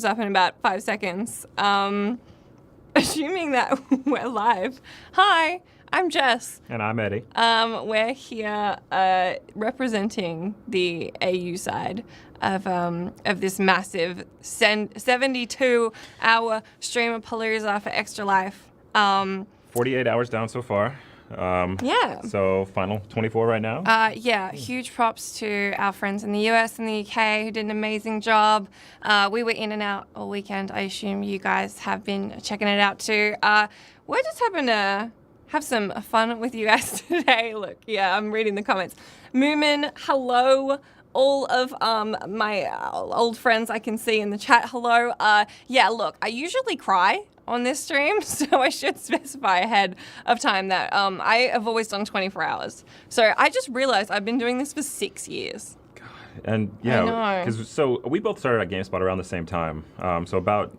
up in about 5 seconds. Assuming that we're live. Hi, I'm Jess. And I'm Eddie. We're here representing the AU side of this massive 72-hour stream of Palooza for Extra Life. 48 hours down so far. Yeah. So final 24 right now. Yeah, huge props to our friends in the US and the UK who did an amazing job. We were in and out all weekend. I assume you guys have been checking it out too. We're just hoping to have some fun with you guys today. Look, yeah, I'm reading the comments. Moomin, hello. All of my old friends I can see in the chat, hello. Yeah, look, I usually cry on this stream, so I should specify ahead of time that I have always done 24 hours. So I just realized I've been doing this for 6 years. And yeah, so we both started at GameSpot around the same time. So about,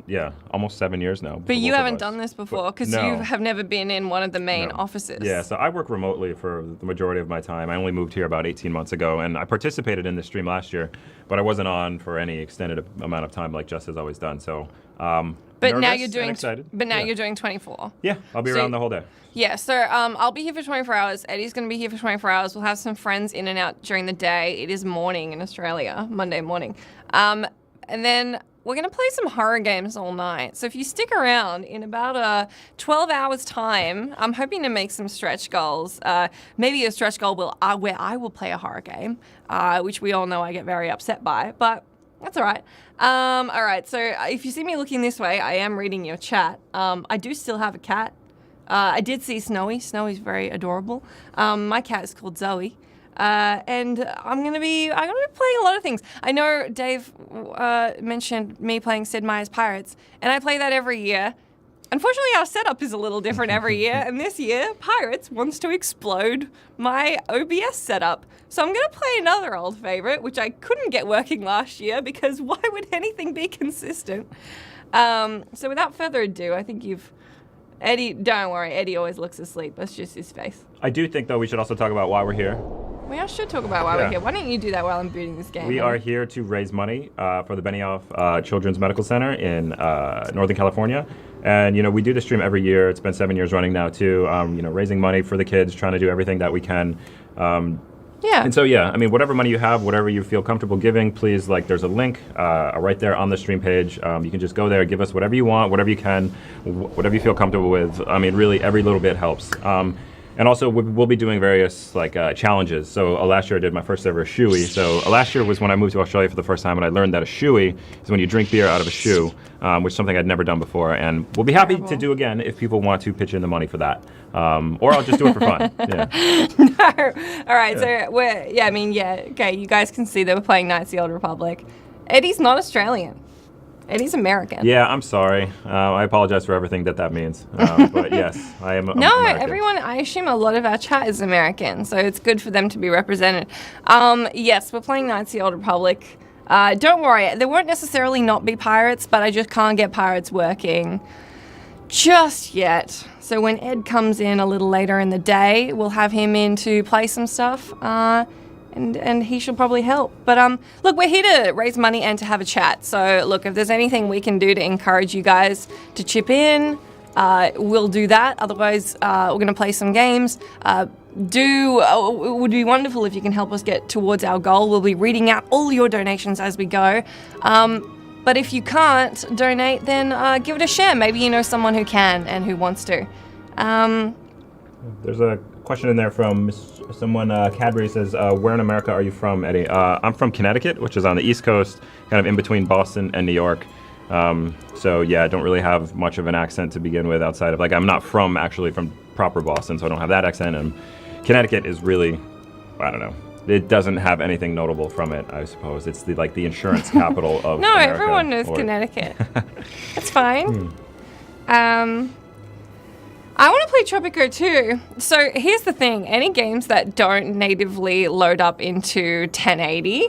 almost 7 years now. But you haven't done this before because you have never been in one of the main offices. Yeah, so I work remotely for the majority of my time. I only moved here about 18 months ago, and I participated in the stream last year, but I wasn't on for any extended amount of time like Jess has always done. So, but now you're doing. Excited. But now you're doing 24. Yeah, I'll be around the whole day. Yeah, so I'll be here for 24 hours. Eddie's going to be here for 24 hours. We'll have some friends in and out during the day. It is morning in Australia, Monday morning. And then we're going to play some horror games all night. So if you stick around in about 12 hours' time, I'm hoping to make some stretch goals. Maybe a stretch goal where I will play a horror game, which we all know I get very upset by, but that's all right. All right, so if you see me looking this way, I am reading your chat. I do still have a cat. I did see Snowy. Snowy's very adorable. My cat is called Zoe. And I'm gonna be playing a lot of things. I know Dave mentioned me playing Sid Meier's Pirates, and I play that every year. Unfortunately, our setup is a little different every year, and this year, Pirates wants to explode my OBS setup. So I'm gonna play another old favorite, which I couldn't get working last year because why would anything be consistent? So without further ado, I think Eddie, don't worry, Eddie always looks asleep. That's just his face. I do think, though, we should also talk about why we're here. We should talk about why we're here. Why don't you do that while I'm booting this game? We are here to raise money for the Benioff Children's Medical Center in Northern California. And, we do this stream every year. It's been 7 years running now, too. Raising money for the kids, trying to do everything that we can. Yeah. And so, whatever money you have, whatever you feel comfortable giving, please, there's a link right there on the stream page. You can just go there, give us whatever you want, whatever you can, whatever you feel comfortable with. I mean, really, every little bit helps. And also, we'll be doing various, challenges. So last year I did my first ever shoey. So last year was when I moved to Australia for the first time, and I learned that a shoey is when you drink beer out of a shoe, which is something I'd never done before. And we'll be happy to do again if people want to pitch in the money for that. Or I'll just do it for fun. Yeah. No. All right, so okay, you guys can see that we're playing Knights of the Old Republic. Eddie's not Australian. Eddie's American. Yeah, I'm sorry. I apologize for everything that means. But yes, I am American. Everyone, I assume a lot of our chat is American, so it's good for them to be represented. Yes, we're playing Knights of the Old Republic. Don't worry, there won't necessarily not be pirates, but I just can't get pirates working just yet. So when Ed comes in a little later in the day, we'll have him in to play some stuff. And he should probably help. But look, we're here to raise money and to have a chat. So look, if there's anything we can do to encourage you guys to chip in, we'll do that. Otherwise, we're going to play some games. It would be wonderful if you can help us get towards our goal. We'll be reading out all your donations as we go. But if you can't donate, then give it a share. Maybe you know someone who can and who wants to. There's a question in there from someone, Cadbury says, where in America are you from, Eddie? I'm from Connecticut, which is on the East Coast, kind of in between Boston and New York. So yeah, I don't really have much of an accent to begin with outside of, I'm not from proper Boston, so I don't have that accent. And Connecticut is really, I don't know. It doesn't have anything notable from it, I suppose. It's the insurance capital of No, America, everyone knows Connecticut. It's fine. I want to play Tropico too. So here's the thing. Any games that don't natively load up into 1080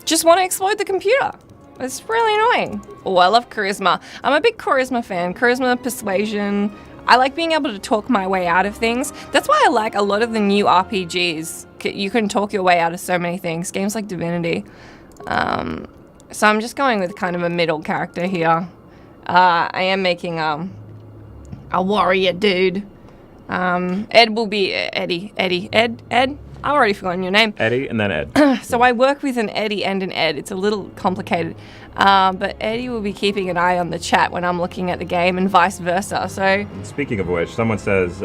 just want to explode the computer. It's really annoying. Oh, I love charisma. I'm a big charisma fan. Charisma, persuasion. I like being able to talk my way out of things. That's why I like a lot of the new RPGs. You can talk your way out of so many things. Games like Divinity. So I'm just going with kind of a middle character here. I am making a warrior dude. Ed will be Eddie. Ed? I've already forgotten your name. Eddie and then Ed. So I work with an Eddie and an Ed. It's a little complicated. But Eddie will be keeping an eye on the chat when I'm looking at the game and vice versa. So Speaking of which, someone says,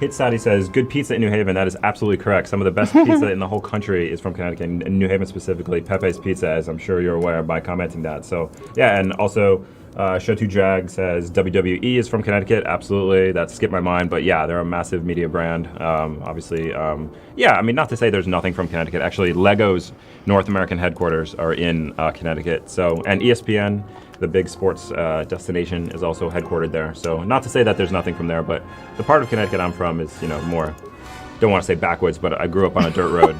Hit Sadie says, good pizza in New Haven. That is absolutely correct. Some of the best pizza in the whole country is from Connecticut, in New Haven specifically. Pepe's Pizza, as I'm sure you're aware by commenting that. So, yeah, and also Show2 Drag says, WWE is from Connecticut. Absolutely. That skipped my mind. But, yeah, they're a massive media brand. Obviously, yeah, I mean, not to say there's nothing from Connecticut. Actually, Lego's North American headquarters are in Connecticut. So, and ESPN, the big sports destination, is also headquartered there. So not to say that there's nothing from there, but the part of Connecticut I'm from is, more, don't want to say backwoods, but I grew up on a dirt road.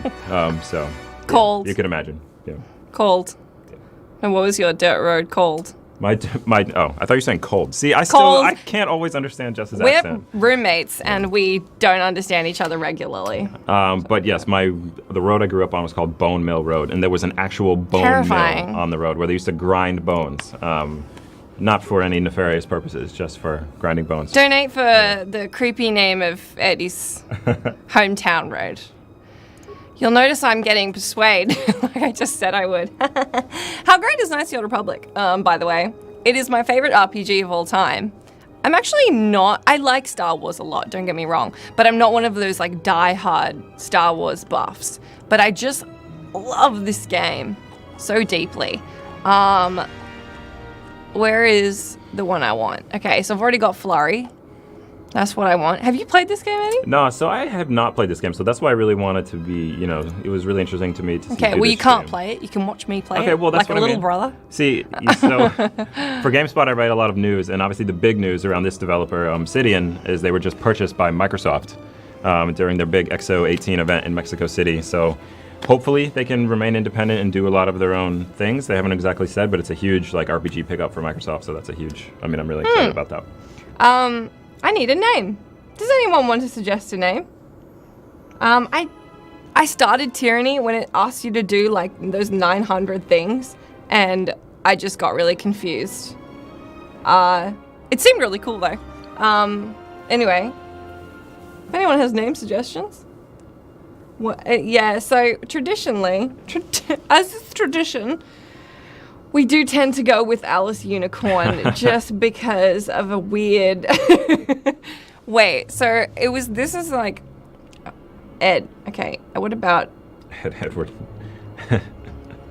So cold. Yeah, you can imagine. Yeah. Cold. And what was your dirt road called? I thought you were saying cold. See, I can't always understand Jess's We're accent. roommates and we don't understand each other regularly. But yes, the road I grew up on was called Bone Mill Road, and there was an actual bone mill on the road where they used to grind bones. Not for any nefarious purposes, just for grinding bones. Donate for the creepy name of Eddie's hometown road. You'll notice I'm getting persuaded, like I just said I would. How great is Knights of the Old Republic, by the way? It is my favorite RPG of all time. I'm actually not, I like Star Wars a lot, don't get me wrong, but I'm not one of those like die-hard Star Wars buffs. But I just love this game so deeply. Where is the one I want? Okay, so I've already got Flurry. That's what I want. Have you played this game, Eddie? No, so I have not played this game, so that's why I really wanted to be, it was really interesting to me to see. Okay, well, you can't play it. You can watch me play it. Okay, well, that's like what a I little mean. brother. See, so for GameSpot, I write a lot of news, and obviously the big news around this developer, Obsidian, is they were just purchased by Microsoft during their big XO 18 event in Mexico City. So hopefully they can remain independent and do a lot of their own things. They haven't exactly said, but it's a huge RPG pickup for Microsoft, so that's a huge, I'm really excited about that. I need a name. Does anyone want to suggest a name? I started Tyranny when it asked you to do like those 900 things, and I just got really confused. It seemed really cool though. Anyway, if anyone has name suggestions. Yeah, so traditionally, as is tradition, we do tend to go with Alice Unicorn just because of a weird... Wait, so this is like Ed. Okay, what about Edward?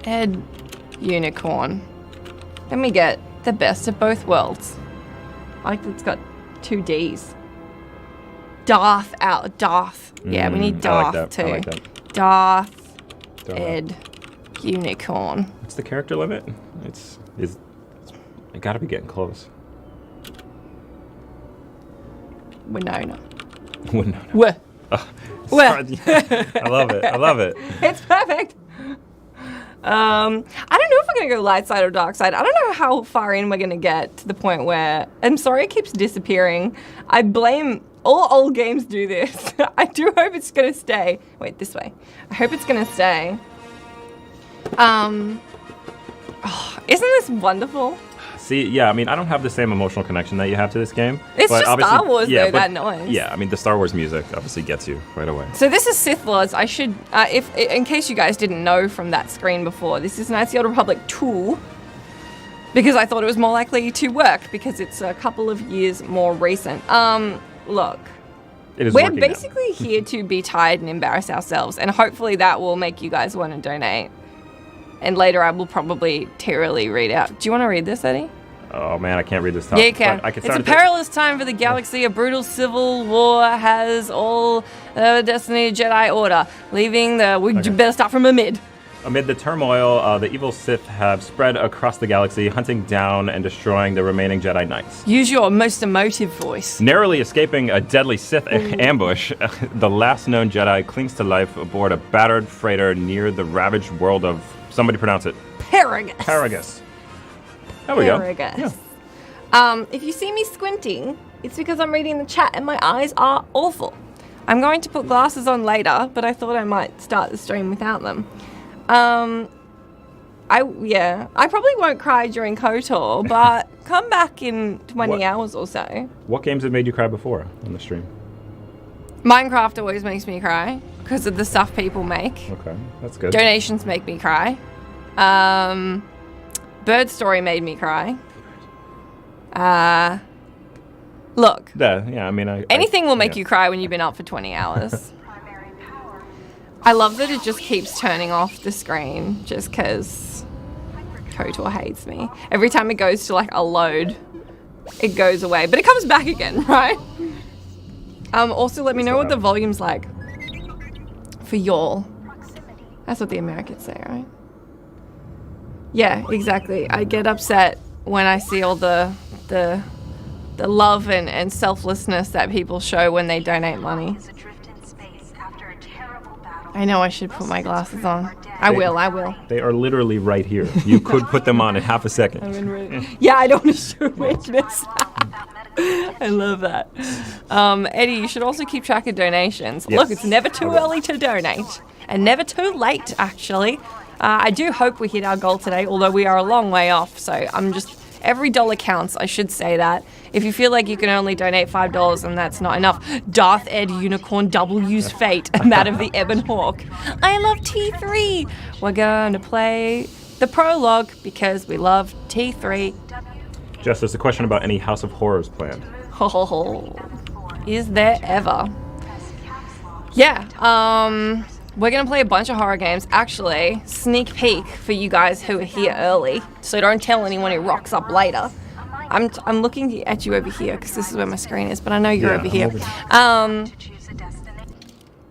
Ed Unicorn. Let me get the best of both worlds. I like that it's got 2 Ds. Darth. Yeah, we need Darth too. I like that. Darth Ed Unicorn. What's the character limit? It's gotta be getting close. Winona. Well, I love it. It's perfect. I don't know if we're going to go light side or dark side. I don't know how far in we're going to get to the point where... I'm sorry it keeps disappearing. I blame... All old games do this. I do hope it's going to stay. Wait, this way. I hope it's going to stay. Isn't this wonderful? See, yeah, I don't have the same emotional connection that you have to this game. It's just Star Wars, though, that noise. Yeah, the Star Wars music obviously gets you right away. So this is Sith Lords. I should, in case you guys didn't know from that screen before, this is Knights of the Old Republic 2, because I thought it was more likely to work, because it's a couple of years more recent. Look, we're basically here to be tired and embarrass ourselves, and hopefully that will make you guys want to donate. And later I will probably tearily read out. Do you want to read this, Eddie? Oh man, I can't read this top. Yeah, you can. It's a perilous time for the galaxy. A brutal civil war has all Destiny Jedi Order, leaving the... We better start from amid. Amid the turmoil, the evil Sith have spread across the galaxy, hunting down and destroying the remaining Jedi Knights. Use your most emotive voice. Narrowly escaping a deadly Sith ambush, the last known Jedi clings to life aboard a battered freighter near the ravaged world of... Somebody pronounce it. Paragus. There we go. Yeah. If you see me squinting, it's because I'm reading the chat and my eyes are awful. I'm going to put glasses on later, but I thought I might start the stream without them. I probably won't cry during KOTOR, but come back in 20 What? hours or so. What games have made you cry before on the stream? Minecraft always makes me cry because of the stuff people make. Okay, that's good. Donations make me cry. Bird Story made me cry. Look. Yeah, I mean, Anything will make you cry when you've been up for 20 hours. I love that it just keeps turning off the screen just because KOTOR hates me. Every time it goes to like a load, it goes away. But it comes back again, right? Also, let me know what the volume's like for y'all. That's what the Americans say, right? Yeah, exactly. I get upset when I see all the love and selflessness that people show when they donate money. I know I should put my glasses on. I will. They are literally right here. You could put them on in half a second. Yeah, I don't want to show weakness. I love that. Eddie, you should also keep track of donations. Yes, Look, it's never too early to donate. And never too late, actually. I do hope we hit our goal today, although we are a long way off. So every dollar counts, I should say that. If you feel like you can only donate $5 and that's not enough, Darth Ed Unicorn W's Fate and that of the Ebon Hawk. I love T3. We're going to play the prologue because we love T3. Jess, there's a question about any House of Horrors planned. Is there ever? Yeah, we're going to play a bunch of horror games. Actually, sneak peek for you guys who are here early, so don't tell anyone who rocks up later. I'm looking at you over here because this is where my screen is, but I know you're over here.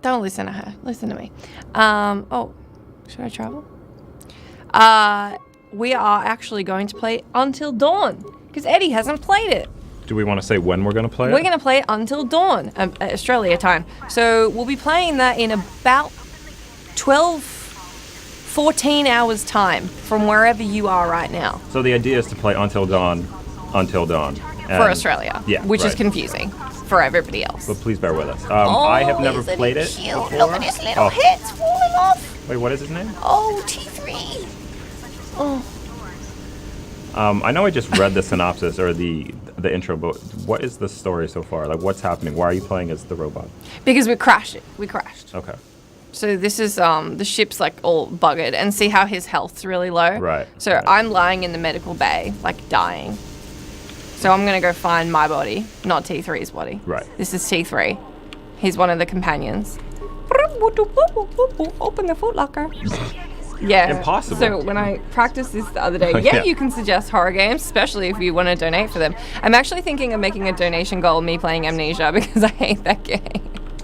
Don't listen to her. Listen to me. Oh, should I travel? We are actually going to play Until Dawn because Eddie hasn't played it. Do we want to say when we're going to play it? We're going to play it Until Dawn, Australia time. So we'll be playing that in about 14 hours time from wherever you are right now. So the idea is to play Until Dawn. For Australia. Yeah, which is right. confusing for everybody else. But please bear with us. I have never played it before. Look at his little head's falling off. Wait, what is his name? Oh, T3. Oh. I know I just read the synopsis or the intro, but what is the story so far? Like, what's happening? Why are you playing as the robot? Because we crashed. Okay. So this is the ship's like all buggered, and see how his health's really low. Right. So right. I'm lying in the medical bay, like dying. So I'm gonna go find my body, not T3's body. Right. This is T3. He's one of the companions. Open the footlocker. Yeah. Impossible. So when I practiced this the other day, yeah, you can suggest horror games, especially if you want to donate for them. I'm actually thinking of making a donation goal, me playing Amnesia, because I hate that game.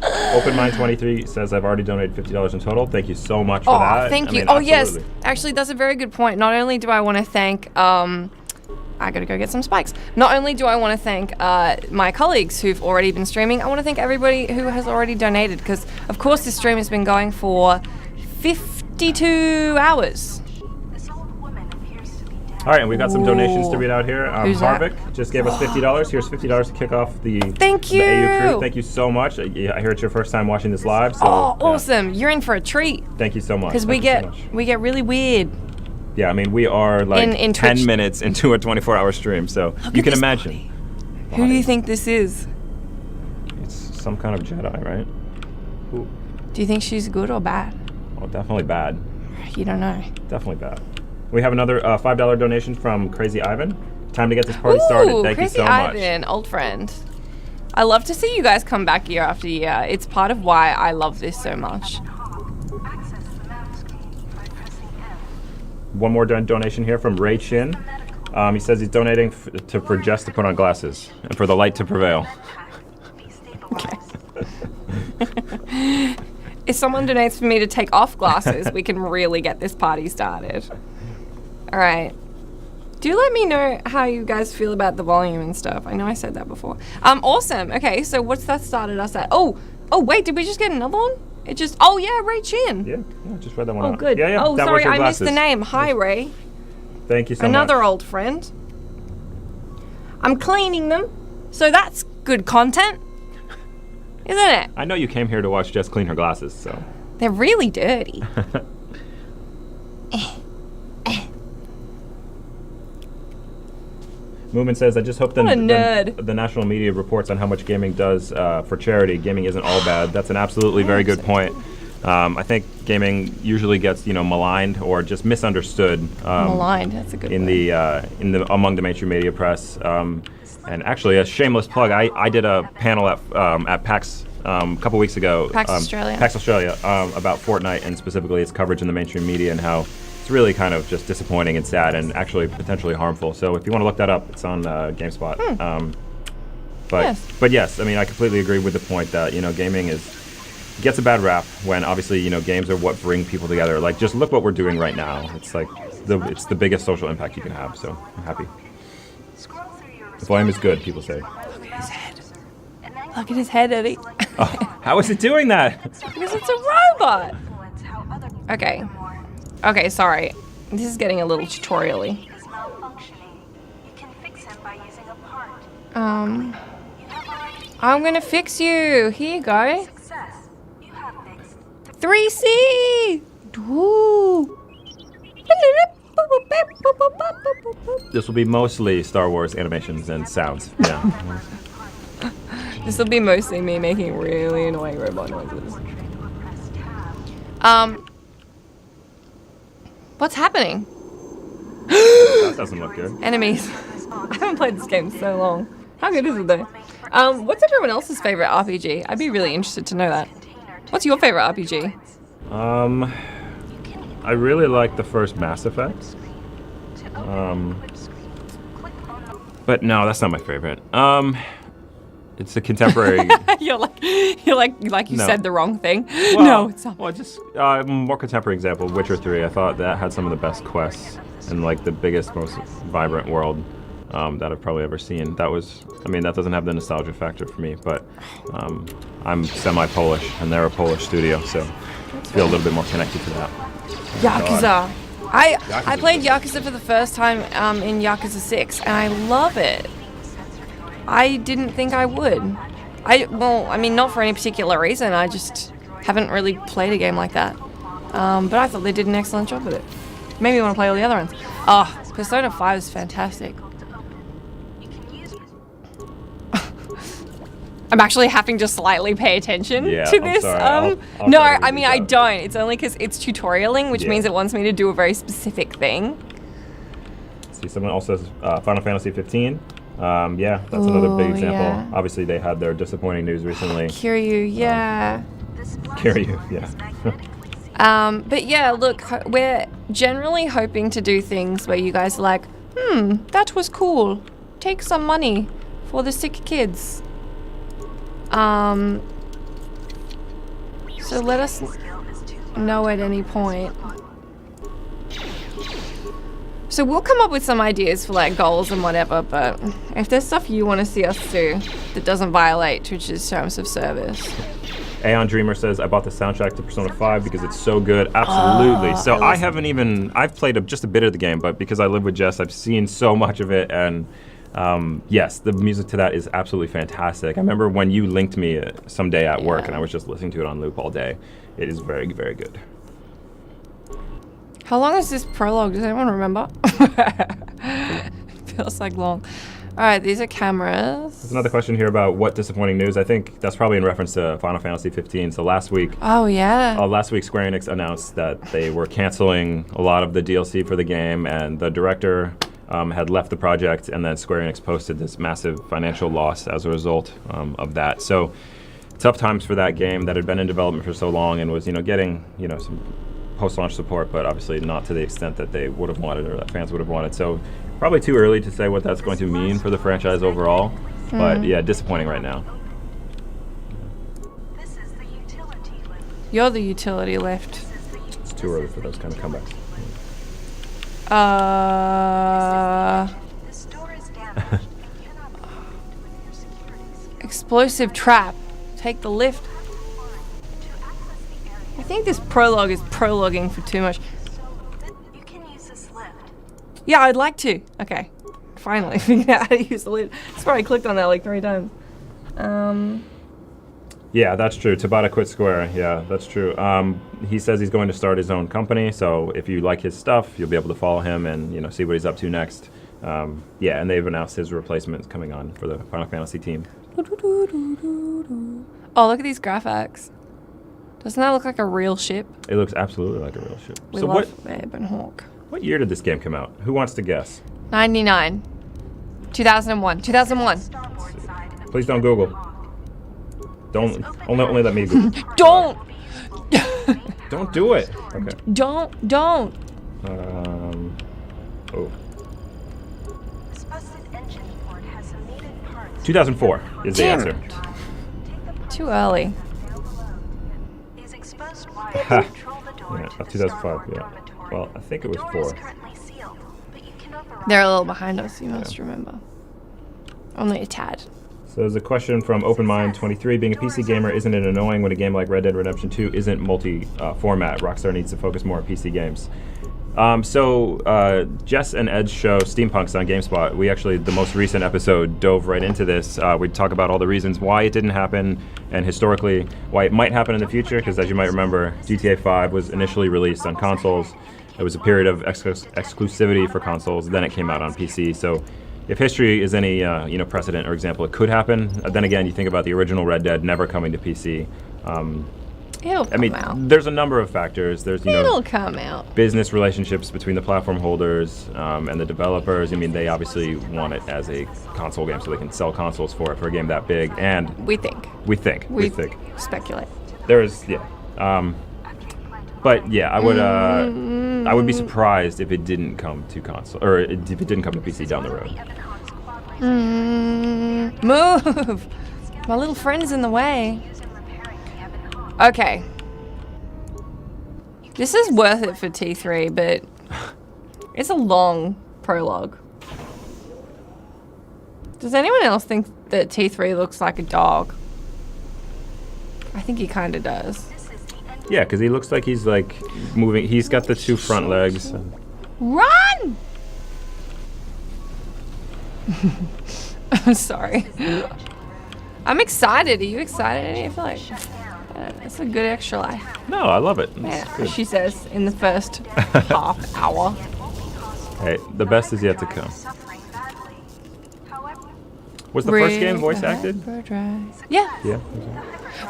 OpenMind23 says I've already donated $50 in total. Thank you so much for that. Thank you. Absolutely. Yes. Actually, that's a very good point. Not only do I want to thank, I gotta go get some spikes. Not only do I want to thank my colleagues who've already been streaming, I want to thank everybody who has already donated, because of course this stream has been going for 52 hours. All right, and we got some donations to read out here. Who's that? Harvick just gave us $50. Here's $50 to kick off the Thank you. The AU crew. Thank you so much. I hear it's your first time watching this live. So, awesome! You're in for a treat. Thank you so much. Because we get really weird. Yeah, I mean we are like in 10 Twitch. minutes into a 24-hour stream, so you can imagine. Who do you think this is? It's some kind of Jedi, right? Ooh. Do you think she's good or bad? Oh, definitely bad. You don't know. Definitely bad. We have another $5 donation from Crazy Ivan. Time to get this party started. Thank you so much. Crazy Ivan, old friend. I love to see you guys come back year after year. It's part of why I love this so much. One more donation here from Ray Chin. He says he's donating for Jess to put on glasses and for the light to prevail. Okay. If someone donates for me to take off glasses, we can really get this party started. All right. Do let me know how you guys feel about the volume and stuff. I know I said that before. Awesome. Okay, so what's that started us at? Oh, wait, did we just get another one? It just, yeah, Ray Chin. Yeah, just read that one out. Oh, good. Yeah, oh, sorry, I missed the name. Hi, Ray. Thank you so much. Another old friend. I'm cleaning them, so that's good content, isn't it? I know you came here to watch Jess clean her glasses, so. They're really dirty. Movement says, I just hope What a nerd. the national media reports on how much gaming does for charity. Gaming isn't all bad. That's an absolutely very good point. I think gaming usually gets maligned or just misunderstood. Maligned, that's a good in the among the mainstream media press. And actually, a shameless plug. I did a panel at PAX a couple weeks ago. PAX Australia. PAX Australia about Fortnite and specifically its coverage in the mainstream media and how it's really kind of just disappointing and sad and actually potentially harmful. So if you want to look that up, it's on GameSpot. But yes, I mean, I completely agree with the point that gaming gets a bad rap when obviously games are what bring people together. Like just look what we're doing right now. It's like it's the biggest social impact you can have. So I'm happy. The volume is good, people say. Look at his head. Look at his head, Eddie. Oh, how is it doing that? Because it's a robot. Okay. Okay, sorry. This is getting a little tutorial-y. I'm gonna fix you. Here you go. 3C! Woo! This will be mostly Star Wars animations and sounds. Yeah. This will be mostly me making really annoying robot noises. What's happening? That doesn't look good. Enemies. I haven't played this game so long. How good is it though? What's everyone else's favorite RPG? I'd be really interested to know that. What's your favorite RPG? I really like the first Mass Effect. But no, that's not my favorite. It's a contemporary. you're like you No. said the wrong thing. Well, No, it's not. Well, just a more contemporary example, Witcher 3. I thought that had some of the best quests and like the biggest, most vibrant world that I've probably ever seen. That doesn't have the nostalgia factor for me, but I'm semi-Polish and they're a Polish studio, so I feel a little bit more connected to that. Yakuza. I Yakuza's played good. Yakuza for the first time in Yakuza 6, and I love it. I didn't think I would. Not for any particular reason. I just haven't really played a game like that. But I thought they did an excellent job with it. Made me want to play all the other ones. Oh, Persona 5 is fantastic. I'm actually having to slightly pay attention Yeah, to I'm this. sorry. I'll No, try to I read mean, it I out. don't. It's only because it's tutorialing, which Yeah. means it wants me to do a very specific thing. See, someone else says Final Fantasy 15. Yeah, that's another big Ooh, example. yeah. Obviously, they had their disappointing news recently. Kiryu, yeah. Kiryu, yeah. But yeah, look, we're generally hoping to do things where you guys are like, that was cool. Take some money for the sick kids. So let us know at any point. So we'll come up with some ideas for like goals and whatever, but if there's stuff you want to see us do that doesn't violate Twitch's terms of service. Aeon Dreamer says, I bought the soundtrack to Persona 5 because it's so good. Absolutely. So I've played just a bit of the game, but because I live with Jess, I've seen so much of it, and yes, the music to that is absolutely fantastic. I remember when you linked me someday at work, and I was just listening to it on loop all day. It is very, very good. How long is this prologue? Does anyone remember? Feels like long. All right, these are cameras. There's another question here about what disappointing news. I think that's probably in reference to Final Fantasy 15. So last week, Oh yeah. last week Square Enix announced that they were canceling a lot of the DLC for the game, and the director had left the project, and then Square Enix posted this massive financial loss as a result of that. So tough times for that game that had been in development for so long and was getting some post-launch support, but obviously not to the extent that they would have wanted or that fans would have wanted. So probably too early to say what that's going to mean for the franchise overall. But yeah, disappointing right now. You're the utility lift. It's too early for those kind of comebacks. Explosive trap. Take the lift. I think this prologue is prologuing for too much. Yeah, I'd like to. Okay. Finally figured out how to use the lift. That's why I clicked on that like 3 times. Yeah, that's true. Tabata quit Square. Yeah, that's true. He says he's going to start his own company, so if you like his stuff, you'll be able to follow him and see what he's up to next. Yeah, and they've announced his replacement coming on for the Final Fantasy team. Oh, look at these graphics. Doesn't that look like a real ship? It looks absolutely like a real ship. We So love Babe and Hawk. what year did this game come out? Who wants to guess? 99. 2001. 2001. Please don't Google. Don't only let me Google. Don't! Don't do it. Okay. Don't. Oh. 2004 is the Damn answer. it. Too early. Ha. Yeah, 2005, yeah. Well, I think it was 4. They're a little behind us, you must remember. Only a tad. So there's a question from OpenMind23. Being a PC gamer, isn't it annoying when a game like Red Dead Redemption 2 isn't multi-format? Rockstar needs to focus more on PC games. Jess and Ed's show, Steampunks on GameSpot, we actually, the most recent episode, dove right into this. We talk about all the reasons why it didn't happen and historically why it might happen in the future, because as you might remember, GTA 5 was initially released on consoles. It was a period of exclusivity for consoles, then it came out on PC. So if history is any precedent or example, it could happen. Then again, you think about the original Red Dead never coming to PC. It'll come out. There's a number of factors. There's It'll come out. business relationships between the platform holders and the developers. I mean, they obviously want it as a console game so they can sell consoles for it for a game that big. And We think. we think. Speculate. There is, yeah. But yeah, I would be surprised if it didn't come to console, or if it didn't come to PC down the road. Move! My little friend is in the way. Okay. This is worth it for T3, but it's a long prologue. Does anyone else think that T3 looks like a dog? I think he kind of does. Yeah, because he looks like he's like moving. He's got the 2 front legs. And Run! I'm sorry. I'm excited. Are you excited? I feel like it's a good extra life. no, I love it. It's Yeah, good. she says in the first half hour. Hey, the best is yet to come. Was the first game voice acted? Yeah. Yeah.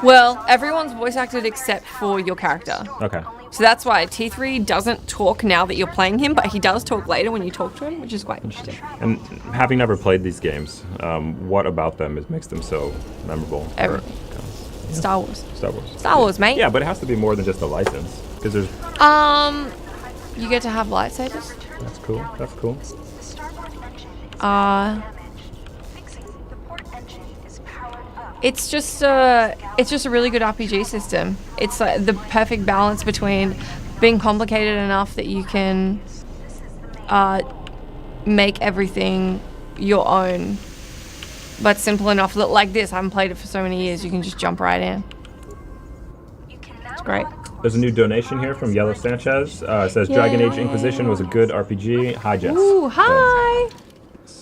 Well, everyone's voice acted except for your character. Okay. So that's why T3 doesn't talk now that you're playing him, but he does talk later when you talk to him, which is quite interesting. And having never played these games, what about them makes them so memorable? Everything. Yeah. Star Wars. Star Wars. Star Wars, mate. Yeah, but it has to be more than just a license, because there's. You get to have lightsabers. That's cool. That's cool. It's just a really good RPG system. It's like the perfect balance between being complicated enough that you can make everything your own, but simple enough that, like this, I haven't played it for so many years, you can just jump right in. It's great. There's a new donation here from Yellow Sanchez. It says Dragon Age Inquisition was a good RPG. Hi, Jess. Ooh, hi!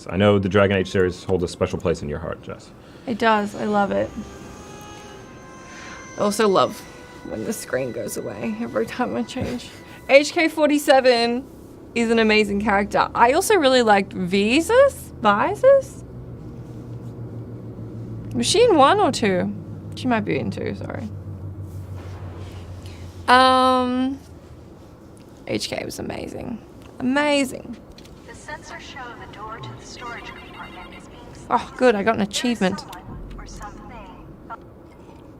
I know the Dragon Age series holds a special place in your heart, Jess. It does. I love it. I also love when the screen goes away every time I change. HK47 is an amazing character. I also really liked Visas? Was she in 1 or 2? She might be in 2, sorry. HK was amazing. Amazing. The sensors show the door to the storage compartment is being Oh, good. I got an achievement. or something.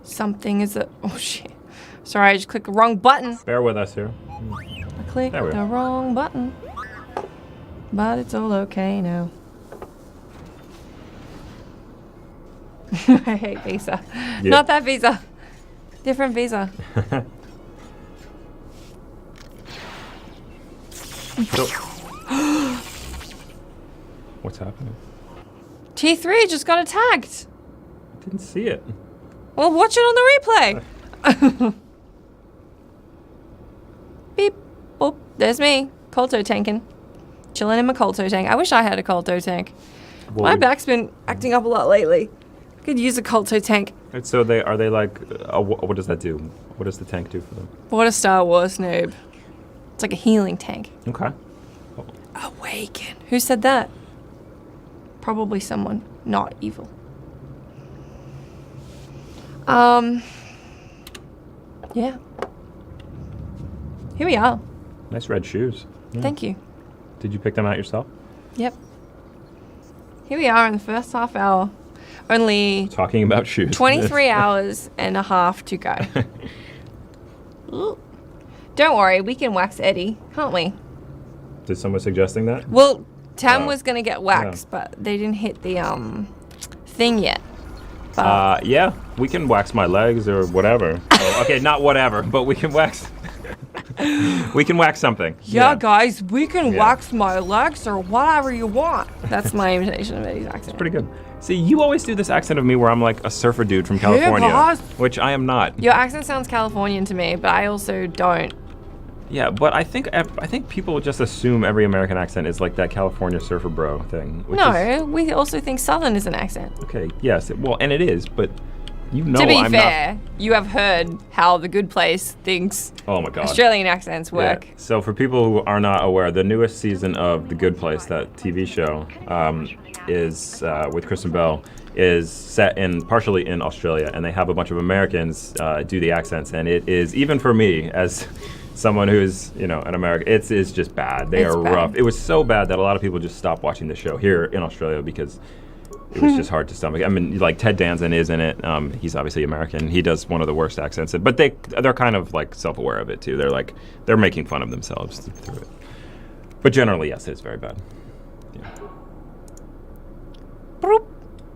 Something is a... Oh, shit. Sorry, I just clicked the wrong button. Bear with us here. I clicked There we the go. wrong button. But it's all okay now. I hate Visa. Yeah. Not that Visa. Different Visa. So, what's happening? T3 just got attacked. I didn't see it. Well, watch it on the replay. Beep. Boop. There's me. Colto tanking. Chilling in my Colto tank. I wish I had a Colto tank. Well, My back's been acting up a lot lately. I could use a Colto tank. So are they like? What does that do? What does the tank do for them? What a Star Wars noob. It's like a healing tank. Okay. Awaken. Who said that? Probably someone not evil. Yeah. Here we are. Nice red shoes. Yeah. Thank you. Did you pick them out yourself? Yep. Here we are in the first half hour. Only Talking about shoes. 23 hours and a half to go. Ooh. Don't worry, we can wax Eddie, can't we? Did someone suggesting that? Well, Tam Oh. was going to get waxed, but they didn't hit the thing yet. But Yeah, we can wax my legs or whatever. Oh, okay, not whatever, but we can wax. We can wax something. yeah, guys, we can Yeah. wax my legs or whatever you want. That's my imitation of Eddie's accent. Pretty good. See, you always do this accent of me where I'm like a surfer dude from California, guys. which I am not. Your accent sounds Californian to me, but I also don't. Yeah, but I think people just assume every American accent is like that California surfer bro thing. Which No, is, we also think Southern is an accent. okay, yes, well, and it is, but you know To be I'm fair, you have heard how The Good Place thinks not. Oh my god. Australian accents work. Yeah. So for people who are not aware, the newest season of The Good Place, that TV show, is with Kristen Bell, is set partially in Australia, and they have a bunch of Americans do the accents, and it is, even for me as someone who's an American, it's just bad. They It's are bad. rough. It was so bad that a lot of people just stopped watching the show here in Australia because it was just hard to stomach. I mean, like Ted Danson is in it. He's obviously American. He does one of the worst accents, but they're kind of like self-aware of it too. They're making fun of themselves through it. But generally, yes, it's very bad. Yeah. Boop,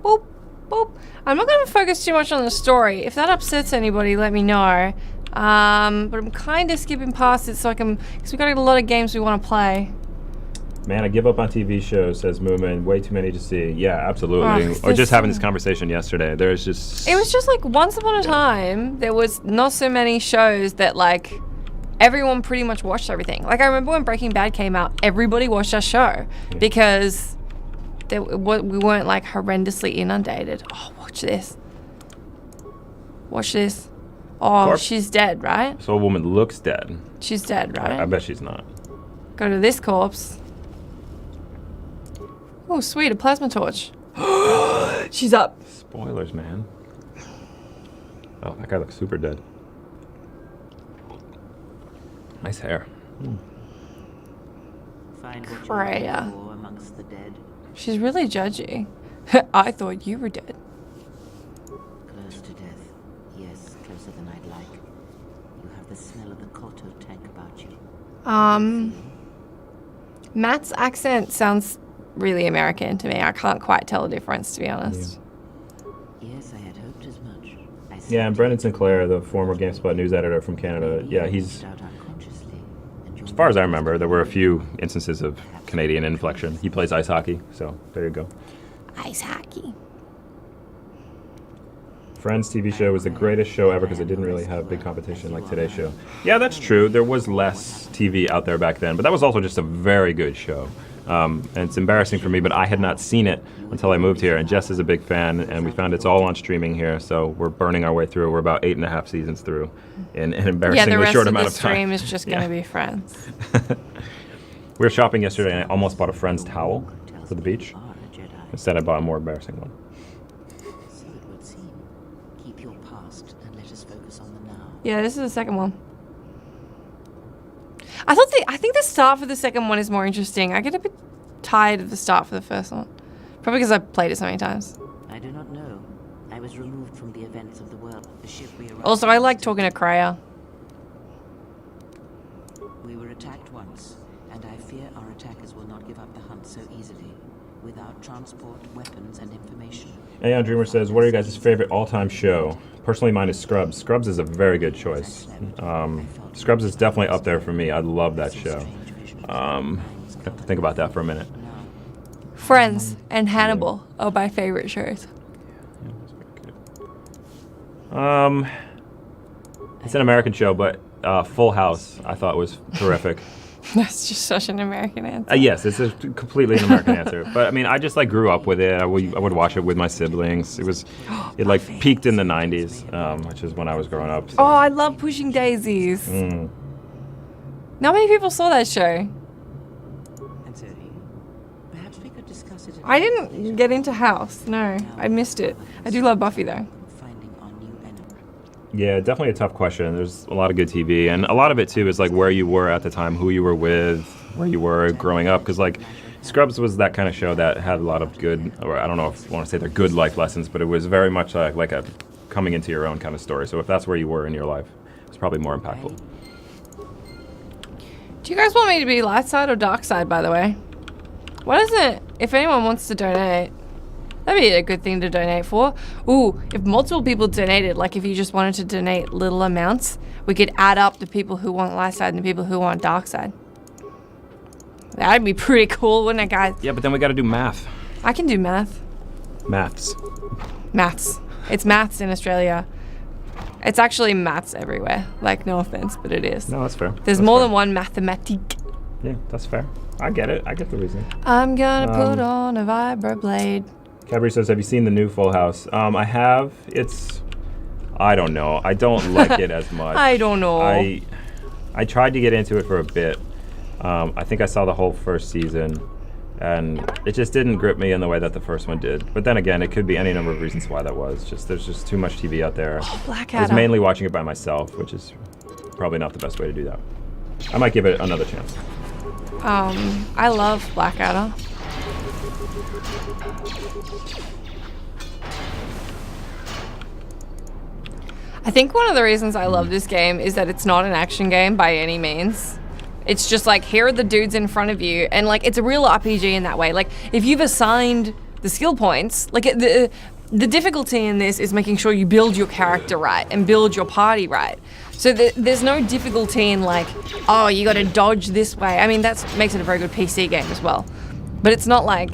boop, boop. I'm not going to focus too much on the story. If that upsets anybody, let me know. But I'm kind of skipping past it because we've got a lot of games we want to play. Man, I give up on TV shows, says Moomin. Way too many to see. Yeah, absolutely. Oh, Or there's just having so- this conversation yesterday. There's just... It was just like once upon a time, there was not so many shows that like everyone pretty much watched everything. Like I remember when Breaking Bad came out, everybody watched our show because we weren't like horrendously inundated. Oh, watch this. Watch this. Oh, Corp- she's dead, right? So a woman looks dead. She's dead, right? I bet she's not. Go to this corpse. Oh, sweet, a plasma torch. She's up. Spoilers, man. Oh, that guy looks super dead. Nice hair. Find what Freya. you're looking for amongst the dead. She's really judgy. I thought you were dead. Close to death. Yes, closer than I'd like. You have the smell of the Koto tank about you. Matt's accent sounds really American to me. I can't quite tell the difference, to be honest. Yes, I had hoped as much. Yeah, and Brendan Sinclair, the former GameSpot news editor from Canada, yeah, he's... As far as I remember, there were a few instances of Canadian inflection. He plays ice hockey, so there you go. Ice hockey. Friends TV show was the greatest show ever because it didn't really have big competition like today's show. Yeah, that's true. There was less TV out there back then, but that was also just a very good show. And it's embarrassing for me, but I had not seen it until I moved here, and Jess is a big fan, and we found it's all on streaming here, so we're burning our way through. We're about 8.5 seasons through in an Yeah, embarrassingly the rest short of amount the of time. stream is just going to Yeah. be Friends. We were shopping yesterday, and I almost bought a Friends towel for the beach. Instead, I bought a more embarrassing one. So it would seem. Keep your past and let us focus on the now. Yeah, this is the second one. I think the start for the second one is more interesting. I get a bit tired of the start for the first one. Probably because I've played it so many times. I do not know. I was removed from the events of the world. The ship we arrived Also, I like on- talking to Kreia. We were attacked once, and I fear our attackers will not give up the hunt so easily. Without transport, weapons, and information. Aeon Dreamer says, what are you guys' favorite all-time show? Personally, mine is Scrubs. Scrubs is a very good choice. Scrubs is definitely up there for me. I love that show. I have to think about that for a minute. Friends and Hannibal are my favorite shows. It's an American show, but Full House I thought was terrific. That's just such an American answer. Yes, it's a completely an American answer. But I mean, I just like grew up with it. I would watch it with my siblings. It like peaked in the 90s, which is when I was growing up. So. Oh, I love Pushing Daisies. Mm. Not many people saw that show. And so he, Perhaps we could discuss it. I didn't get into House. No, I missed it. I do love Buffy though. Finding our new enemy. Yeah, definitely a tough question. There's a lot of good TV, and a lot of it too is like where you were at the time, who you were with, where you were growing up. Because like Scrubs was that kind of show that had a lot of good, or I don't know if I want to say they're good life lessons, but it was very much like a coming into your own kind of story. So if that's where you were in your life, it's probably more impactful. Do you guys want me to be light side or dark side, by the way? What is it? If anyone wants to donate, that'd be a good thing to donate for. Ooh, if multiple people donated, like if you just wanted to donate little amounts, we could add up the people who want light side and the people who want dark side. That'd be pretty cool, wouldn't it, guys? Yeah, but then we got to do math. I can do math. Maths. Maths. It's maths in Australia. It's actually maths everywhere. Like, no offense, but it is. No, that's fair. There's That's more fair. than one mathematique. Yeah, that's fair. I get it. I get the reasoning. I'm gonna put on a vibroblade. Cabri says, have you seen the new Full House? I have. I don't know. I don't like it as much. I don't know. I tried to get into it for a bit. I think I saw the whole first season, and it just didn't grip me in the way that the first one did. But then again, it could be any number of reasons why that was. There's just too much TV out there. Oh, Black I was Adam. mainly watching it by myself, which is probably not the best way to do that. I might give it another chance. I love Blackadder. I think one of the reasons I love this game is that it's not an action game by any means. It's just like, here are the dudes in front of you, and like, it's a real RPG in that way. Like, if you've assigned the skill points, like the difficulty in this is making sure you build your character right and build your party right. So there's no difficulty in like, oh, you gotta dodge this way. I mean, that makes it a very good PC game as well. But it's not like,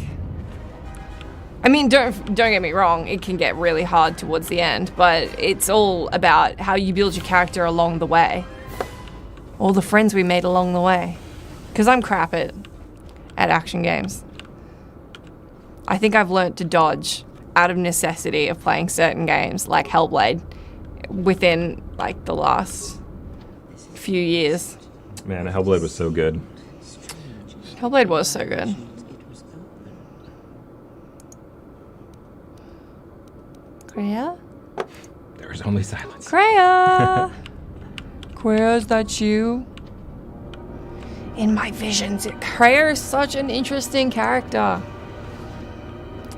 I mean, don't get me wrong, it can get really hard towards the end, but it's all about how you build your character along the way. All the friends we made along the way. Because I'm crap at action games. I think I've learnt to dodge out of necessity of playing certain games like Hellblade within like the last few years. Man, Hellblade was so good. Hellblade was so good. It was open. Kreia? There is only silence. Kreia! Kreia, is that you? In my visions, Kreia is such an interesting character.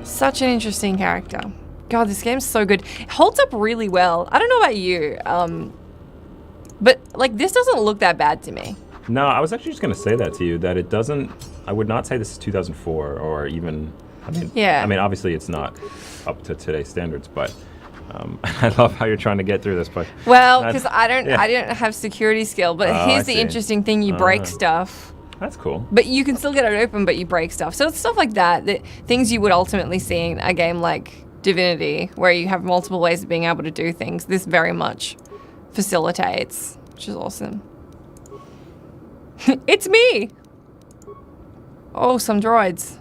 Such an interesting character. God, this game's so good. It holds up really well. I don't know about you, but like this doesn't look that bad to me. No, I was actually just going to say that to you, that it doesn't, I would not say this is 2004 or even, Yeah. I mean, obviously it's not up to today's standards, but I love how you're trying to get through this, but. Well, because I don't yeah. have security skill, but Oh, I here's the see. interesting thing, you break stuff. That's cool. But you can still get it open, but you break stuff. So it's stuff like that, things you would ultimately see in a game like Divinity, where you have multiple ways of being able to do things. This very much facilitates, which is awesome. It's me! Oh, some droids.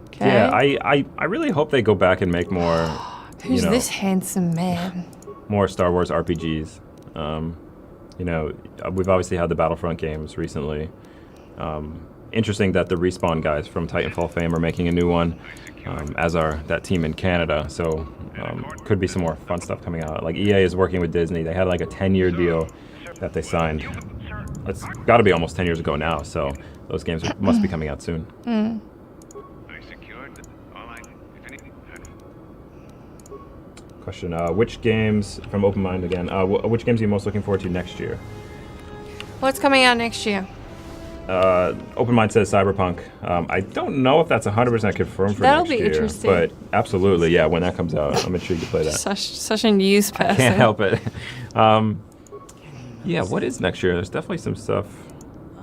Okay. Yeah, I really hope they go back and make more, Who's this handsome man? more Star Wars RPGs. You know, we've obviously had the Battlefront games recently. Interesting that the Respawn guys from Titanfall fame are making a new one, as are that team in Canada. So could be some more fun stuff coming out. Like EA is working with Disney. They had like a 10-year deal that they signed. It's got to be almost 10 years ago now. So those games must be coming out soon. Question, which games, from Open Mind again, which games are you most looking forward to next year? What's coming out next year? Open Mind says Cyberpunk. I don't know if that's 100% confirmed for That'll next be year. interesting. But absolutely, yeah, when that comes out, I'm intrigued to play that. Such a news person. Can't help it. Yeah, what is next year? There's definitely some stuff. You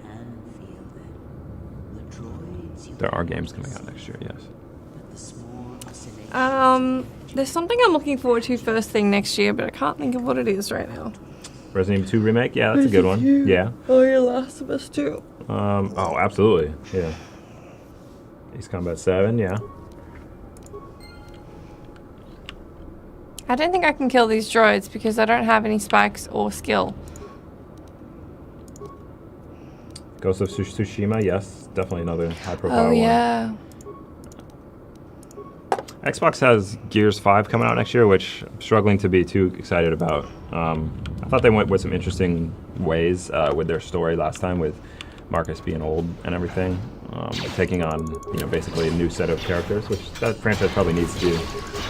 can feel them. The droids you There are games coming out next year, yes. but the small oscillation. There's something I'm looking forward to first thing next year, but I can't think of what it is right now. Resident Evil 2 Remake? Yeah, that's a good one. Yeah. Oh, your Last of Us 2. Oh, absolutely. Yeah. Ace Combat 7, yeah. I don't think I can kill these droids because I don't have any spikes or skill. Ghost of Tsushima, yes, definitely another high-profile Oh one. yeah. Xbox has Gears 5 coming out next year, which I'm struggling to be too excited about. I thought they went with some interesting ways with their story last time, with Marcus being old and everything, like taking on basically a new set of characters, which that franchise probably needs to do.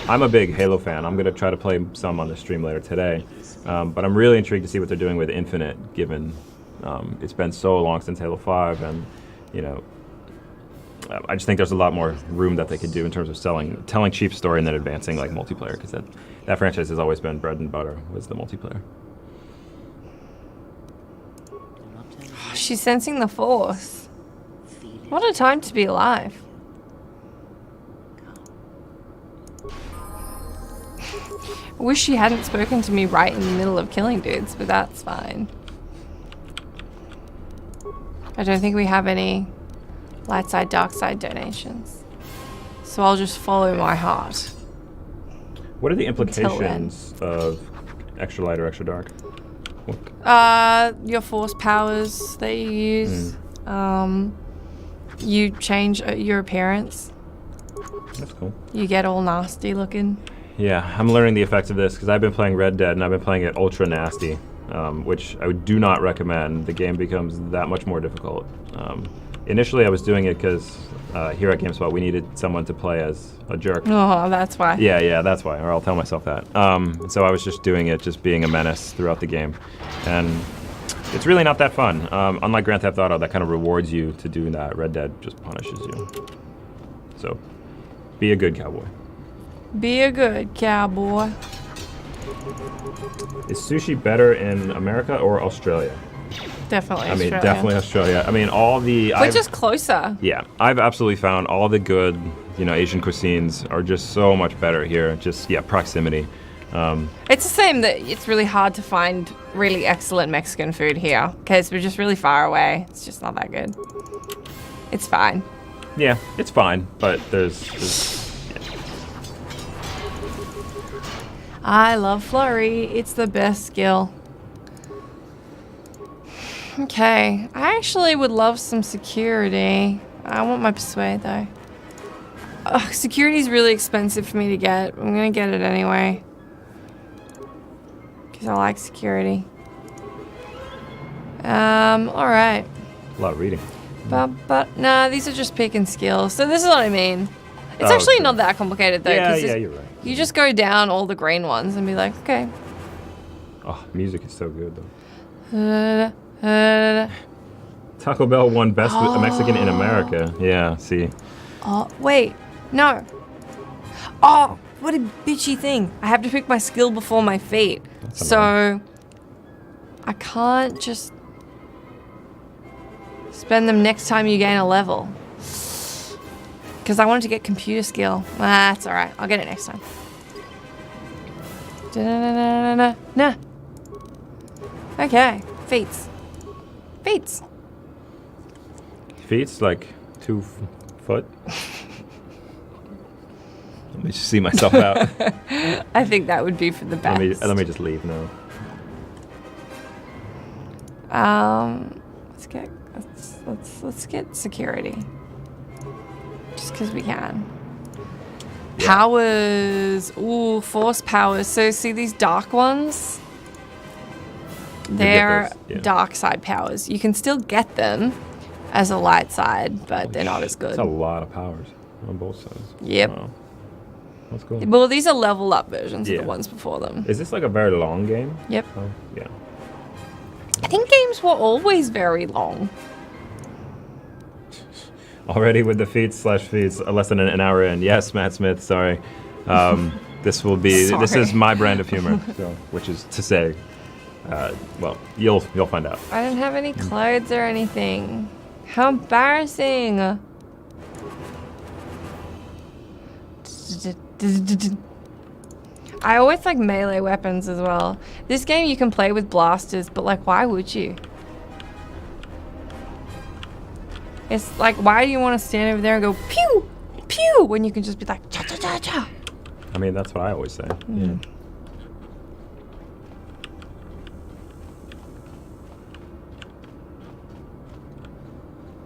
I'm a big Halo fan. I'm gonna try to play some on the stream later today, but I'm really intrigued to see what they're doing with Infinite, given it's been so long since Halo 5, and I just think there's a lot more room that they could do in terms of telling cheap story and then advancing like multiplayer, because that franchise has always been bread and butter, was the multiplayer. She's sensing the Force. What a time to be alive. I wish she hadn't spoken to me right in the middle of killing dudes, but that's fine. I don't think we have any light side, dark side donations. So I'll just follow my heart. What are the implications of extra light or extra dark? Your force powers that you use. You change your appearance. That's cool. You get all nasty looking. Yeah, I'm learning the effects of this because I've been playing Red Dead and I've been playing it ultra nasty, which I do not recommend. The game becomes that much more difficult. Initially, I was doing it because here at GameSpot, we needed someone to play as a jerk. Oh, that's why. Yeah, that's why, or I'll tell myself that. So I was just doing it, just being a menace throughout the game. And it's really not that fun. Unlike Grand Theft Auto, that kind of rewards you to do that. Red Dead just punishes you. So, be a good cowboy. Be a good cowboy. Is sushi better in America or Australia? Definitely I mean, Australia. definitely Australia. I mean, all the... We're just closer. Yeah, I've absolutely found all the good, Asian cuisines are just so much better here. Just, proximity. It's the same that it's really hard to find really excellent Mexican food here because we're just really far away. It's just not that good. It's fine. Yeah, it's fine, but there's I love flurry. It's the best skill. Okay, I actually would love some security. I want my persuade though. Security is really expensive for me to get. I'm gonna get it anyway. Because I like security. Alright. a lot of reading. But nah, these are just picking skills. So this is what I mean. It's Oh, actually okay. not that complicated though. Yeah, 'cause you're right. You just go down all the green ones and be like, okay. Oh, music is so good though. Taco Bell won Best Mexican in America. Yeah, see. Oh, wait. No. Oh, what a bitchy thing. I have to pick my skill before my feat. That's So, I can't just spend them next time you gain a level. Because I wanted to get computer skill. That's alright. I'll get it next time. Nah. Okay. Feats. Feats. Feet's like 2 foot. Let me just see myself out. I think that would be for the best. let me just leave now. Let's get security. Just because we can. Yeah. Powers. Ooh, force powers. So see these dark ones? They're those, yeah. dark side powers. You can still get them as a light side, but they're not as good. That's a lot of powers on both sides. Yep. Wow. That's cool. Well, these are level up versions of Yeah. the ones before them. Is this like a very long game? Yep. Oh, yeah. I think games were always very long. Already with the feats less than an hour in. Yes, Matt Smith, sorry. This will be, this Sorry. is my brand of humor, so, which is to say, well, you'll find out. I don't have any clothes or anything. How embarrassing. I always like melee weapons as well. This game you can play with blasters, but like why would you? It's like, why do you want to stand over there and go pew, pew, when you can just be like cha cha cha cha? I mean, that's what I always say. Yeah.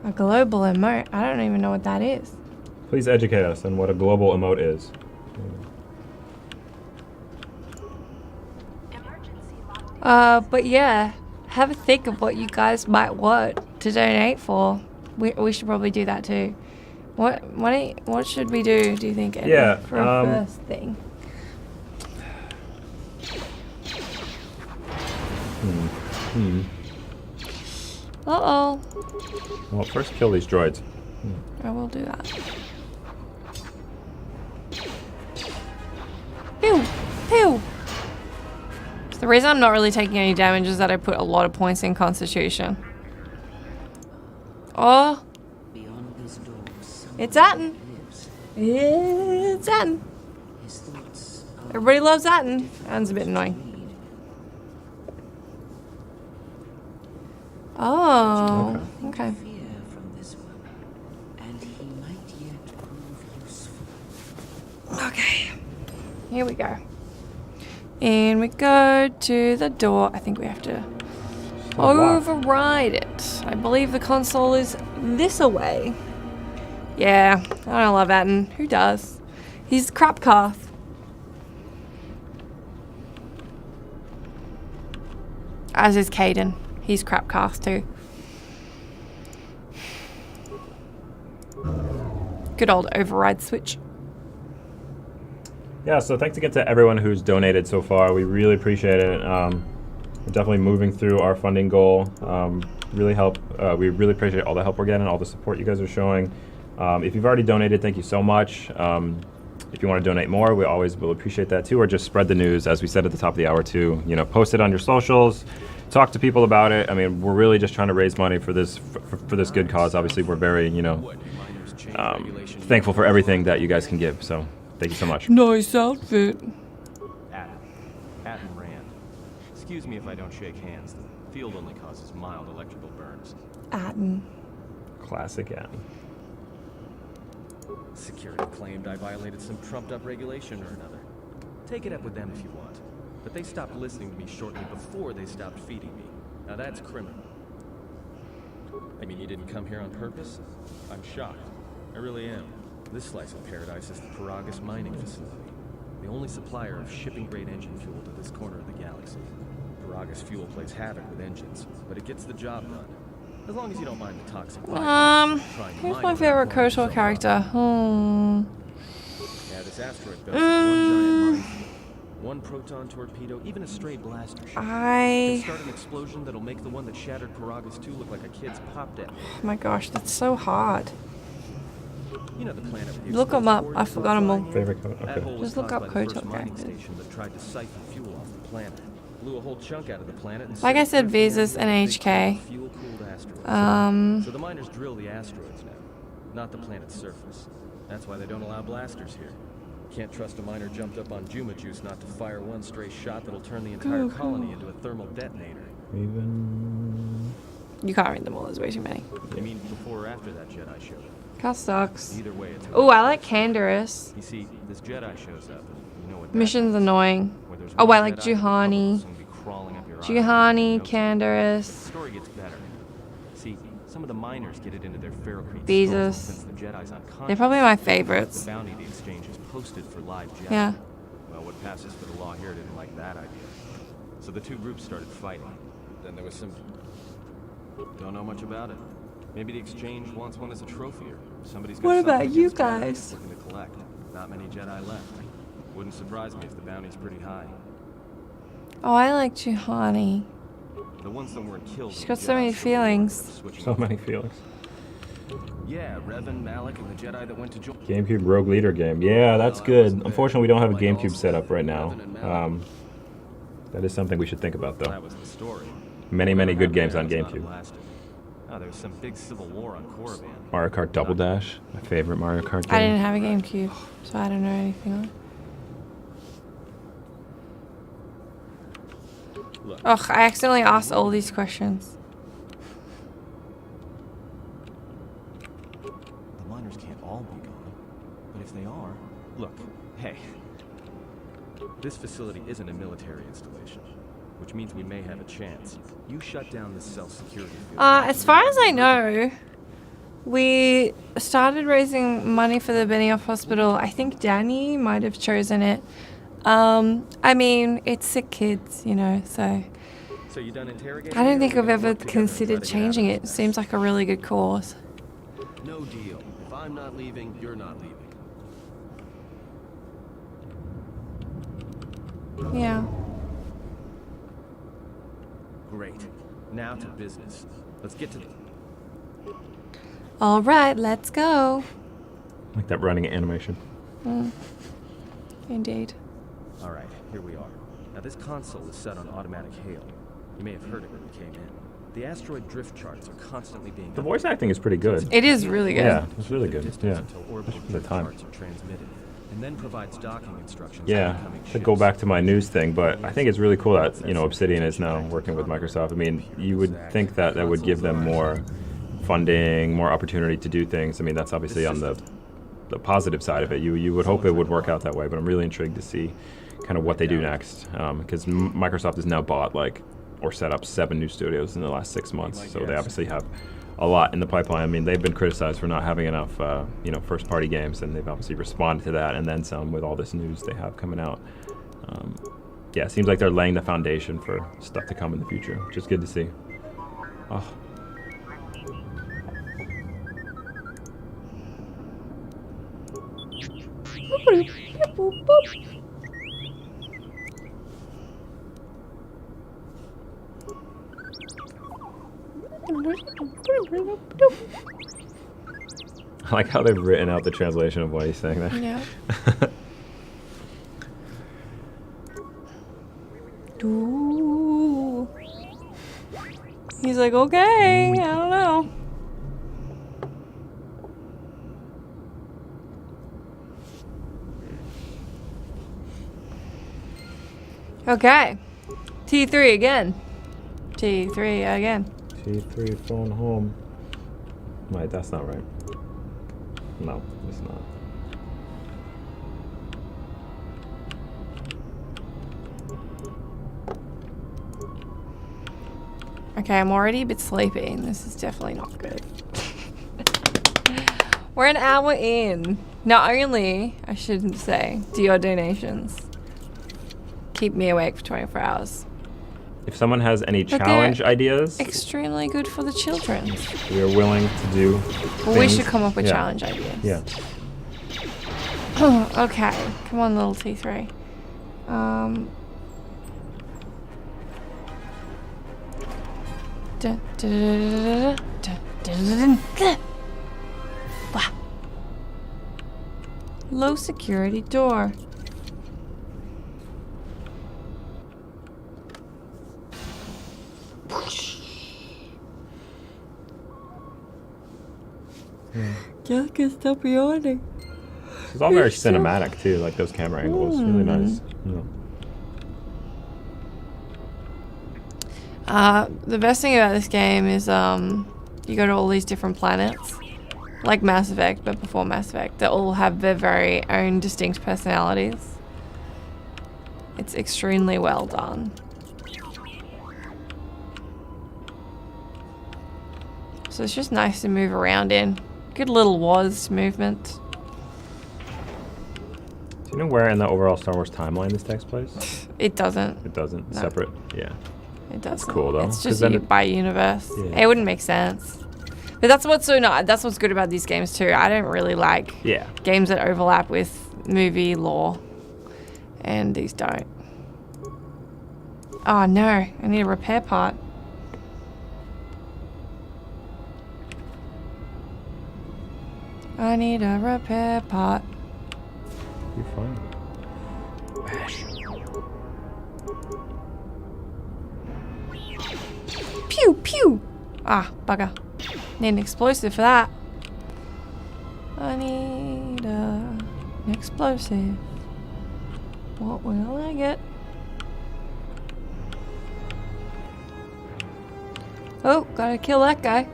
A global emote? I don't even know what that is. Please educate us on what a global emote is. Emergency lockdown. But yeah, have a think of what you guys might want to donate for. We should probably do that too. What should we do you think, Eddie, Yeah, for a first thing? Uh-oh. Well, first kill these droids. I will do that. Pew! Pew! The reason I'm not really taking any damage is that I put a lot of points in Constitution. Oh! Beyond this door, someone It's Atten. lives. It's Atten. His thoughts are Everybody loves Atten. Atten's a bit annoying. read. Oh, okay. Fear from this one, and he might yet prove useful. Okay. Here we go. And we go to the door. I think we have to override it. I believe the console is this away. Yeah, I don't love Atten. Who does? He's crapcast. As is Caden. He's crapcast too. Good old override switch. Yeah, so thanks again to everyone who's donated so far. We really appreciate it. We're definitely moving through our funding goal. We really appreciate all the help we're getting, all the support you guys are showing. If you've already donated, thank you so much. If you want to donate more, we always will appreciate that too. Or just spread the news, as we said at the top of the hour too. You know, post it on your socials, talk to people about it. I mean, we're really just trying to raise money for this good cause. Obviously, we're very thankful for everything that you guys can give. So thank you so much. Nice outfit. Adam Rand. Excuse me if I don't shake hands. The field only causes mild electrical burns. Atten. Classic Adam. Security claimed I violated some trumped-up regulation or another. Take it up with them if you want. But they stopped listening to me shortly before they stopped feeding me. Now that's criminal. I mean, you didn't come here on purpose? I'm shocked. I really am. This slice of paradise is the Paragus mining facility. The only supplier of shipping-grade engine fuel to this corner of the galaxy. Paragus fuel plays havoc with engines, but it gets the job done. As long as you don't mind the toxic byproducts of trying to Who's mine my it favorite without blowing KOTOR yourself character? up. Yeah, this asteroid belt is one giant minefield. One proton torpedo, even a stray blaster shot can start an explosion that'll make the one that shattered Paragus 2 look like a kid's pop down. Oh my gosh, that's so hard. You know the planet with the Look 'em up. I explosive forgot 'em all. flying Favorite here? color, That okay. hole was Just look caused up by the first KOTOR mining characters. station that tried to siphon fuel off the planet. Blew a whole chunk out of the planet and Like I set said, it free Visas for and big HK. fuel-cooled asteroids. So the miners drill the asteroids now, not the planet's surface. That's why they don't allow blasters here. Can't trust a miner jumped up on Juma Juice not to fire one stray shot that'll turn the entire colony into a thermal detonator. You can't read them all, there's way too many. You mean before or after that Jedi showed up? That sucks. Either way, it's Oh, I like Canderous. You see, this Jedi shows up, and you know what that Mission's means. annoying. Where there's Oh, one I like Jedi, the public will Juhani. soon be crawling up your aisle. Juhani, No chance. The Canderous. story gets better. See, some of the miners get it into their ferrocrete Visas. skulls, and since the Jedi's unconscious, They're probably my the favorites. bounty the exchange has posted for live Jedi. Yeah. Well, what passes for the law here didn't like that idea. So the two groups started fighting. Then there was some... Don't know much about it. Maybe the exchange wants one as a trophy, or somebody's got What about something you against Jedi guys? that's looking to collect. Not many Jedi left. Wouldn't surprise me if the bounty's pretty high. Oh, I like Juhani. The ones that weren't killed. She's when got the so Jedi many showed up ended up feelings. switching So over. many feelings. Yeah, Revan, Malik, and the Jedi that went to join. GameCube Rogue Leader game. Yeah, that's good. Unfortunately, we don't have a GameCube set up right now. That is something we should think about, though. That was the story. Many good games on Whatever happened there GameCube. was not lasted. Oh, there was some big civil war on Korriban. Mario Kart Double Dash, my favorite Mario Kart game. I didn't have a GameCube, so I don't know anything on it. Look, Ugh, I accidentally asked all these questions. the miners can't all be gone. But if they are... Look, hey. This facility isn't a military installation, which means we may have a chance. You shut down this self-security field. As far as I know, We started raising money for the Benioff Hospital. I think Danny might have chosen it. I mean, it's sick kids, you know, so So you done interrogating? I don't me, or think we I've gonna ever work together and try considered to get out of changing this it. mess? Seems like a really good cause. No deal. If I'm not leaving, you're not leaving. Yeah. Great. Now to business. Let's get to the... All right, let's go. Like that running animation. Indeed. All right, here we are. Now this console is set on automatic hail. You may have heard it when we came in. The asteroid drift charts are constantly being The voice acting is pretty good. It is really good. Yeah, it's really good. distance Yeah. until orbital The drift time. charts are transmitted, and then provides docking instructions for Yeah, incoming to go ships. back to my news thing, but I think it's really cool that, you know, Obsidian is now working with Microsoft. I mean, you would think that that would give them more funding, more opportunity to do things. I mean, that's obviously on the positive side of it. You would hope it would work out that way, but I'm really intrigued to see kind of what they do next, because Microsoft has now bought or set up 7 new studios in the last 6 months, so they obviously have a lot in the pipeline. I mean, they've been criticized for not having enough, first-party games, and they've obviously responded to that, and then some with all this news they have coming out. Yeah, it seems like they're laying the foundation for stuff to come in the future, which is good to see. Oh. I like how they've written out the translation of what he's saying there. Yeah. Ooh. He's like, okay, I don't know. Okay. T3 again. T3 again. T3 phone home. Wait, that's not right. No, it's not. Okay, I'm already a bit sleepy, and this is definitely not good. We're an hour in. Not only, I shouldn't say, do your donations keep me awake for 24 hours. If someone has any But challenge they're ideas, extremely good for the children. we are willing to do Well, we things. should come up with Yeah. challenge ideas. Yeah. Okay, come on, little T3. Dun, dun, dun, dun, dun, dun, dun. Wah. Low security door. Jessica, stop yawning. It's all very You're so- cinematic too, like those camera angles. Really nice. Yeah. The best thing about this game is you go to all these different planets, like Mass Effect, but before Mass Effect, that all have their very own distinct personalities. It's extremely well done. So it's just nice to move around in. Good little WASD movement. Do you know where in the overall Star Wars timeline this takes place? It doesn't. It doesn't. No. Separate. Yeah. It doesn't. cool, though, It's 'cause just then it- by universe. Yeah. It wouldn't make sense. But that's what's so not. That's what's good about these games too. I don't really like Yeah. games that overlap with movie lore, and these don't. Oh no! I need a repair part. I need a repair part. You're fine. Pew pew! Ah, bugger. Need an explosive for that. I need an explosive. What will I get? Oh, gotta kill that guy.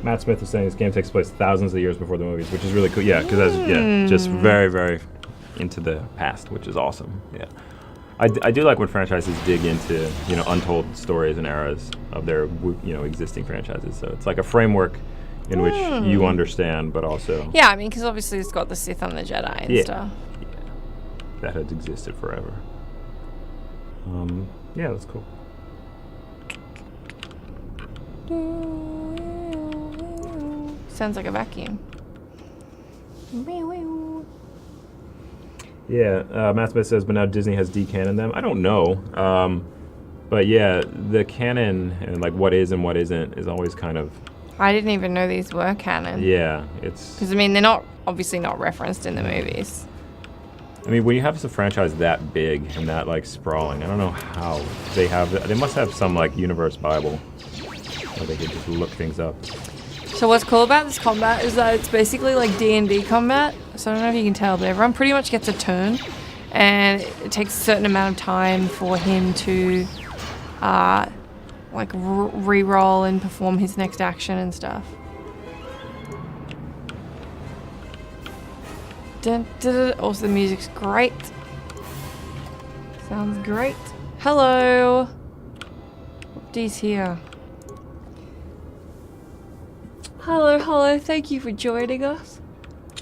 Matt Smith is saying this game takes place thousands of years before the movies, which is really cool. Yeah, because that's just very, very into the past, which is awesome. Yeah, I do like when franchises dig into untold stories and eras of their existing franchises. So it's like a framework, in which you understand, but also Yeah, I mean, because obviously it's got the Sith and the Jedi and stuff. that has existed forever. Yeah, that's cool. Sounds like a vacuum. Yeah, Matt Smith says, but now Disney has decanon them. I don't know. But yeah, the canon and like what is and what isn't is always kind of... I didn't even know these were canon. Yeah, it's... Because, I mean, they're not obviously not referenced in the movies. I mean, when you have a franchise that big and that like sprawling, I don't know how they have... They must have some like universe Bible where they could just look things up. So what's cool about this combat is that it's basically like D&D combat. So I don't know if you can tell, but everyone pretty much gets a turn. And it takes a certain amount of time for him to like re-roll and perform his next action and stuff. Dun, dun, dun. Also, the music's great. Sounds great. Hello. Whoopty's here. Hello. Thank you for joining us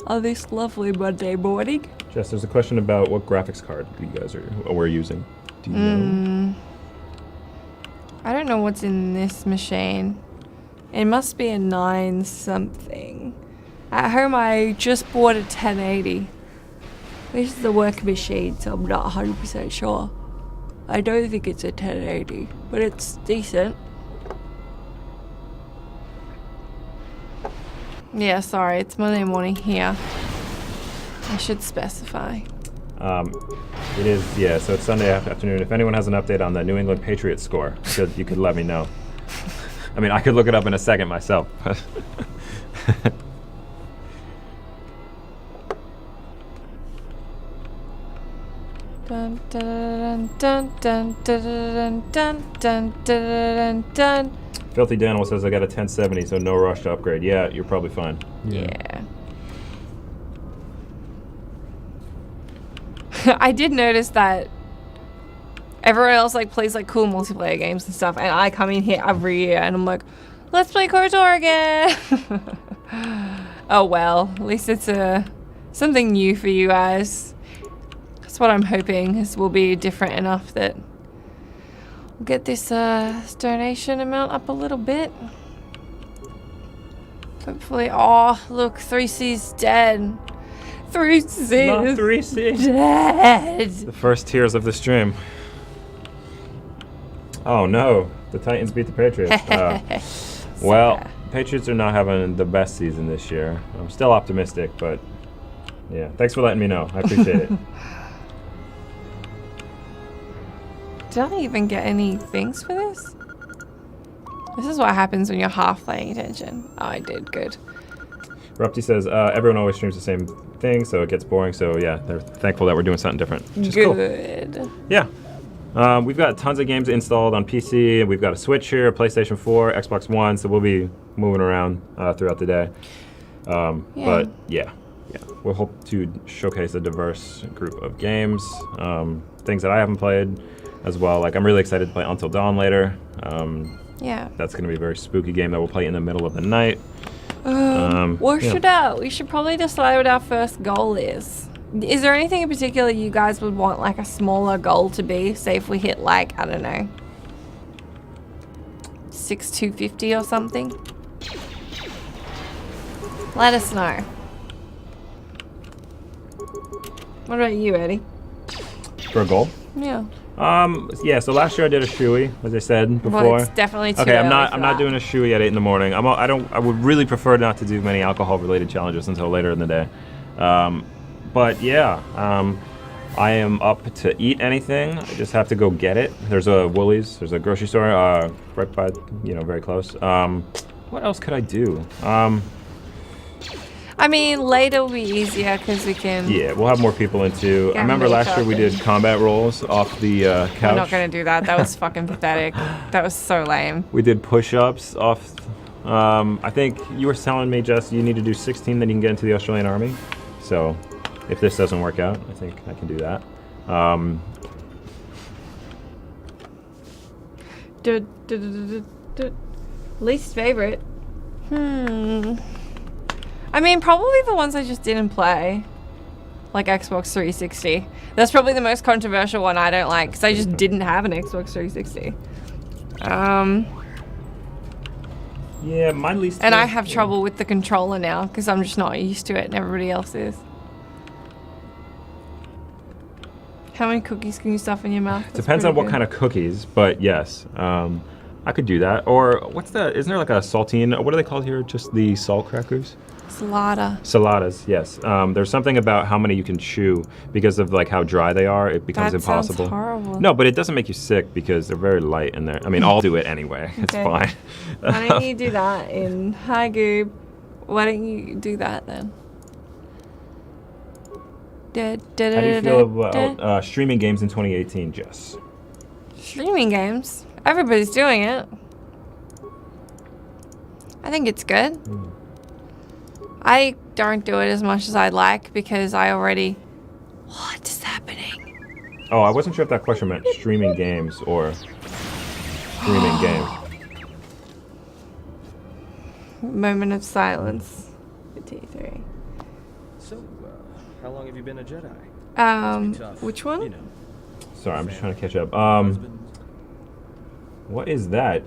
on this lovely Monday morning. Jess, there's a question about what graphics card you guys were using. Do you know? I don't know what's in this machine. It must be a 9 something. At home, I just bought a 1080. This is the work machine, so I'm not 100% sure. I don't think it's a 1080, but it's decent. Yeah, sorry, it's Monday morning here. I should specify. It is, yeah, so it's Sunday afternoon. If anyone has an update on the New England Patriots score, you could let me know. I mean, I could look it up in a second myself. Dun dun dun dun dun dun dun dun dun. Filthy Daniel says I got a 1070, so no rush to upgrade. Yeah, you're probably fine. Yeah. I did notice that everyone else like plays like cool multiplayer games and stuff, and I come in here every year and I'm like, let's play KOTOR again. Oh well, at least it's something new for you guys. That's what I'm hoping, is will be different enough that we'll get this donation amount up a little bit. Hopefully. Oh, look, 3C's dead. 3C. Not 3C. Dead. The first tears of the stream. Oh no, the Titans beat the Patriots. Well, Patriots are not having the best season this year. I'm still optimistic, but yeah. Thanks for letting me know. I appreciate it. Did I even get any things for this? This is what happens when you're half paying attention. Oh, I did. Good. Rupty says, everyone always streams the same thing, so it gets boring. So yeah, they're thankful that we're doing something different, which is cool. Good. Yeah. We've got tons of games installed on PC. We've got a Switch here, a PlayStation 4, Xbox One, so we'll be moving around throughout the day. But yeah, we'll hope to showcase a diverse group of games, things that I haven't played as well. Like, I'm really excited to play Until Dawn later. Yeah. That's going to be a very spooky game that we'll play in the middle of the night. We should probably decide what our first goal is. Is there anything in particular you guys would want like a smaller goal to be? Say if we hit like, I don't know, 6,250 or something? Let us know. What about you, Eddie? For a goal? Yeah. Yeah, so last year I did a shoey, as I said before. Well, it's definitely too okay, early I'm not doing a shoey at 8 in the morning. I would really prefer not to do many alcohol related challenges until later in the day. But yeah, I am up to eat anything. I just have to go get it. There's a Woolies, there's a grocery store right by, very close. What else could I do? I mean, later will be easier because we can... Yeah, we'll have more people into... I remember last year we did combat rolls off the couch. We're not going to do that. That was fucking pathetic. That was so lame. We did push-ups off... I think you were telling me, Jess, you need to do 16, then you can get into the Australian Army. So, if this doesn't work out, I think I can do that. Least favorite. I mean, probably the ones I just didn't play. Like Xbox 360. That's probably the most controversial one I don't like because I just didn't have an Xbox 360. Yeah, my least. And I have trouble with the controller now because I'm just not used to it and everybody else is. How many cookies can you stuff in your mouth? That's Depends on what good. kind of cookies, but yes, I could do that. Or what's the? Isn't there like a saltine? What are they called here? Just the salt crackers? Salada. Saladas, yes. There's something about how many you can chew because of like how dry they are. It becomes That sounds impossible. horrible. No, but it doesn't make you sick because they're very light in there. I mean, I'll do it anyway. It's Okay. fine. Why don't you do that in Hi Goob? Why don't you do that then? How do you feel about streaming games in 2018, Jess? Streaming games? Everybody's doing it. I think it's good. I don't do it as much as I'd like because I already... What is happening? Oh, I wasn't sure if that question meant streaming games or streaming games. Moment of silence for T3. So, how long have you been a Jedi? Must be tough, Which one? You know, Sorry, I'm just trying to catch up. husband. What is that?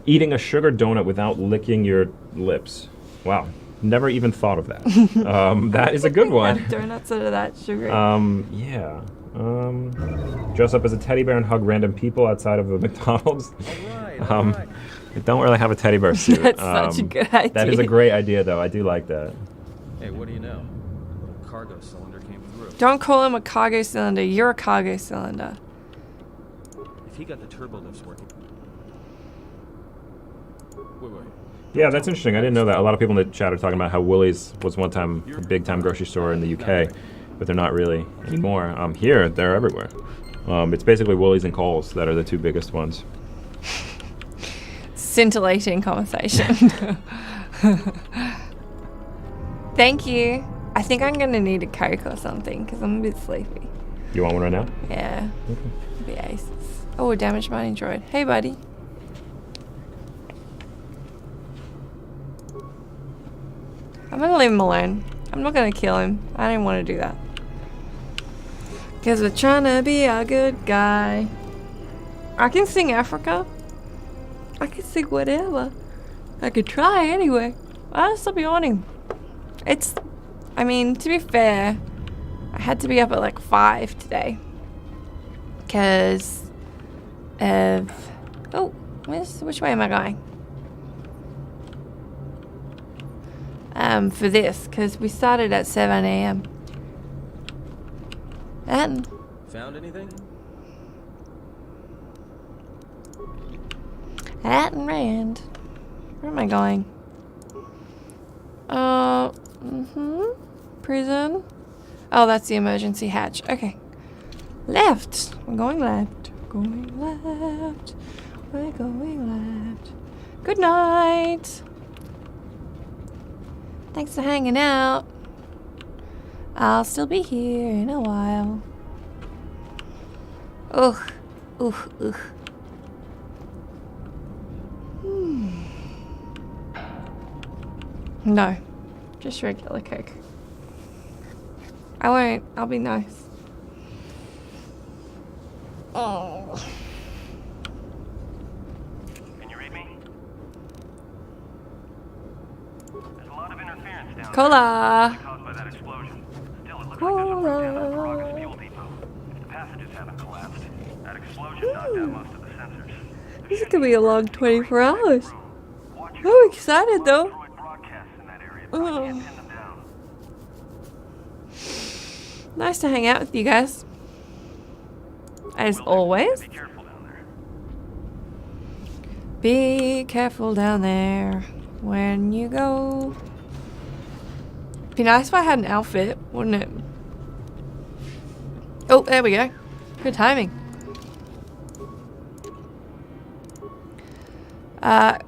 Eating a sugar donut without licking your lips. Wow. Never even thought of that. That is a good one. Donuts that are that sugary. Yeah. Dress up as a teddy bear and hug random people outside of a McDonald's. All right. I don't really have a teddy bear suit. That's such a good idea. That is a great idea, though. I do like that. Hey, what do you know? A little cargo cylinder came through. Don't call him a cargo cylinder. You're a cargo cylinder. If he got the turbo lifts working. Wait. Yeah, that's interesting. I didn't know that. A lot of people in the chat are talking about how Woolies was one time a big-time grocery store in the UK, but they're not really anymore. Here, they're everywhere. It's basically Woolies and Coles that are the two biggest ones. Scintillating conversation. Thank you. I think I'm going to need a Coke or something because I'm a bit sleepy. You want one right now? Yeah. Be aces. Oh, a damaged mining droid. Hey, buddy. I'm going to leave him alone. I'm not going to kill him. I don't want to do that. Because we're trying to be a good guy. I can sing Africa. I can sing whatever. I could try anyway. I'll stop yawning. I mean, to be fair, I had to be up at like 5 today. Because of... Oh, which way am I going? For this, because we started at 7 a.m. And... Found anything? At and Rand. Where am I going? Prison. Oh, that's the emergency hatch. Okay. Left. We're going left. Going left. We're going left. Good night. Thanks for hanging out. I'll still be here in a while. Ugh. Ugh. Ugh. No, just regular Coke. I won't. I'll be nice. Oh. Can you read me? There's a lot of interference down Cola. there caused by that explosion. Still, it looks like there's a breakdown at the rocket's fuel depot. If the passages haven't collapsed, that explosion knocked out most of the sensors. This is gonna be a long 24 hours. Watch your I'm excited though. droid broadcasts in that area. Oh. You can't pin them down. Nice to hang out with you guys. As always. Be careful down there. Be careful down there when you go. Be nice if I had an outfit, wouldn't it? Oh, there we go. Good timing. Got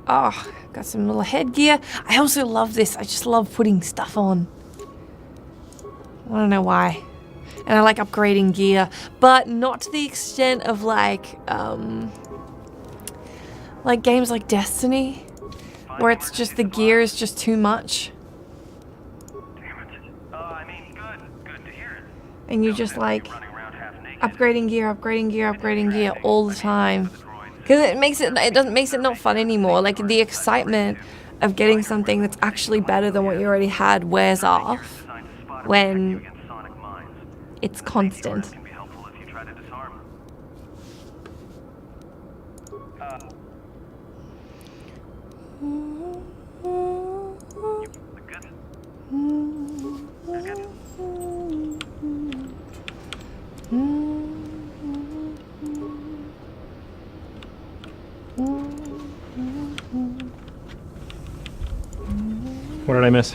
some little headgear. I also love this. I just love putting stuff on. I don't know why. And I like upgrading gear, but not to the extent of like games like Destiny, Where it's just the gear is just too much. Damn it. I mean, good to hear it. And you're just like Running around half naked. upgrading gear all the time. Because it makes it not fun anymore. Like the excitement of getting something that's actually better than what you already had wears off when it's constant. Can be helpful if you try to disarm. What did I miss?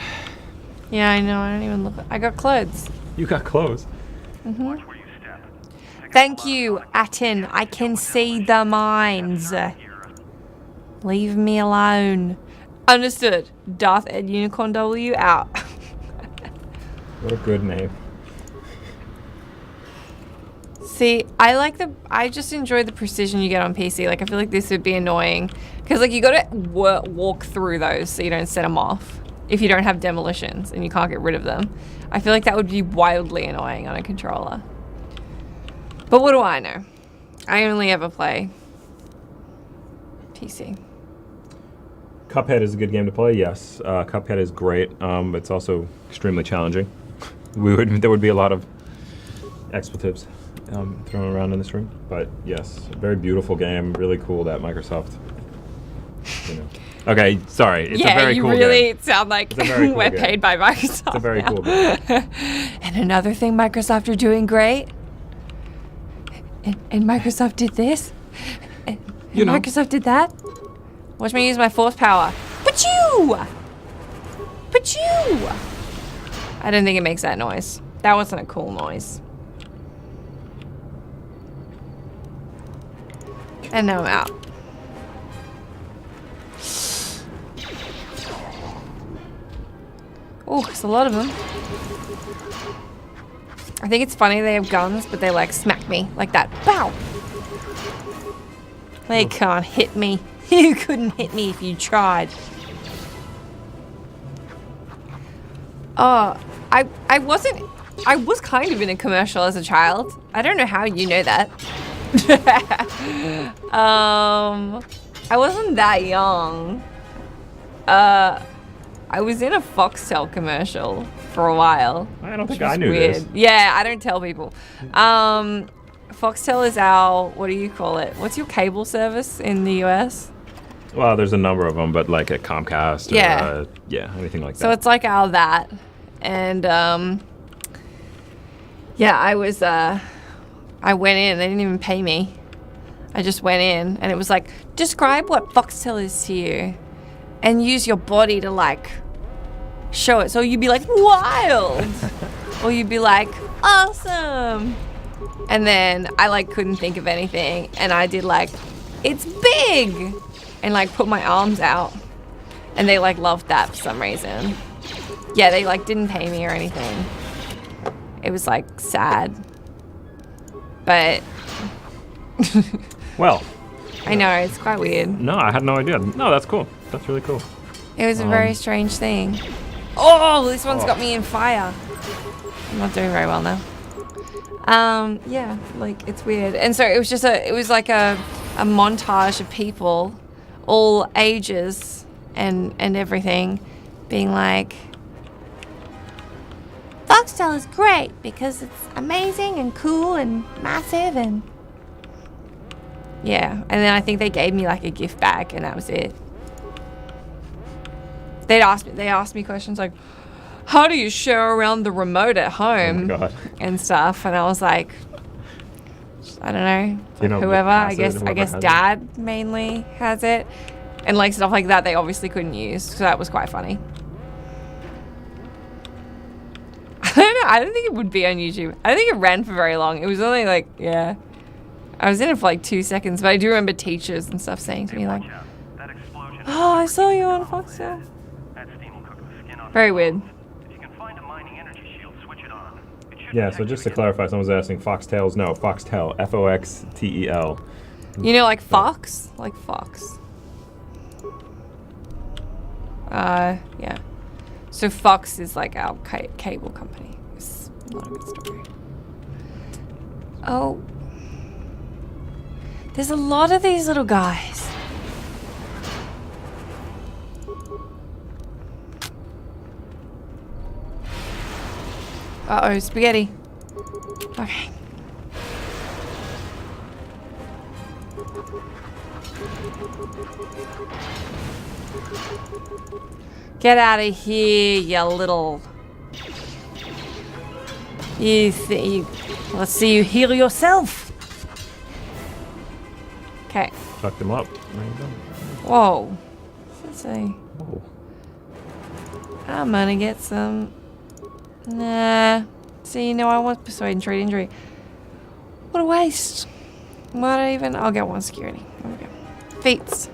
Yeah, I know. I don't even look. I got clothes. You got clothes. Watch where you step. Thank you, Atin. I can see the mines. Leave me alone. Understood. Darth Ed Unicorn W out. What a good name. See, I just enjoy the precision you get on PC. Like, I feel like this would be annoying. Because, like, you gotta walk through those so you don't set them off. If you don't have demolitions and you can't get rid of them. I feel like that would be wildly annoying on a controller. But what do I know? I only ever play PC. Cuphead is a good game to play, yes. Cuphead is great. It's also extremely challenging. There would be a lot of expletives thrown around in this room. But yes, very beautiful game. Really cool that Microsoft, you know. Okay, sorry. It's a very cool game. Yeah, you really sound like cool we're game. paid by Microsoft. It's a very now. cool game. And another thing Microsoft are doing great. And Microsoft did this. And You know. Microsoft did that. Watch me use my force power. Pachoo! Pachoo! I don't think it makes that noise. That wasn't a cool noise. And now I'm out. Oh, there's a lot of them. I think it's funny they have guns, but they like smack me like that. Bow! They can't hit me. You couldn't hit me if you tried. Oh, I was kind of in a commercial as a child. I don't know how you know that. I wasn't that young. I was in a Foxtel commercial for a while. I don't think which I was knew weird. this. Yeah, I don't tell people. Foxtel is our, what do you call it? What's your cable service in the US? Well, there's a number of them, but like at Comcast or Yeah. anything like So that. it's like our that. And yeah, I went in, they didn't even pay me. I just went in and it was like, describe what Foxtel is to you and use your body to like show it. So you'd be like, wild. Or you'd be like, awesome. And then I like couldn't think of anything and I did like, it's big. And like put my arms out. And they like loved that for some reason. Yeah, they like didn't pay me or anything. It was like sad. But Well, I know, it's quite weird. no, I had no idea. No, that's cool. That's really cool. It was a very strange thing. Oh, this one's got me in fire. I'm not doing very well now. Yeah, like it's weird. And so it was just it was like a montage of people, all ages and everything, being like, Foxtel is great because it's amazing and cool and massive and yeah. And then I think they gave me like a gift bag and that was it. They asked me questions like, how do you share around the remote at home? Oh my God. And stuff, and I was like, I don't know, You know, whoever. I guess whoever has it. Dad mainly has it, and like stuff like that. They obviously couldn't use, so that was quite funny. I don't know. I don't think it would be on YouTube. I don't think it ran for very long. It was only like, yeah, I was in it for like 2 seconds, but I do remember teachers and stuff saying to me like, Watch out. That explosion. "Oh, I saw you on Foxtel." That steam will cook the skin off Very your weird. bones. If you can find a mining energy shield, switch it on. It should Yeah, protect so you just to against- clarify, someone was asking Foxtails. No, Foxtel. Foxtel. You know, like Fox, like Fox. Yeah. So Fox is like our cable company. It's not a good story. Oh. There's a lot of these little guys. Uh-oh, spaghetti. Okay. Get out of here, you little... Let's see you heal yourself. Okay. Fucked him up. There you go. Whoa. Let's see. Whoa. I'm gonna get some... Nah. See, no, I want persuade and trade injury. What a waste. What even? I'll get one security. There we go. Feats.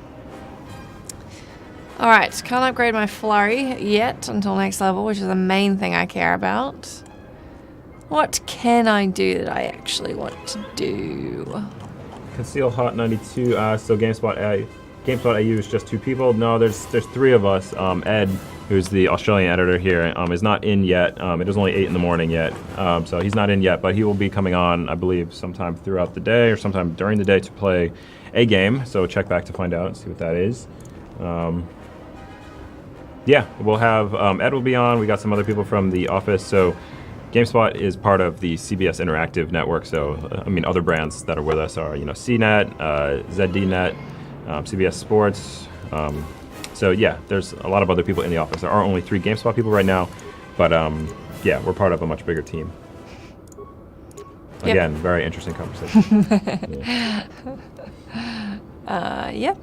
Alright, can't upgrade my flurry yet until next level, which is the main thing I care about. What can I do that I actually want to do? Conceal Hot 92. So GameSpot AU is just 2 people. No, there's 3 of us. Ed, who's the Australian editor here, is not in yet. It is only 8 in the morning yet, so he's not in yet. But he will be coming on, I believe, sometime throughout the day or sometime during the day to play a game. So check back to find out and see what that is. Yeah, we'll have Ed will be on. We got some other people from the office. So GameSpot is part of the CBS Interactive network. So I mean, other brands that are with us are CNET, ZDNet, CBS Sports. So yeah, there's a lot of other people in the office. There are only 3 GameSpot people right now, but yeah, we're part of a much bigger team. Yep. Again, very interesting conversation. Yep.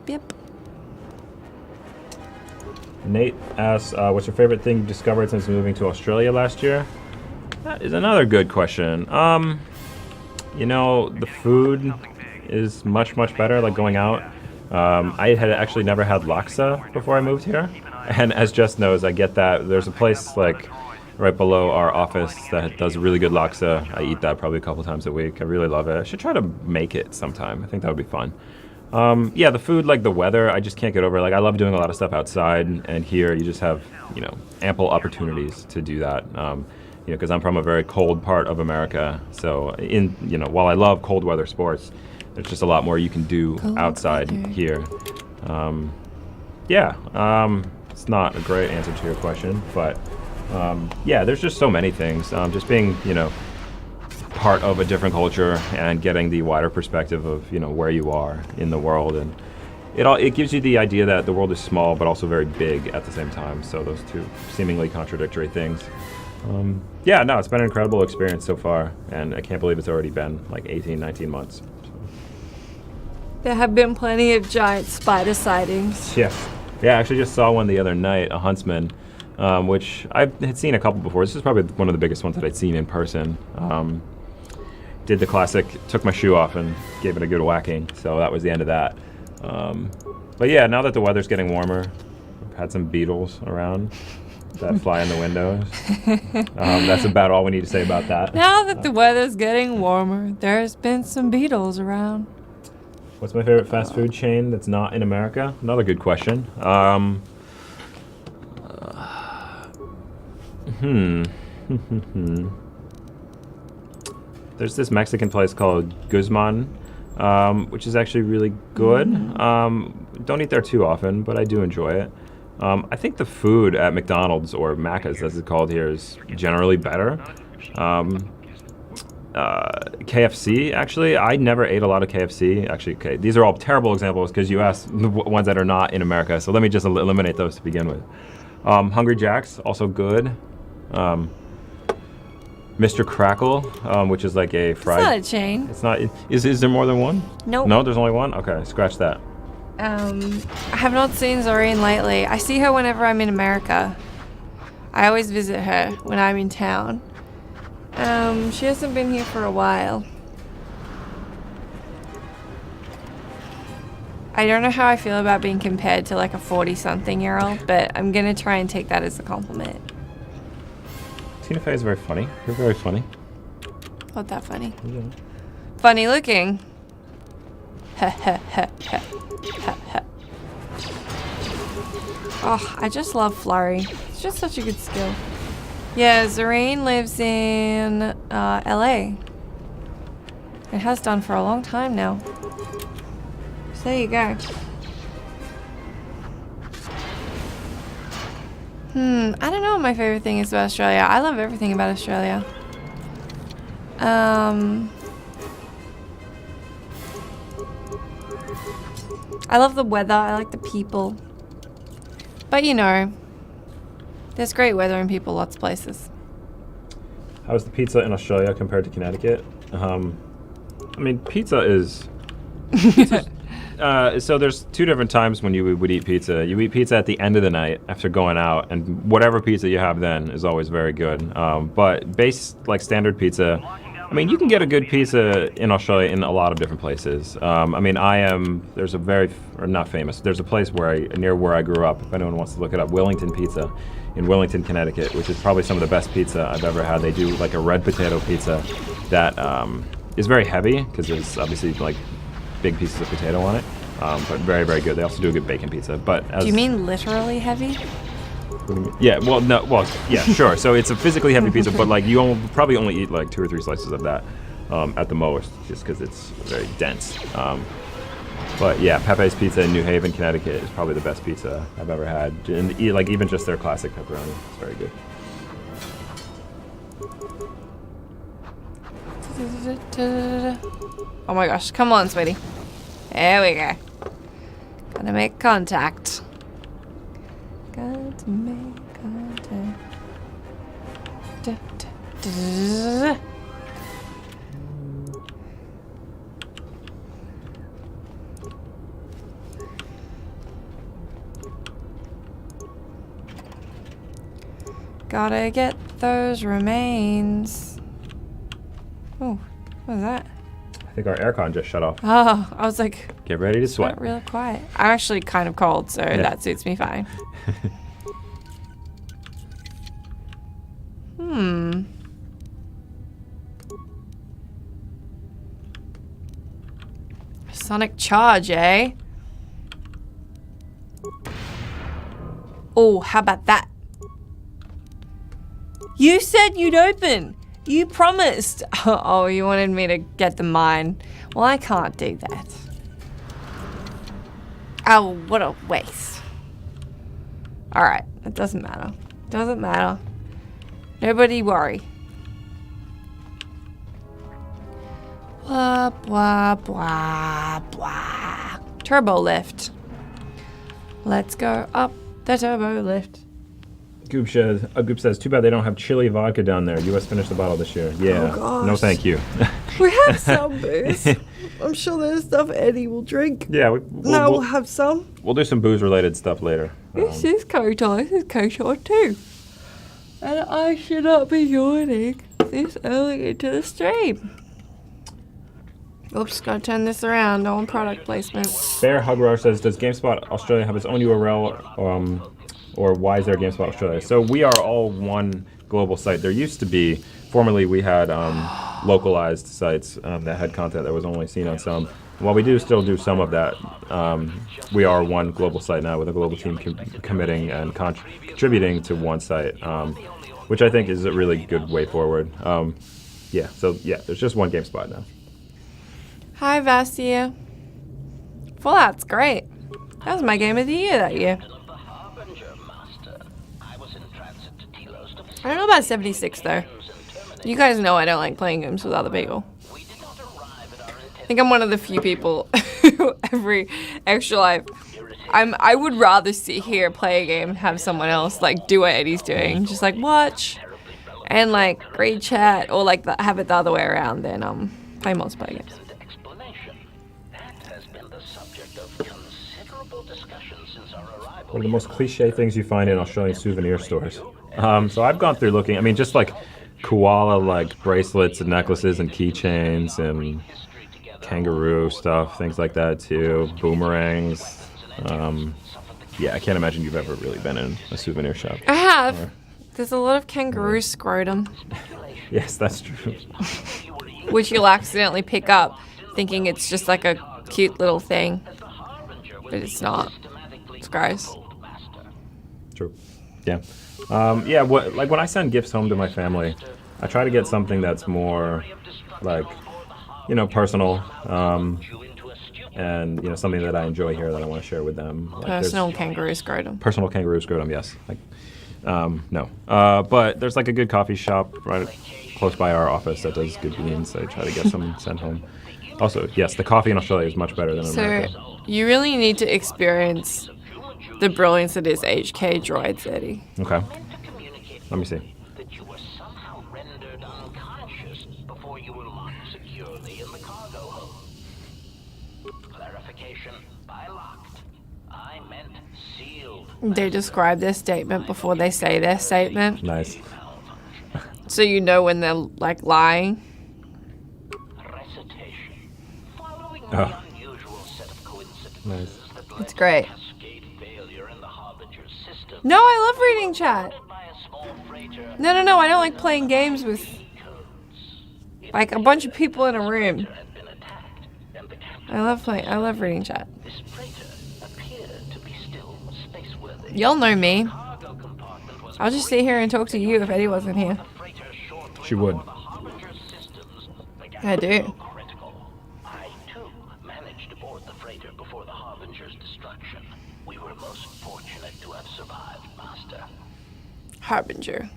Yep. Nate asks, what's your favorite thing you've discovered since moving to Australia last year? That is another good question. The food is much better, like going out. I had actually never had laksa before I moved here. And as Jess knows, I get that. There's a place like right below our office that does really good laksa. I eat that probably a couple times a week. I really love it. I should try to make it sometime. I think that would be fun. Yeah, the food, like the weather, I just can't get over. Like, I love doing a lot of stuff outside, and here you just have, ample opportunities to do that. Because I'm from a very cold part of America. So, while I love cold weather sports, there's just a lot more you can do outside here. It's not a great answer to your question, but yeah, there's just so many things. Just being, part of a different culture and getting the wider perspective of where you are in the world, and it gives you the idea that the world is small but also very big at the same time. So those two seemingly contradictory things. It's been an incredible experience so far, and I can't believe it's already been like 18-19 months. So. There have been plenty of giant spider sightings. Yeah, I actually just saw one the other night, a huntsman, which I had seen a couple before. This is probably one of the biggest ones that I'd seen in person. Did the classic, took my shoe off and gave it a good whacking. So that was the end of that. But yeah, now that the weather's getting warmer, I've had some beetles around that fly in the windows. That's about all we need to say about that. Now that the weather's getting warmer, there's been some beetles around. What's my favorite fast food chain that's not in America? Another good question. There's this Mexican place called Guzman, which is actually really good. Don't eat there too often, but I do enjoy it. I think the food at McDonald's, or Macca's as it's called here, is generally better. KFC, actually, I never ate a lot of KFC. Actually, okay, these are all terrible examples because you asked the ones that are not in America, so let me just eliminate those to begin with. Hungry Jack's, also good. Mr. Crackle, which is like a fried... It's not a chain. It's not... Is there more than one? Nope. No, there's only one? Okay, scratch that. I have not seen Zoreen lately. I see her whenever I'm in America. I always visit her when I'm in town. She hasn't been here for a while. I don't know how I feel about being compared to like a 40-something-year-old, but I'm gonna try and take that as a compliment. Tina Fey is very funny. You're very funny. Not that funny. Yeah. Funny looking. Ha ha ha ha. Oh, I just love Flurry. It's just such a good skill. Yeah, Zareen lives in LA. It has done for a long time now. So there you go. I don't know what my favorite thing is about Australia. I love everything about Australia. I love the weather. I like the people. But you know, there's great weather and people lots of places. How's the pizza in Australia compared to Connecticut? I mean, pizza is... so there's two different times when you would eat pizza. You eat pizza at the end of the night after going out, and whatever pizza you have then is always very good. But like standard pizza, I mean, you can get a good pizza in Australia in a lot of different places. I mean, there's a not famous, there's a place near where I grew up, if anyone wants to look it up, Wellington Pizza in Wellington, Connecticut, which is probably some of the best pizza I've ever had. They do like a red potato pizza that is very heavy because there's obviously like big pieces of potato on it, but very, very good. They also do a good bacon pizza. But do you mean literally heavy? Yeah, yeah, sure. So it's a physically heavy pizza, but like you probably only eat like 2 or 3 slices of that at the most, just because it's very dense. But yeah, Pepe's Pizza in New Haven, Connecticut is probably the best pizza I've ever had. And like even just their classic pepperoni, it's very good. Oh my gosh, come on, sweetie. There we go. Gotta make contact. Got to make contact. Da, da, da, da, da. Gotta get those remains. Oh, what was that? I think our aircon just shut off. Oh, I was like, get ready to sweat. got real quiet. I'm actually kind of cold, so that suits me fine. Sonic Charge, eh? Oh, how about that? You said you'd open. You promised. Oh, you wanted me to get the mine. Well, I can't do that. Oh, what a waste. Alright, it doesn't matter. Doesn't matter. Nobody worry. Blah, blah, blah, blah. Turbo lift. Let's go up the turbo lift. Goop says, too bad they don't have chili vodka down there. U.S. finished the bottle this year. Yeah, Oh, no thank you. We have some booze. I'm sure there's stuff Eddie will drink. Yeah, We'll have some. We'll do some booze-related stuff later. This is Kotai. This is Kotai too. And I should not be joining this early into the stream. Oops, gotta turn this around. No on product placement. Bear Hugrush says, does GameSpot Australia have its own URL, or why is there GameSpot Australia? So we are all one global site. There used to be, formerly we had localized sites that had content that was only seen on some. While we do still do some of that, we are one global site now with a global team committing and contributing to one site, which I think is a really good way forward. There's just one GameSpot now. Hi, Vastia. Fallout's great. That was my game of the year that year. I don't know about 76 though. You guys know I don't like playing games with other people. I think I'm one of the few people who every extra life I would rather sit here, play a game, and have someone else like do what Eddie's doing, just like watch and like read chat, or like have it the other way around than play multiplayer games. One of the most cliche things you find in Australian souvenir stores. So I've gone through looking, I mean, just like koala like bracelets and necklaces and keychains and kangaroo stuff, things like that too, boomerangs. Yeah, I can't imagine you've ever really been in a souvenir shop. I have. There's a lot of kangaroo scrotum. Yes, that's true. Which you'll accidentally pick up thinking it's just like a cute little thing. but it's not. It's gross. True. Yeah. Yeah. Like when I send gifts home to my family, I try to get something that's more, like, personal, and something that I enjoy here that I want to share with them. Like Personal kangaroo scrotum. personal kangaroo scrotum. Yes. Like, no. But there's like a good coffee shop right close by our office that does good beans. I try to get some sent home. Also, yes, the coffee in Australia is much better than in So America. you really need to experience the brilliance that is HK droids, Eddie. Okay. Let me see. That you were somehow rendered unconscious before you were locked securely in the cargo hold. Clarification by locked. I meant sealed. They describe their statement before they say their statement, Nice. so you know when they're like lying. Recitation. Following Oh. the unusual set of coincidences Nice. that led It's great. to cascade failure in the Harbinger's system. No, I love reading chat. By a small freighter No, I don't like playing games with like a bunch of people in a room. had been attacked, and the captain I love reading chat. this freighter appeared to be still spaceworthy. Y'all know me. Cargo compartment was I'll just sit here and talk to you if Eddie wasn't here. freighter shortly She would. before the Harbinger's systems began I do. to go critical. I too managed to board the freighter before the Harbinger's destruction. We were most fortunate to have survived, Master. Harbinger.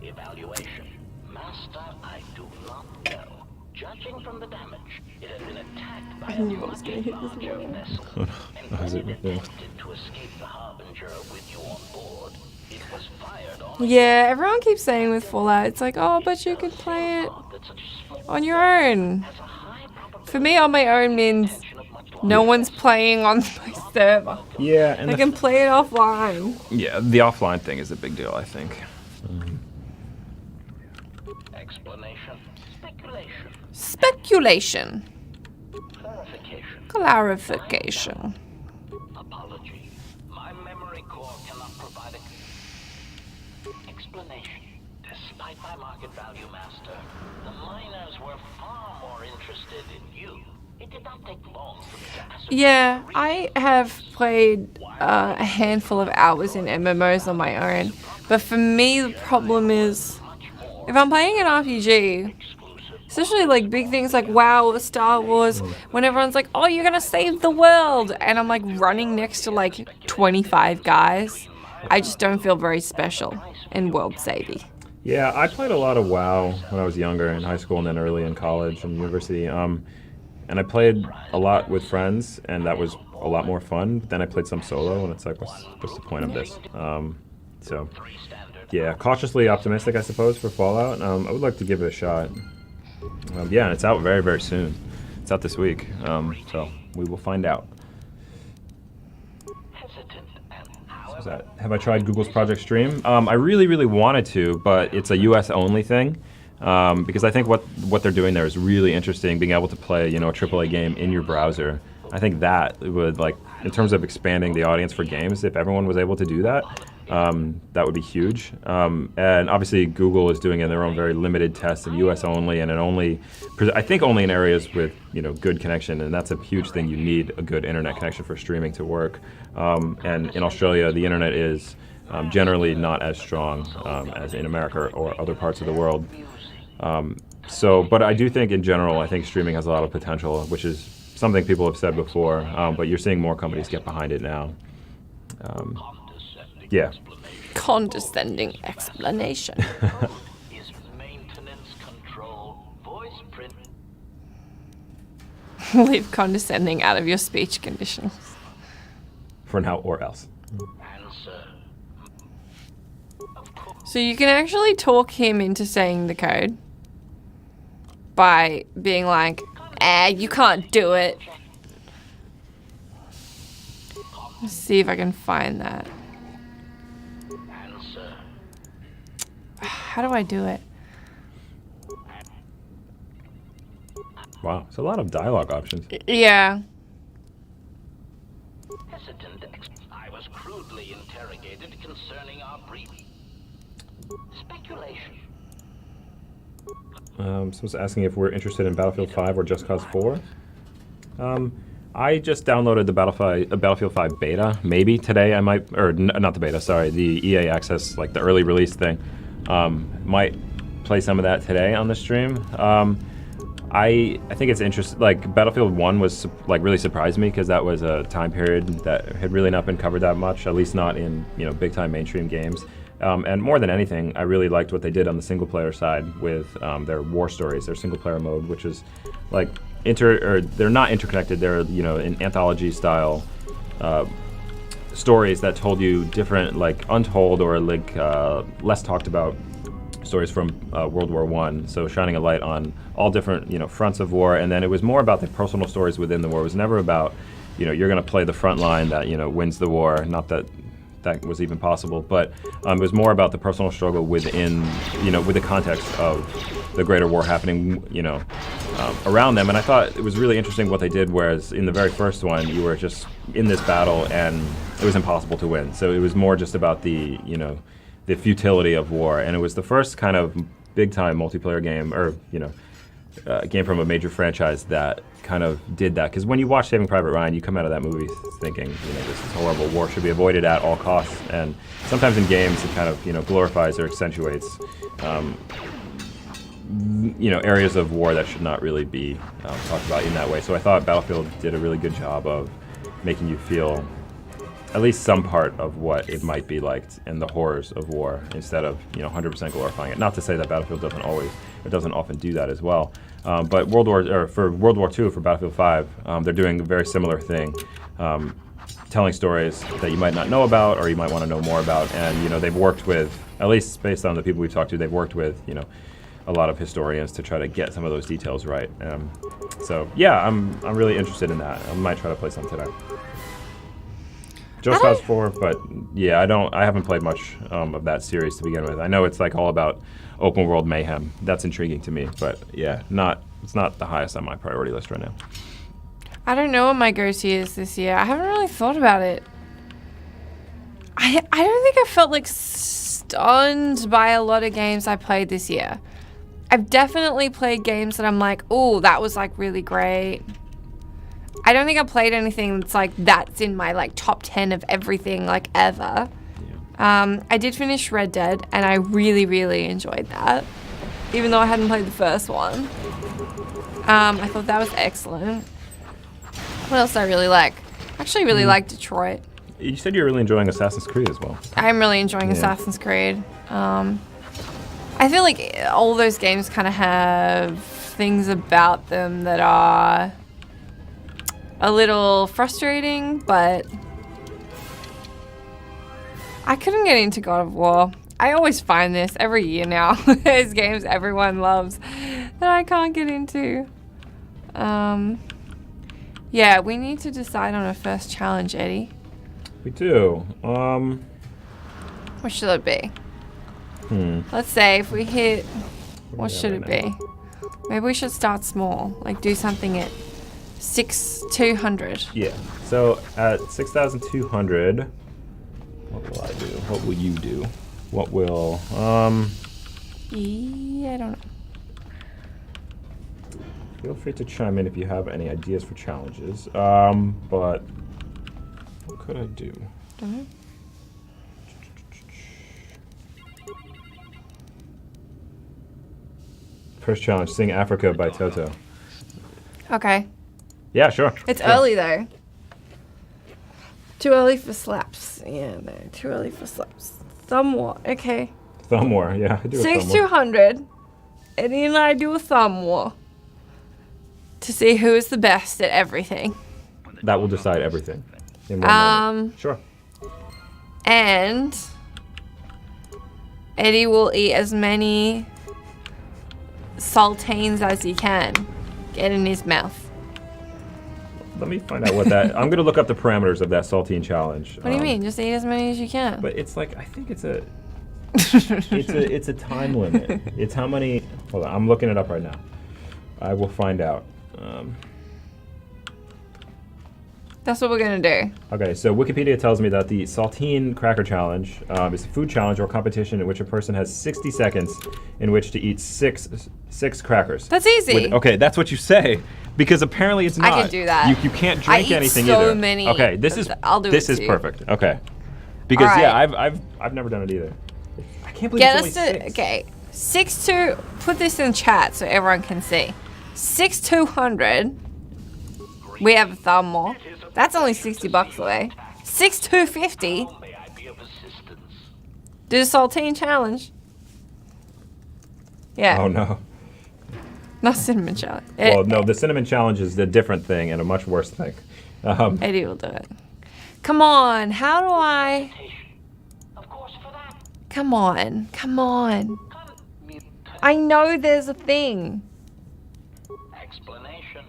Evaluation. Master, I do not know. Judging from the damage, it had been attacked by a larger vessel. And Is when it? it Yeah. attempted to escape the Harbinger with you on board, it was fired on Yeah, everyone keeps saying with Fallout, it's like, oh, but you could play it that such a small on your own. has a high probability For me, on my own means of much no one's playing on my server. Yeah, and I can play it offline. the offline thing is a big deal, I think. explanation, speculation, Speculation. clarification, Clarification. apology. My memory core cannot provide a explanation. Despite my market value, Master, the miners were far more interested in you. It did not take long for me to ascertain. Yeah, I have played a handful of hours in MMOs on my own. But for me, the problem is, if I'm playing an RPG, especially like big things like WoW or Star Wars, when everyone's like, oh, you're gonna save the world, and I'm like running next to like 25 guys, I just don't feel very special and world savvy. Yeah, I played a lot of WoW when I was younger in high school and then early in college and university. And I played a lot with friends, and that was a lot more fun. Then I played some solo, and it's like, what's the point of this? So, yeah, cautiously optimistic, I suppose, for Fallout. I would like to give it a shot. Yeah, and it's out very, very soon. It's out this week, so we will find out. Hesitant and What's that? Have I tried Google's Project Stream? I really, really wanted to, but it's a US only thing. Because I think what they're doing there is really interesting, being able to play, a AAA game in your browser. I think that would, like, in terms of expanding the audience for games, if everyone was able to do that, that would be huge. And obviously Google is doing it in their own very limited tests of US only, and I think only in areas with, good connection, and that's a huge thing. You need a good internet connection for streaming to work. And in Australia, the internet is generally not as strong as in America or other parts of the world. But I do think in general, I think streaming has a lot of potential, which is something people have said before, but you're seeing more companies get behind it now. Yeah. Condescending explanation. is maintenance control voice print. Leave condescending out of your speech conditions. For now or else. Answer. Of course. So you can actually talk him into saying the code by being like, you can't do it. Let's see if I can find that. Answer. How do I do it? Wow, it's a lot of dialogue options. Yeah. Hesitant. I was crudely interrogated concerning our brief. Speculation. Someone's asking if we're interested in Battlefield 5 or Just Cause 4. I just downloaded the Battlefield 5 beta. Maybe today I might, or not the beta, sorry, the EA Access, like the early release thing. Might play some of that today on the stream. I think it's interesting. Like Battlefield 1 was like really surprised me because that was a time period that had really not been covered that much, at least not in big time mainstream games. And more than anything, I really liked what they did on the single player side with their war stories, their single player mode, which is like they're not interconnected. They're in anthology style stories that told you different like untold or like less talked about stories from World War I. So shining a light on all different fronts of war, and then it was more about the personal stories within the war. It was never about you're going to play the front line that wins the war. Not that that was even possible, but it was more about the personal struggle within with the context of the greater war happening around them. And I thought it was really interesting what they did, whereas in the very first one you were just in this battle and it was impossible to win. So it was more just about the the futility of war, and it was the first kind of big time multiplayer game or game from a major franchise that kind of did that. Because when you watch Saving Private Ryan, you come out of that movie thinking, this is horrible, war should be avoided at all costs. And sometimes in games it kind of glorifies or accentuates areas of war that should not really be talked about in that way. So I thought Battlefield did a really good job of making you feel at least some part of what it might be like and the horrors of war, instead of 100% glorifying it. Not to say that Battlefield doesn't often do that as well. But for World War II, for Battlefield 5, they're doing a very similar thing, telling stories that you might not know about or you might want to know more about. And they've worked with, at least based on the people we've talked to, they've worked with a lot of historians to try to get some of those details right. So yeah, I'm really interested in that. I might try to play some today. Just Cause 4, but yeah, I haven't played much of that series to begin with. I know it's like all about open world mayhem. That's intriguing to me, but yeah, it's not the highest on my priority list right now. I don't know what my go-to is this year. I haven't really thought about it. I don't think I felt like stunned by a lot of games I played this year. I've definitely played games that I'm like, oh, that was like really great. I don't think I played anything that's in my like top 10 of everything like ever. Yeah. I did finish Red Dead and I really, really enjoyed that, even though I hadn't played the first one. I thought that was excellent. What else did I really like? I actually really like Detroit. You said you're really enjoying Assassin's Creed as well. I'm really enjoying Assassin's Creed. I feel like all those games kind of have things about them that are a little frustrating, but I couldn't get into God of War. I always find this every year now. There's games everyone loves that I can't get into. Yeah, we need to decide on a first challenge, Eddie. We do. What should it be? Let's say if we hit, what should it be? Maybe we should start small, like do something at 6,200. Yeah. So at 6,200, what will I do? What will you do? What will Yeah, I don't know. Feel free to chime in if you have any ideas for challenges. But what could I do? Don't know. First challenge: sing "Africa" by Toto. Okay. Yeah, sure. It's sure. early though. Too early for slaps. Yeah, no, too early for slaps. Thumb war. Okay. Thumb war. Yeah, I do. 6,200. Eddie and I do a thumb war to see who is the best at everything. That will decide everything. In one moment. Sure. And Eddie will eat as many saltines as he can get in his mouth. Let me find out what that. I'm gonna look up the parameters of that saltine challenge. What do you mean? Just eat as many as you can. But it's like, I think it's a it's a time limit. It's how many. Hold on, I'm looking it up right now. I will find out. That's what we're gonna do. Okay, so Wikipedia tells me that the Saltine Cracker Challenge is a food challenge or competition in which a person has 60 seconds in which to eat six crackers. That's easy. Okay, that's what you say, because apparently it's not. I can do that. You can't drink I eat anything so either. many. Okay, this is I'll do this it is too. perfect. Okay, because All yeah, right. I've never done it either. I can't believe Get it's us only to 6. okay. 6 to put this in chat so everyone can see. 6,200. We have a thumb more. That's only $60 away. 6,250. May I be of assistance? Do the saltine challenge. Yeah. Oh no. Not cinnamon challenge. Well, no, the cinnamon challenge is a different thing and a much worse thing. Eddie will do it. Come on. How do I? Of course, for that. Come on. Come on. I know there's a thing. Explanation.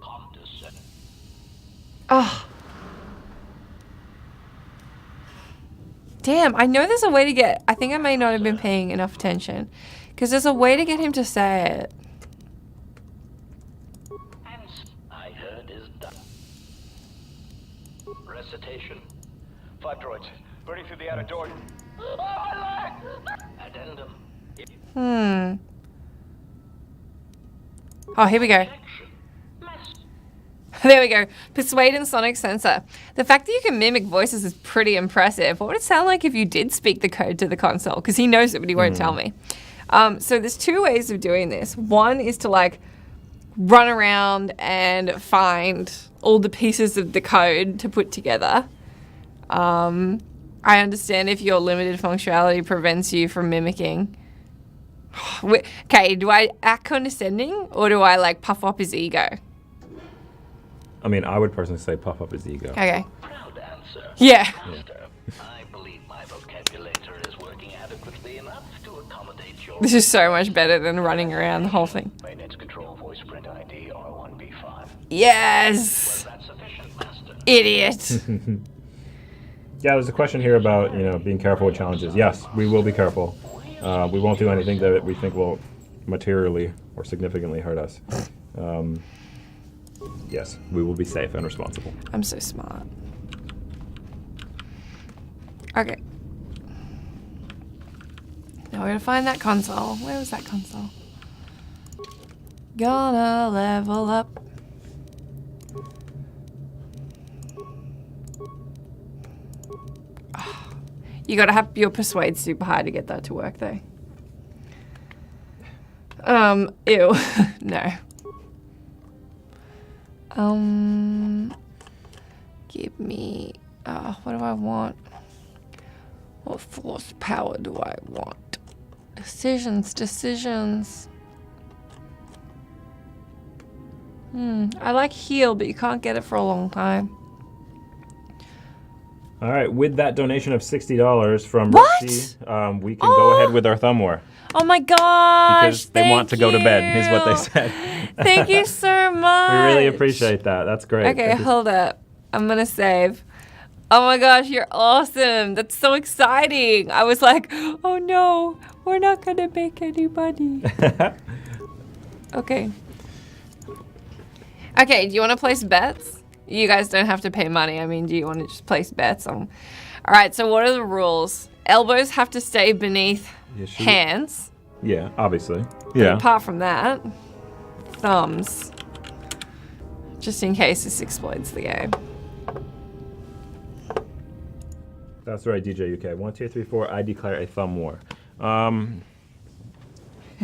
Condescend. Oh. Damn, I know there's a way to get... I think I may not have been paying enough attention. Because there's a way to get him to say it. I heard is done. Recitation. 5 droids. Burning through the outer door. Addendum. Oh, here we go. There we go. Persuade and sonic sensor. The fact that you can mimic voices is pretty impressive. What would it sound like if you did speak the code to the console? Because he knows it, but he won't tell me. So there's 2 ways of doing this. One is to like run around and find all the pieces of the code to put together. I understand if your limited functionality prevents you from mimicking. Okay, do I act condescending or do I like puff up his ego? I mean, I would personally say puff up his ego. Okay. Proud answer. Yeah. Master, I believe my vocabulator is working adequately enough to accommodate your... This is so much better than running around the whole thing. Maintenance control voice print ID R1B5. Yes! That's sufficient, Master. Idiot. Yeah, there's a question here about, being careful with challenges. Yes, we will be careful. We won't do anything that we think will materially or significantly hurt us. Yes, we will be safe and responsible. I'm so smart. Okay. Now we're gonna find that console. Where was that console? Gonna level up. Oh, you gotta have your persuade super high to get that to work though. Ew. No. Give me, what do I want? What force power do I want? Decisions. I like heal, but you can't get it for a long time. All right, with that donation of $60 from What? Rexy, we can go ahead with our thumb war. Oh my gosh! Because they want to go to bed, is what they said. Thank you so much. We really appreciate that. That's great. Okay, hold up. I'm gonna save. Oh my gosh, you're awesome. That's so exciting. I was like, oh no, we're not gonna make any money. Okay. Okay, do you want to place bets? You guys don't have to pay money. I mean, do you want to just place bets on? All right, so what are the rules? Elbows have to stay beneath hands. Yeah, obviously. Yeah. Apart from that, thumbs. Just in case this explodes the game. That's right, DJ UK. 1, 2, 3, 4. I declare a thumb war.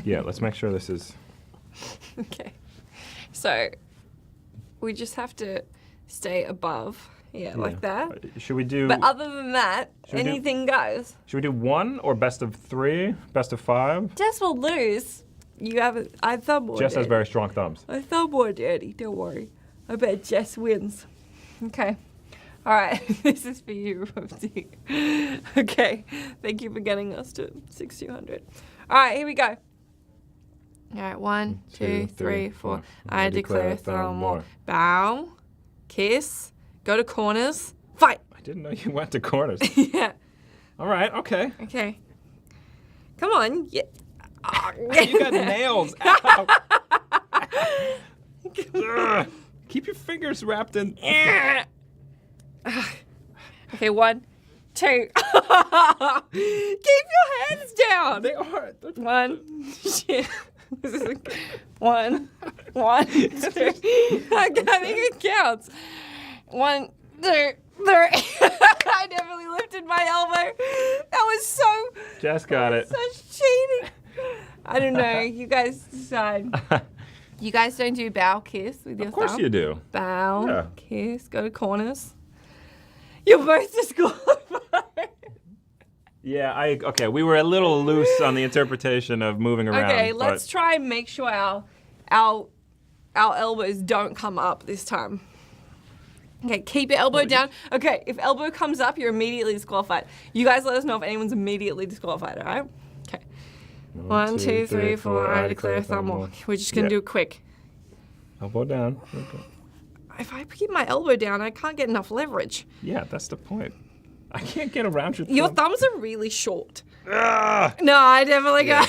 Yeah, let's make sure this is. Okay. So we just have to stay above. Yeah, like that. Should we do? But other than that, we do- anything goes. Should we do 1 or best of 3? Best of 5? Jess will lose. You have I thumb war. Jess has Daddy. very strong thumbs. I thumb war, Daddy. Don't worry. I bet Jess wins. Okay. All right. This is for you, Rosie. Okay. Thank you for getting us to 6,200. All right. Here we go. All right. 1, 2, 3, 4. I declare thumb war. Bow. Kiss. Go to corners. Fight. I didn't know you went to corners. Yeah. All right. Okay. Okay. Come on. Yeah. You got nails. Ow. Ugh. Keep your fingers wrapped in. Okay, 1, 2. Keep your hands down. They are. 1. Shit. This is 1, 1, 2. I think it counts. 1, 2, 3. I definitely lifted my elbow. That was so. Jess got it. Such cheating. I don't know. You guys decide. You guys don't do bow kiss with your Of course thumb? you do. Bow, Yeah. kiss, go to corners. You're both disqualified. Yeah, okay, we were a little loose on the interpretation of moving around. Okay, but let's try and make sure our elbows don't come up this time. Okay, keep your elbow down. Okay, if elbow comes up, you're immediately disqualified. You guys let us know if anyone's immediately disqualified, all right? Okay. 1, 2, 3, 4, I declare thumb walk. We're just going to do it quick. Elbow down. Okay. If I keep my elbow down, I can't get enough leverage. Yeah, that's the point. I can't get around your thumb. Your thumbs are really short. Ah! No, I definitely got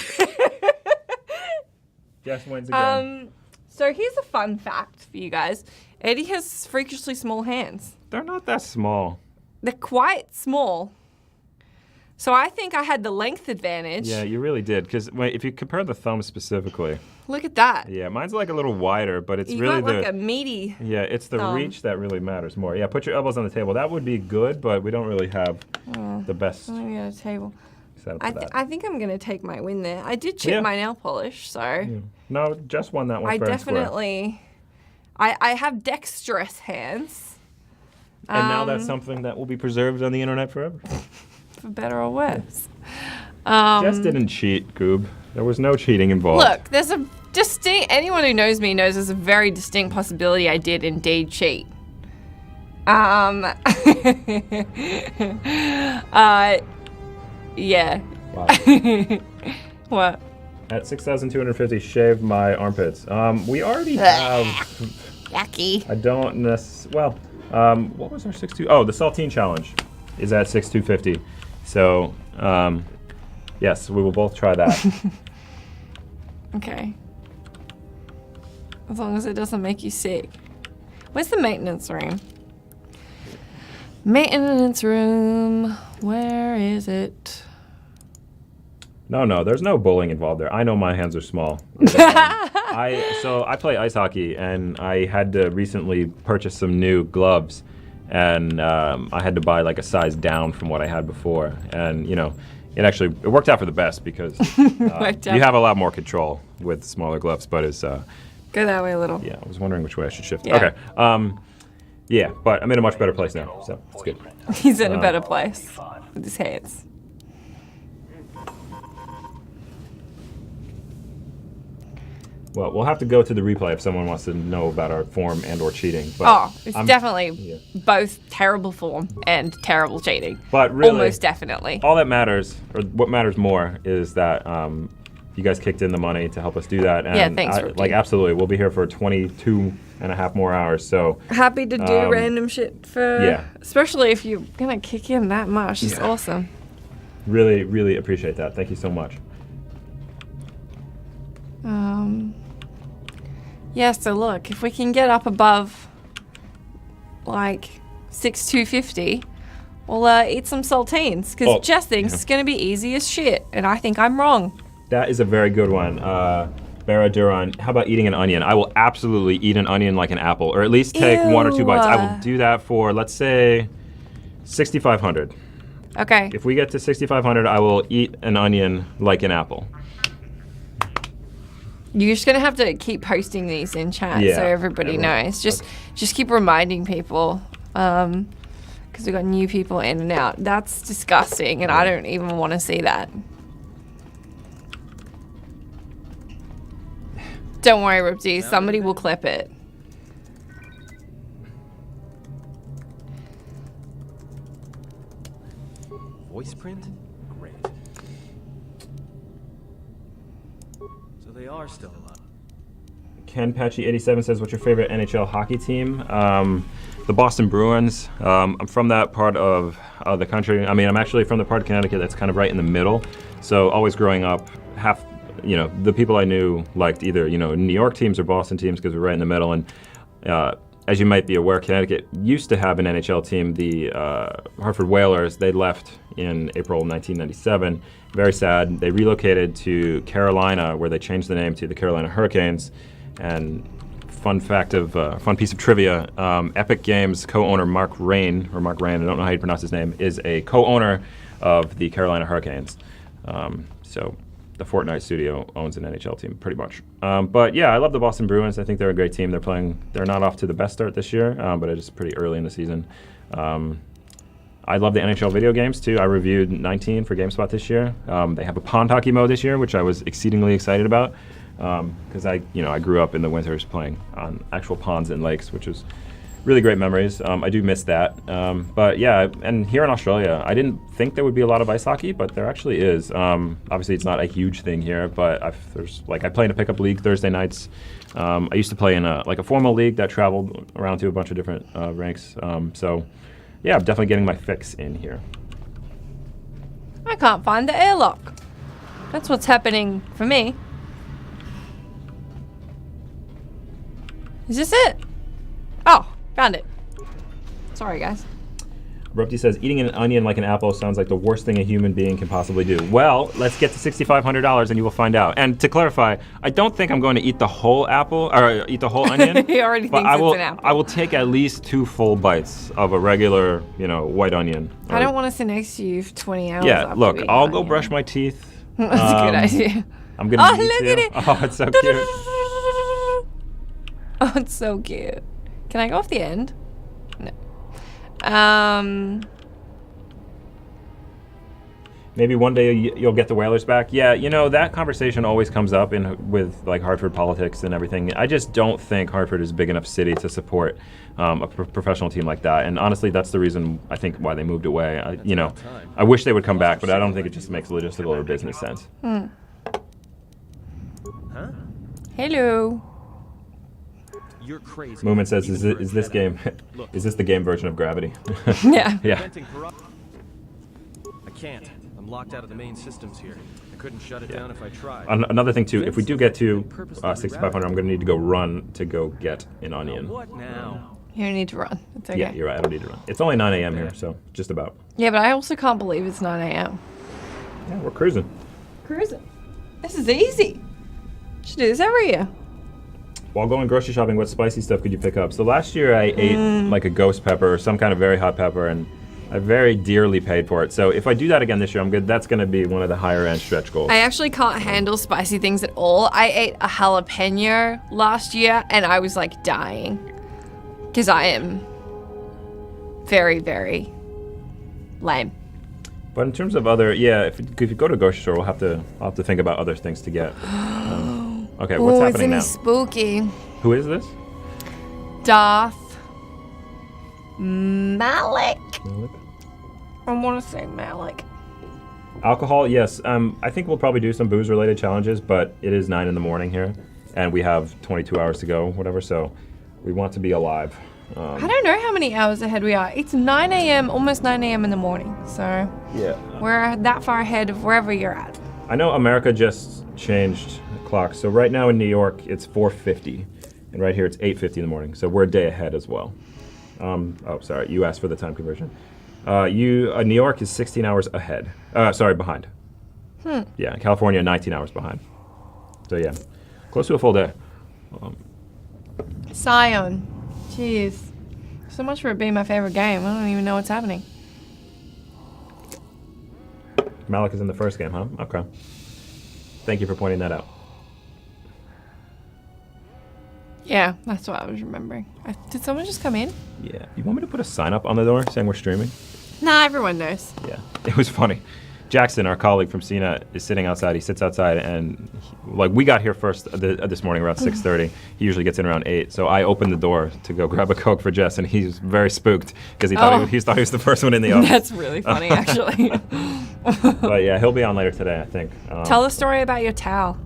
Jess wins again. So here's a fun fact for you guys. Eddie has freakishly small hands. They're not that small. They're quite small. So I think I had the length advantage. Yeah, you really did. Because if you compare the thumb specifically, Look at that. yeah, mine's like a little wider, but it's You really got like a meaty. yeah, it's the thumb. reach that really matters more. Yeah, put your elbows on the table. That would be good, but we don't really have the best Maybe at a table. setup for that. I think I'm gonna take my win there. I did chip Yeah. my nail polish, so No, Jess won that one I fair and square. definitely. I have dexterous hands, And now that's something that will be preserved on the internet forever. for better or worse. Jess didn't cheat, Goob. There was no cheating involved. Look, there's a distinct. Anyone who knows me knows there's a very distinct possibility I did indeed cheat. Yeah. Wow. What? At 6,250, shave my armpits. We already have. Yucky. I don't necessarily. Well, what was our 6.2? Oh, the saltine challenge is at 6,250. So, yes, we will both try that. Okay. As long as it doesn't make you sick. Where's the maintenance room? Maintenance room. Where is it? No, there's no bowling involved there. I know my hands are small. I play ice hockey, and I had to recently purchase some new gloves, and I had to buy like a size down from what I had before, and it worked out for the best because Worked out. you have a lot more control with smaller gloves. But it's Go that way a little. yeah, I was wondering which way I should shift. Yeah. Okay. Yeah, but I'm in a much better place now, so it's good. He's in a better place with his hands. Well, we'll have to go to the replay if someone wants to know about our form and or cheating. But Oh, it's I'm- definitely both terrible form and terrible cheating. But really, Almost definitely. all that matters, or what matters more, is that you guys kicked in the money to help us do that. And Yeah, thanks, Rookie. absolutely. We'll be here for 22 and a half more hours. So Happy to do random shit for, yeah. especially if you're gonna kick in that much. It's awesome. really, really appreciate that. Thank you so much. Yeah, so look, if we can get up above like 6,250, we'll eat some saltines because Jess thinks it's gonna be easy as shit, and I think I'm wrong. That is a very good one. Barra Duran, how about eating an onion? I will absolutely eat an onion like an apple, or at least take 1 or 2 bites. I will do that for, let's say, 6,500. Okay. If we get to 6,500, I will eat an onion like an apple. You're just gonna have to keep posting these in chat Yeah, so everybody everyone. knows. Just keep reminding people, because we got new people in and out. That's disgusting, and I don't even want to see that. Don't worry, Ripsy. Somebody will clip it. Voice print? Great. So they are still alive. Ken Patchy87 says, what's your favorite NHL hockey team? The Boston Bruins. I'm from that part of the country. I mean, I'm actually from the part of Connecticut that's kind of right in the middle. So always growing up, the people I knew liked either, New York teams or Boston teams because we're right in the middle. And as you might be aware, Connecticut used to have an NHL team, the Hartford Whalers. They left in April 1997. Very sad. They relocated to Carolina, where they changed the name to the Carolina Hurricanes. And fun piece of trivia, Epic Games co-owner Mark Rain, I don't know how you pronounce his name, is a co-owner of the Carolina Hurricanes. So the Fortnite studio owns an NHL team, pretty much. But yeah, I love the Boston Bruins. I think they're a great team. They're not off to the best start this year, but it is pretty early in the season. I love the NHL video games too. I reviewed 19 for GameSpot this year. They have a pond hockey mode this year, which I was exceedingly excited about because I grew up in the winters playing on actual ponds and lakes, which was really great memories. I do miss that. But yeah, and here in Australia, I didn't think there would be a lot of ice hockey, but there actually is. Obviously, it's not a huge thing here, but I play in a pickup league Thursday nights. I used to play in a formal league that traveled around to a bunch of different ranks. So yeah, I'm definitely getting my fix in here. I can't find the airlock. That's what's happening for me. Is this it? Oh, found it. Sorry, guys. Rupti says, eating an onion like an apple sounds like the worst thing a human being can possibly do. Well, let's get to $6,500 and you will find out. And to clarify, I don't think I'm going to eat the whole apple, or eat the whole onion. He already thinks it's an apple. I will take at least 2 full bites of a regular, white onion. I don't want to sit next to you for 20 hours. Yeah, look, I'll go brush my teeth. That's a good idea. I'm going to look at it. Oh, it's so cute. Oh, it's so cute. Can I go off the end? No. Maybe one day you'll get the Whalers back. Yeah, that conversation always comes up with like Hartford politics and everything. I just don't think Hartford is a big enough city to support a professional team like that. And honestly, that's the reason I think why they moved away. I wish they would come back, but I don't think it just makes logistical or business sense. Huh? Hello. You're crazy. Movement says, is this game? Is this the game version of Gravity? Yeah. Yeah. I can't. I'm locked out of the main systems here. I couldn't shut it down if I tried. Another thing too, if we do get to 6,500, I'm going to need to go run to go get an onion. What now? You don't need to run. It's okay. Yeah, you're right. I don't need to run. It's only 9 a.m. here, so just about. Yeah, but I also can't believe it's 9 a.m. Yeah, we're cruising. Cruising. This is easy. Should do this every year. While going grocery shopping, what spicy stuff could you pick up? So last year I ate like a ghost pepper or some kind of very hot pepper, and I very dearly paid for it. So if I do that again this year, I'm good. That's going to be one of the higher end stretch goals. I actually can't handle spicy things at all. I ate a jalapeno last year, and I was like dying because I am very, very lame. But in terms of other, if you go to a grocery store, I'll have to think about other things to get. Okay, what's happening now? It's spooky. Who is this? Darth Malik. I want to say Malik. Alcohol, yes. I think we'll probably do some booze-related challenges, but it is 9 in the morning here, and we have 22 hours to go, whatever. So we want to be alive. I don't know how many hours ahead we are. It's 9 a.m., almost 9 a.m. in the morning. So yeah, we're that far ahead of wherever you're at. I know America just changed clock. So right now in New York, it's 4:50, and right here it's 8:50 in the morning. So we're a day ahead as well. Oh, sorry, you asked for the time conversion. New York is 16 hours ahead. Behind. Yeah, California 19 hours behind. So yeah, close to a full day. Scion, jeez, so much for it being my favorite game. I don't even know what's happening. Malik is in the first game, huh? Okay. Thank you for pointing that out. Yeah, that's what I was remembering. Did someone just come in? Yeah. You want me to put a sign up on the door saying we're streaming? Nah, everyone knows. Yeah. It was funny. Jackson, our colleague from CNET, is sitting outside. He sits outside, and we got here first this morning around 6:30. He usually gets in around 8. So I opened the door to go grab a Coke for Jess, and he's very spooked because he thought he was the first one in the office. That's really funny, actually. But yeah, he'll be on later today, I think. Tell a story about your towel.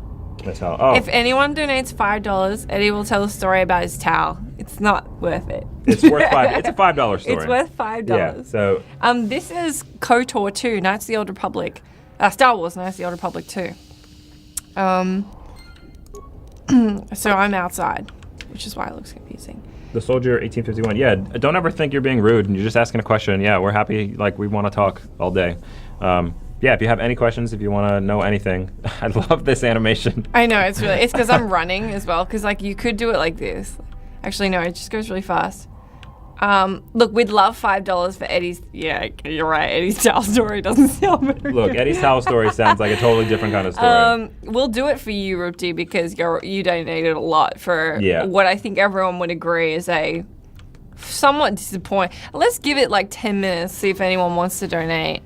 That's how. Oh. If anyone donates $5, Eddie will tell a story about his towel. It's not worth it. It's worth $5. It's a $5 story. It's worth $5. Yeah. So. This is KOTOR 2, Knights of the Old Republic. Star Wars, Knights of the Old Republic 2. So I'm outside, which is why it looks confusing. The Soldier 1851. Yeah, don't ever think you're being rude and you're just asking a question. Yeah, we're happy. Like, we want to talk all day. Yeah, if you have any questions, if you want to know anything, I love this animation. I know, it's because I'm running as well, because like you could do it like this. Actually, no, it just goes really fast. Look, we'd love $5 for Eddie's. Yeah, you're right. Eddie's towel story doesn't sound very good. Look, Eddie's towel story sounds like a totally different kind of story. We'll do it for you, Rupti, because you donated a lot for Yeah. what I think everyone would agree is a somewhat disappointing. Let's give it like 10 minutes, see if anyone wants to donate.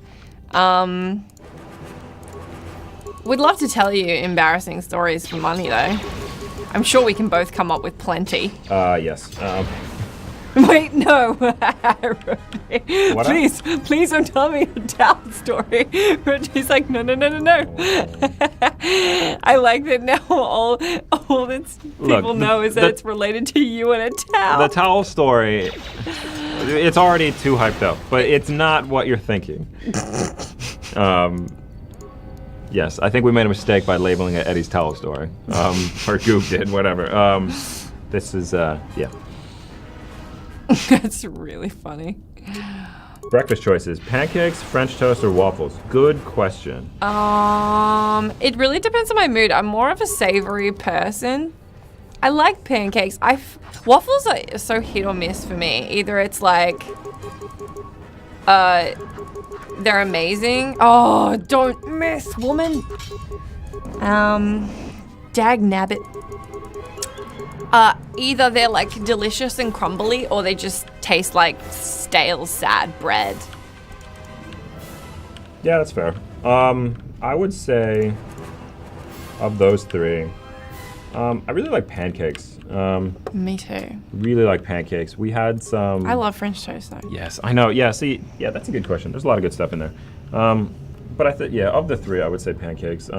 We'd love to tell you embarrassing stories for money, though. I'm sure we can both come up with plenty. Yes. Wait, no. What? Please don't tell me a towel story. But he's like, no. I like that now all that people know is that it's related to you and a towel. The towel story, it's already too hyped up, but it's not what you're thinking. Yes, I think we made a mistake by labeling it Eddie's towel story. Or Goop did, whatever. This is, yeah. That's really funny. Breakfast choices: pancakes, French toast, or waffles? Good question. It really depends on my mood. I'm more of a savory person. I like pancakes. Waffles are so hit or miss for me. Either it's like, they're amazing. Oh, don't miss, woman. Dag nabbit. Either they're like delicious and crumbly, or they just taste like stale, sad bread. Yeah, that's fair. I would say of those three, I really like pancakes. Me too. Really like pancakes. We had some. I love French toast though. Yes, I know. Yeah, see, yeah, that's a good question. There's a lot of good stuff in there. But I think, yeah, of the three, I would say pancakes.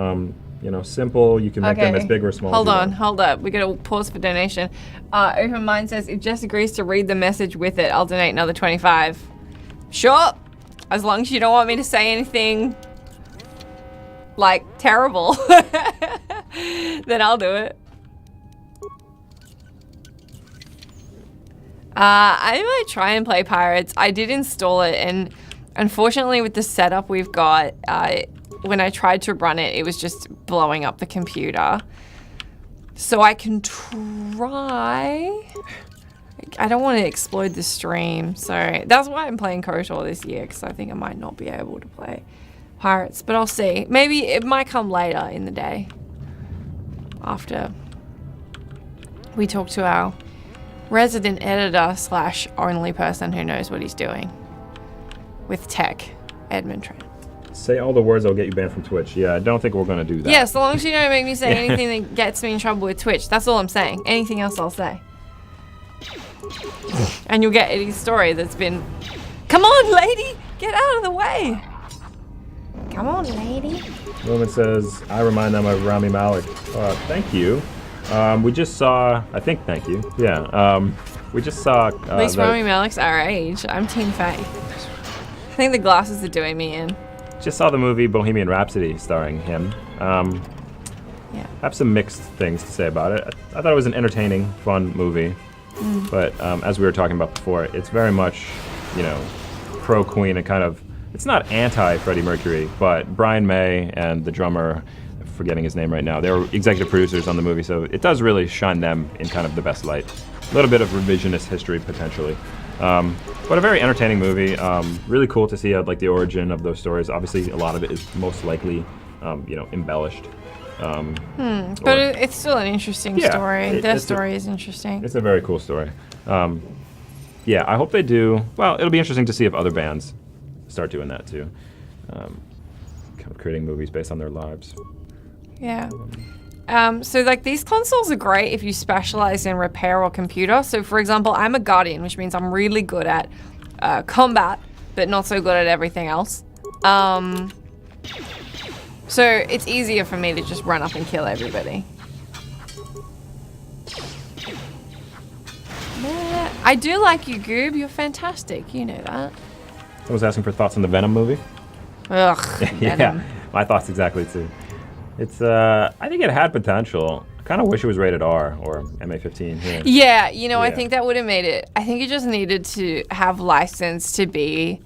You know, simple. You can make them as big or small. Hold on, hold up. We gotta pause for donation. Open Mind says, if Jess agrees to read the message with it, I'll donate another 25. Sure. As long as you don't want me to say anything, like, terrible, then I'll do it. I might try and play Pirates. I did install it, and unfortunately with the setup we've got, when I tried to run it, it was just blowing up the computer. So I can try. I don't want to explode the stream, so that's why I'm playing KOTOR this year, because I think I might not be able to play Pirates, but I'll see. Maybe it might come later in the day, after we talk to our resident editor / only person who knows what he's doing with tech, Edmund Trent. Say all the words that'll get you banned from Twitch. Yeah, I don't think we're gonna do that. Yeah, so long as you don't make me say anything that gets me in trouble with Twitch. That's all I'm saying. Anything else I'll say. And you'll get Eddie's story that's been... Come on, lady! Get out of the way! Come on, lady. Roman says, I remind them of Rami Malek. Thank you. We just saw... I think thank you. Yeah. We just saw... At least Rami Malek's our age. I'm Team Faye. I think the glasses are doing me in. Just saw the movie Bohemian Rhapsody starring him. Yeah. I have some mixed things to say about it. I thought it was an entertaining, fun movie. But as we were talking about before, it's very much, you know, pro-Queen and kind of... It's not anti-Freddie Mercury, but Brian May and the drummer, I'm forgetting his name right now, they were executive producers on the movie, so it does really shine them in kind of the best light. A little bit of revisionist history, potentially. But a very entertaining movie. Really cool to see like the origin of those stories. Obviously, a lot of it is most likely, you know, embellished. But it's still an interesting story. Their story is interesting. It's a very cool story. Yeah, I hope they do. Well, it'll be interesting to see if other bands start doing that too. Kind of creating movies based on their lives. Yeah. So like these consoles are great if you specialize in repair or computer. So for example, I'm a Guardian, which means I'm really good at combat, but not so good at everything else. So it's easier for me to just run up and kill everybody. I do like you, Goob. You're fantastic. You know that. Someone's asking for thoughts on the Venom movie. Ugh. Yeah, my thoughts exactly too. It's I think it had potential. kind of wish it was rated R or MA-15 here. Yeah, you know, I Yeah. think that would have made it. I think it just needed to have license to be,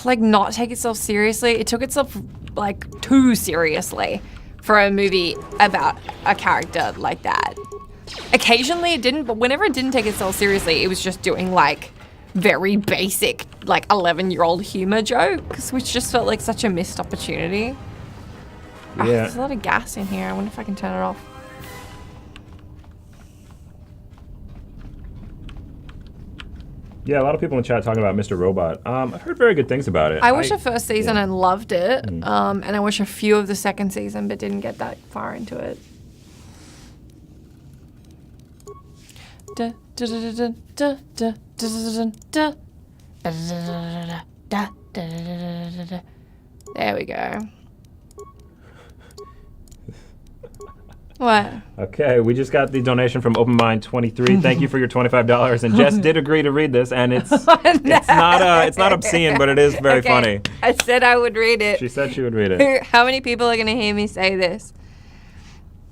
like, not take itself seriously. It took itself, like, too seriously for a movie about a character like that. Occasionally it didn't, but whenever it didn't take itself seriously, it was just doing, like, very basic, like, 11-year-old humor jokes, which just felt like such a missed opportunity. Oh, Yeah. there's a lot of gas in here. I wonder if I can turn it off. Yeah, a lot of people in the chat talking about Mr. Robot. I've heard very good things about it. I watched the first season and loved it, Mm-hmm. and I watched a few of the second season, but didn't get that far into it. Da, da, da, da, da, da, da, da, da, da, da, da. There we go. What? Okay, we just got the donation from OpenMind23. Thank you for your $25. And Jess did agree to read this, and it's not obscene, but it is very Okay, funny. I said I would read it. She said she would read it. How many people are going to hear me say this?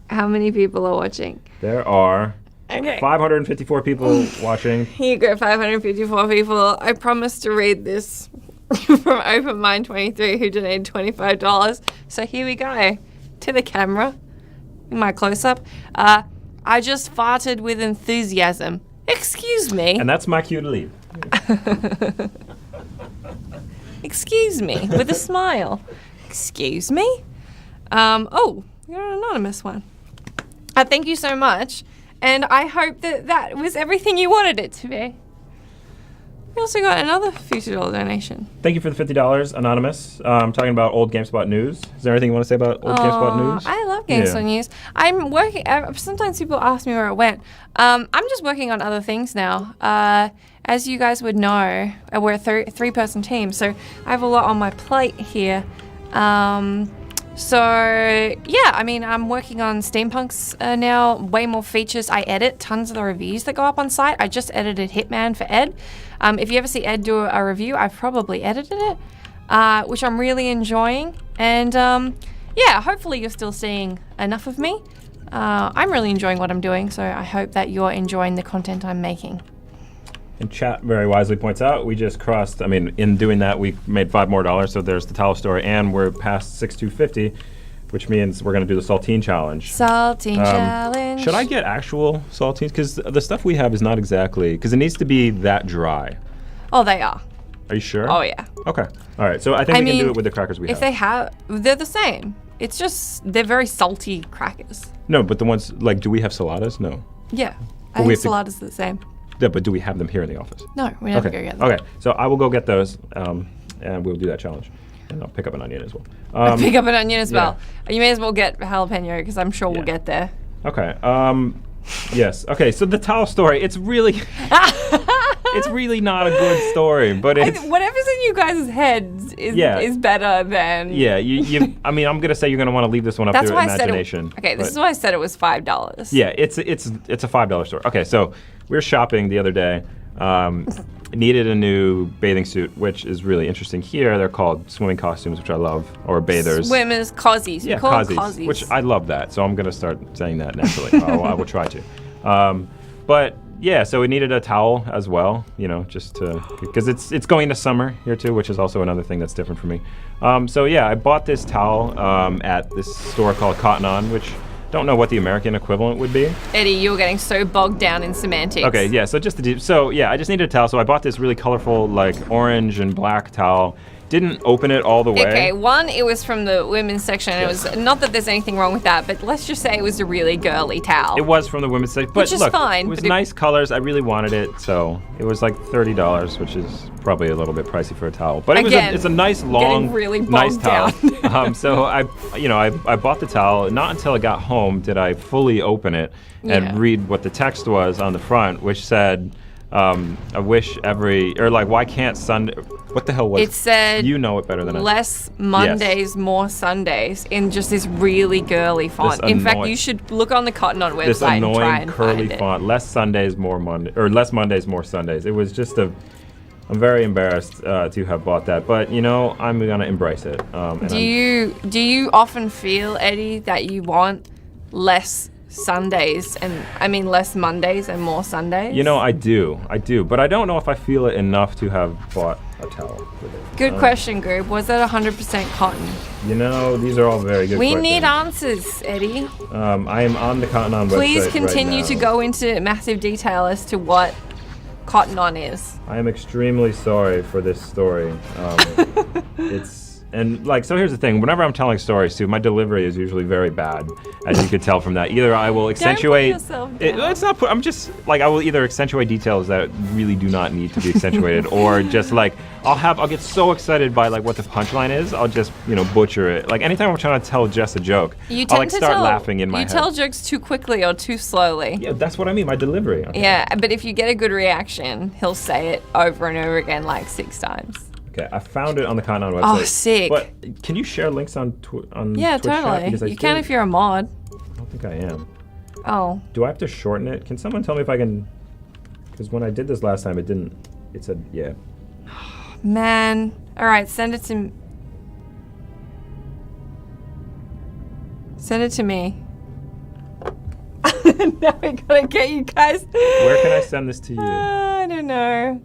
How many people are watching? There are Okay. 554 people watching. Here you go, 554 people. I promised to read this from OpenMind23 who donated $25. So here we go. To the camera. In my close-up. I just farted with enthusiasm. Excuse me. And that's my cue to leave. Excuse me. With a smile. Excuse me. Oh, you're an anonymous one. Thank you so much. And I hope that that was everything you wanted it to be. We also got another $50 donation. Thank you for the $50, Anonymous. I'm talking about old GameSpot news. Is there anything you want to say about old GameSpot news? I love GameSpot news. I'm working. Sometimes people ask me where it went. I'm just working on other things now. As you guys would know, we're a three-person team, so I have a lot on my plate here. So yeah, I mean, I'm working on Steampunks now. Way more features. I edit tons of the reviews that go up on site. I just edited Hitman for Ed. If you ever see Ed do a review, I've probably edited it, which I'm really enjoying. And yeah, hopefully you're still seeing enough of me. I'm really enjoying what I'm doing, so I hope that you're enjoying the content I'm making. And chat very wisely points out, we just crossed, I mean, in doing that, we made $5 more, so there's the towel story, and we're past 6,250, which means we're going to do the saltine challenge. Saltine challenge. Should I get actual saltines? Because the stuff we have is not exactly, because it needs to be that dry. Oh, they are. Are you sure? Oh, yeah. Okay. All right, so I think we can do it with the crackers we have. If they have, they're the same. It's just, they're very salty crackers. No, but the ones, like, do we have saladas? No. Yeah. But I we think have to- saladas are the same. Yeah, but do we have them here in the office? No, we never Okay. go get them. Okay, so I will go get those, and we'll do that challenge. And I'll pick up an onion as well. Pick up an onion as yeah. well. You may as well get jalapeno because I'm sure we'll Yeah. get there. Okay. Yes. Okay. So the towel story. It's really, it's really not a good story, but it's. Whatever's in you guys' heads is better than. Yeah. You. I mean, I'm gonna say you're gonna want to leave this one up That's to why imagination. I said it. Okay, this but- is why I said it was $5. Yeah. It's a $5 store. Okay. So we were shopping the other day. Needed a new bathing suit, which is really interesting here. They're called swimming costumes, which I love, or bathers. Swimmers, cozies. Yeah, we call them cozies, cozies. which I love that. So I'm gonna start saying that naturally. I will try to. But yeah, so we needed a towel as well, you know, just to, because it's going to summer here too, which is also another thing that's different for me. So yeah, I bought this towel at this store called Cotton On, which don't know what the American equivalent would be. Eddie, you were getting so bogged down in semantics. Okay, yeah, so I just needed a towel, so I bought this really colorful, like, orange and black towel. Didn't open it all the way. Okay, one, it was from the women's section. It was not that there's anything wrong with that, but let's just say it was a really girly towel. It was from the women's section, but Which is look, fine, it was but nice colors. I really wanted it, so it was like $30, which is probably a little bit pricey for a towel. But Again, it's a nice, long, really nice bogged towel. So I bought the towel. Not until I got home did I fully open it and Yeah. read what the text was on the front, which said, I wish why can't Sunday? What the hell was It said, you know it better than I. less Mondays, more Sundays, in just this really girly font. In fact, you should look on the Cotton On website This and try annoying and curly find it. font. Less Sundays, more Monday, or less Mondays, more Sundays. It was just I'm very embarrassed to have bought that, but you know, I'm gonna embrace it. Do you often feel, Eddie, that you want less Sundays less Mondays and more Sundays? You know, I do, but I don't know if I feel it enough to have bought a towel with it. Good question, group. Was it 100% cotton? You know, these are all very good We questions. need answers, Eddie. I am on the Cotton On website. Please continue right to now. go into massive detail as to what Cotton On is. I am extremely sorry for this story. So here's the thing. Whenever I'm telling stories, too, my delivery is usually very bad, as you could tell from that. Either I will accentuate. yourself down. It's not. I'm just like I will either accentuate details that really do not need to be accentuated, or just like I'll get so excited by like what the punchline is, I'll just butcher it. Like anytime I'm trying to tell just a joke, I'll like start laughing in my head. You tell jokes too quickly or too slowly. Yeah, that's what I mean. My delivery. Okay. Yeah, but if you get a good reaction, he'll say it over and over again like 6 times. Okay, I found it on the Cotton On website. Oh, sick. But can you share links on Yeah, Twitch chat? totally. Because You can if you're a mod. I don't think I am. Oh. Do I have to shorten it? Can someone tell me if I can? Because when I did this last time, it didn't. It said yeah. Man. All right, send it to. Send it to me. Now we gotta get you guys. Where can I send this to you? I don't know.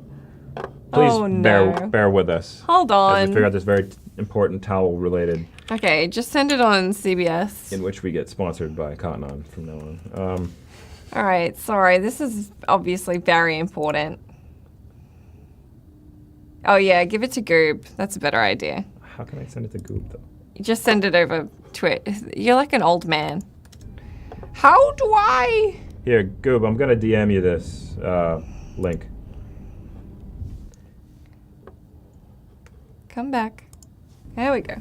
Please Oh, no. bear with us. Hold As we on. figure out this very important towel related, Okay, just send it on CBS. in which we get sponsored by Cotton On from now on. All right, sorry. This is obviously very important. Oh yeah, give it to Goob. That's a better idea. How can I send it to Goop though? You just send it over Twitch. You're like an old man. How do I? Here, Goob, I'm gonna DM you this link. Come back. There we go.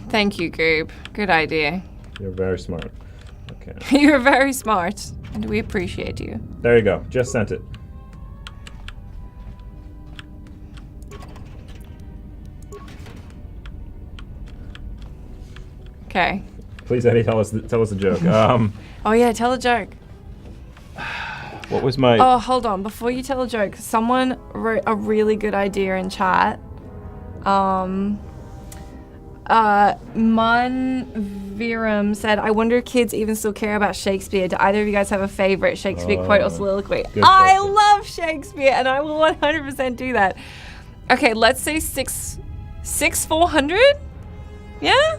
Thank you, Goob. Good idea. You're very smart. Okay. You're very smart, and we appreciate you. There you go. Just sent it. Okay. Please, Eddie, tell us a joke. Oh yeah, tell a joke. What was my? Oh, hold on. Before you tell a joke, someone wrote a really good idea in chat. Munvirum said, I wonder if kids even still care about Shakespeare. Do either of you guys have a favorite Shakespeare quote or soliloquy? good I question. love Shakespeare, and I will 100% do that. Okay, let's say 400? Yeah?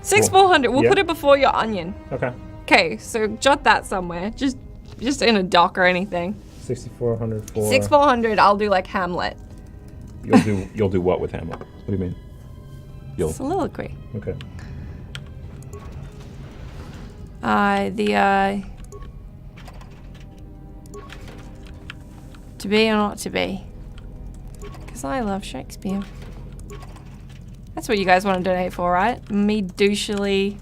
400. We'll Yeah. put it before your onion. Okay. Okay, so jot that somewhere. Just in a doc or anything. 6,400 for. 400, I'll do like Hamlet. You'll do what with Hamlet? What do you mean? Soliloquy. Okay. To be or not to be. Because I love Shakespeare. That's what you guys want to donate for, right? Me douchily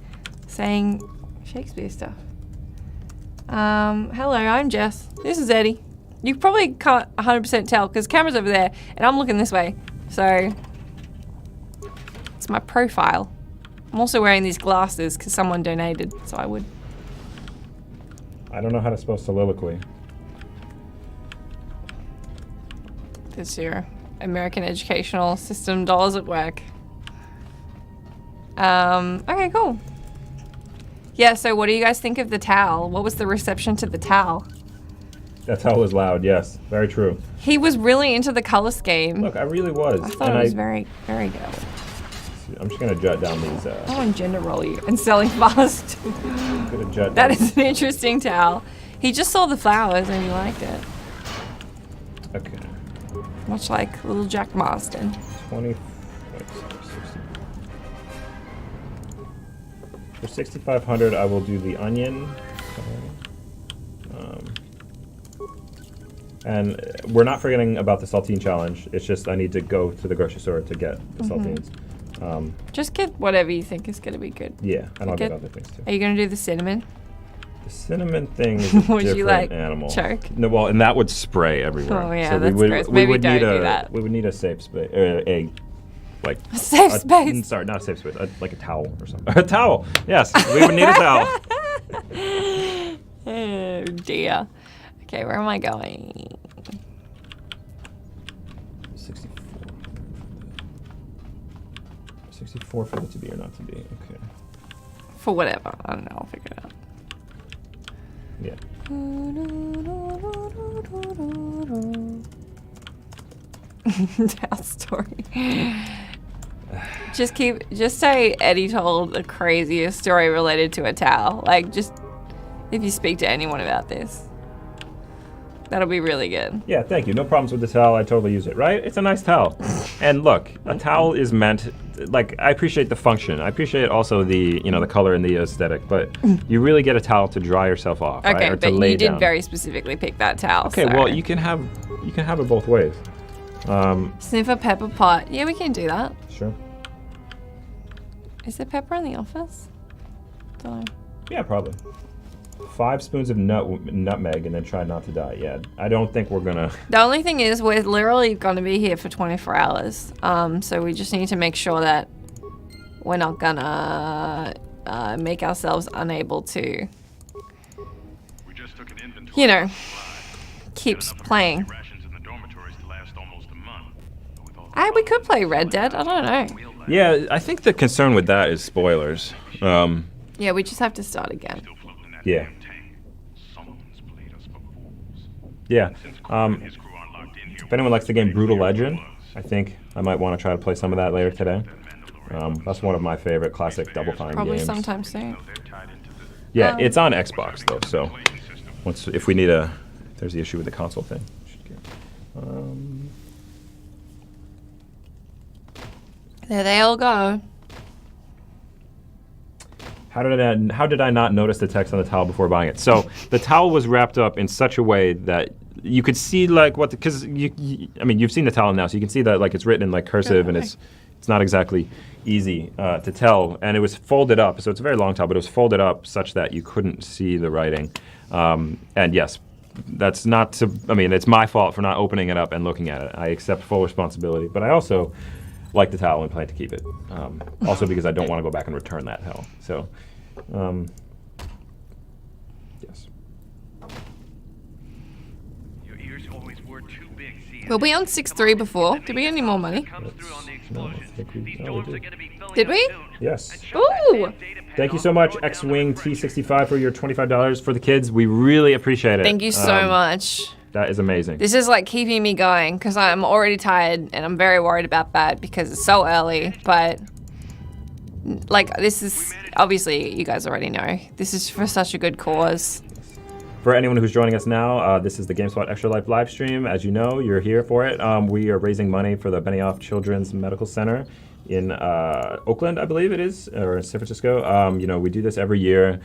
saying Shakespeare stuff. Hello, I'm Jess. This is Eddie. You probably can't 100% tell because camera's over there and I'm looking this way. So, it's my profile. I'm also wearing these glasses because someone donated, so I would. I don't know how to spell soliloquy. This your American educational system dollars at work. Okay, cool. Yeah, so what do you guys think of the towel? What was the reception to the towel? That towel was loud, yes. Very true. He was really into the color scheme. Look, I really was. I thought it was very, very good. I'm just going to jot down these. I want gender roll you and selling fast. I'm gonna jot That down. is an interesting towel. He just saw the flowers and he liked it. Okay. Much like little Jack Marston. 20. Wait, sorry, 60. For 6,500, I will do the onion. And we're not forgetting about the saltine challenge. It's just I need to go to the grocery store to get the saltines. Just get whatever you think is going to be good. Yeah, and I'll Okay. get other things too. Are you going to do the cinnamon? The cinnamon thing is a Would different you like animal. choke? No, well, and that would spray everywhere. Oh, yeah, so that's gross. we Maybe would don't need do a that. we would need a safe space, like Safe space. Sorry, not a safe space, like a towel or something. A towel. Yes, we would need a towel. Oh dear. Okay, where am I going? 64. 64 for the to be or not to be. Okay. For whatever. I don't know. I'll figure it out. Yeah. Tell story. Just say Eddie told the craziest story related to a towel. Like, just if you speak to anyone about this, that'll be really good. Yeah, thank you. No problems with the towel. I totally use it, right? It's a nice towel. And look, a towel is meant, like, I appreciate the function. I appreciate also the, you know, the color and the aesthetic, but you really get a towel to dry yourself off, Okay, right? Or to but lay you did down. very specifically pick that towel. Okay, so. well, you can have it both ways. Sniff a pepper pot. Yeah, we can do that. Sure. Is there pepper in the office? Don't know. Yeah, probably. 5 spoons of nutmeg and then try not to die. Yeah, I don't think we're gonna. The only thing is we're literally going to be here for 24 hours. So we just need to make sure that we're not gonna make ourselves unable to, We just took an inventory. you know, of supplies. keeps Enough playing. rations in the dormitories to last almost a month. But with all the We could play Red Dead. I don't know. Yeah, I think the concern with that is spoilers. Yeah, we just have to start again. still floating in that Yeah. damn tank. Someone's played us for fools. Yeah. Since Crew and his crew aren't locked in here, If anyone likes the game Brutal Legend, I think I might want to try to play some of that later today. That's one of my favorite classic Double Fine Probably games. sometime soon. they're tied into the Yeah, it's on Xbox though, so if we need if there's the issue with the console thing. There they all go. How did I not notice the text on the towel before buying it? So the towel was wrapped up in such a way that you could see like because I mean you've seen the towel now, so you can see that like it's written in like cursive and it's not exactly easy to tell. And it was folded up, so it's a very long towel, but it was folded up such that you couldn't see the writing. And yes, that's not to. I mean, it's my fault for not opening it up and looking at it. I accept full responsibility, but I also like the towel and plan to keep it. Also because I don't want to go back and return that towel. So, yes. Your ears always were too big, see? Were we on 6-3 before? Did we get any more money? Comes through on the No, I explosions. think we- These no, we storms did. are going to be filling Did up we? soon. Yes. Ooh! Thank you so much, X-Wing T65 for your $25 for the kids. We really appreciate it. Thank you so much. That is amazing. This is like keeping me going because I'm already tired and I'm very worried about that because it's so early. But like this is obviously you guys already know this is for such a good cause. For anyone who's joining us now, this is the GameSpot Extra Life live stream. As you know, you're here for it. We are raising money for the Benioff Children's Medical Center in Oakland, I believe it is, or San Francisco. You know, we do this every year.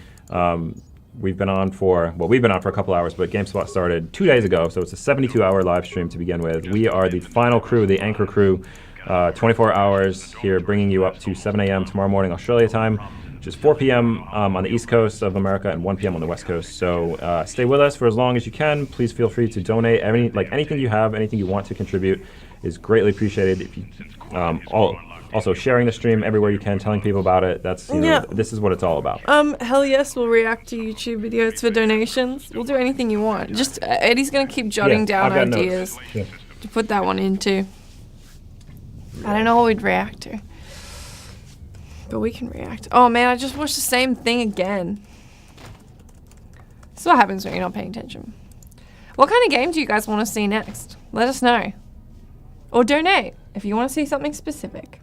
We've been on for a couple hours, but GameSpot started 2 days ago, so it's a 72-hour live stream to begin with. We are the final crew, the anchor crew, 24 hours here, bringing you up to 7 a.m. tomorrow morning Australia time, which is 4 p.m. On the East Coast of America and 1 p.m. on the West Coast. So stay with us for as long as you can. Please feel free to donate. Anything you have, anything you want to contribute is greatly appreciated. If you also sharing the stream everywhere you can, telling people about it. That's this is what it's all about. Hell yes, we'll react to YouTube videos for donations. We'll do anything you want. Just Eddie's gonna keep jotting down I've got ideas notes. Yeah. to put that one into. I don't know what we'd react to, but we can react. Oh man, I just watched the same thing again. This is what happens when you're not paying attention. What kind of game do you guys want to see next? Let us know, or donate if you want to see something specific.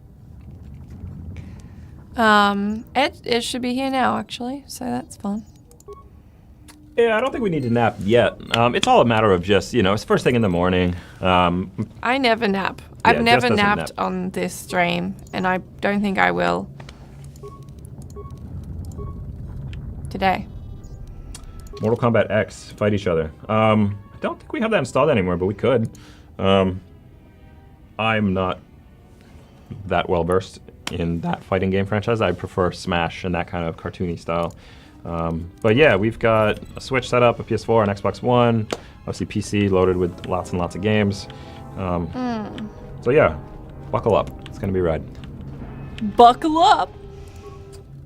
Ed should be here now, actually, so that's fun. Yeah, I don't think we need to nap yet. It's all a matter of just, it's first thing in the morning. I never nap. Yeah, I've never Jess doesn't napped nap. on this stream, and I don't think I will today. Mortal Kombat X, fight each other. I don't think we have that installed anymore, but we could. I'm not that well versed in that fighting game franchise. I prefer Smash and that kind of cartoony style. But yeah, we've got a Switch set up, a PS4, an Xbox One, obviously PC loaded with lots and lots of games. So yeah, buckle up. It's gonna be a ride. Buckle up.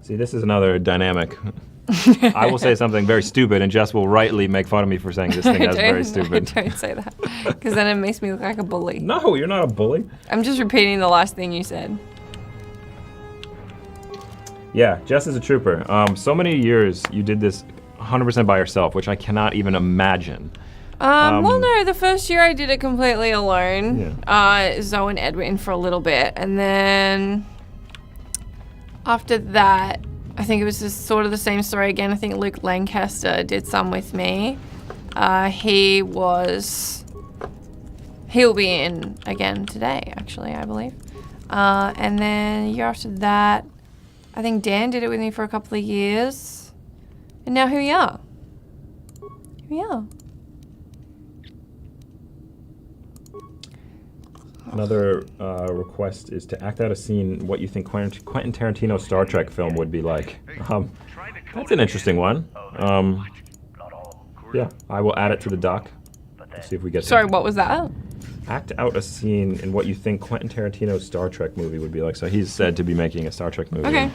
See, this is another dynamic. I will say something very stupid, and Jess will rightly make fun of me for saying this thing is very stupid. Don't say that, because then it makes me look like a bully. No, you're not a bully. I'm just repeating the last thing you said. Yeah, Jess is a trooper. So many years you did this 100% by yourself, which I cannot even imagine. Well, no, the first year I did it completely alone. Zoe and Ed were in for a little bit, and then after that, I think it was just sort of the same story again. I think Luke Lancaster did some with me. He'll be in again today, actually, I believe. And then the year after that, I think Dan did it with me for a couple of years. And now here we are. Here we are. Another request is to act out a scene what you think Quentin Tarantino's Star Trek film would be like. That's an interesting one. Yeah, I will add it to the doc. Let's see if we get Sorry, what was that? Act out a scene in what you think Quentin Tarantino's Star Trek movie would be like. So he's said to be making a Star Trek movie. Okay.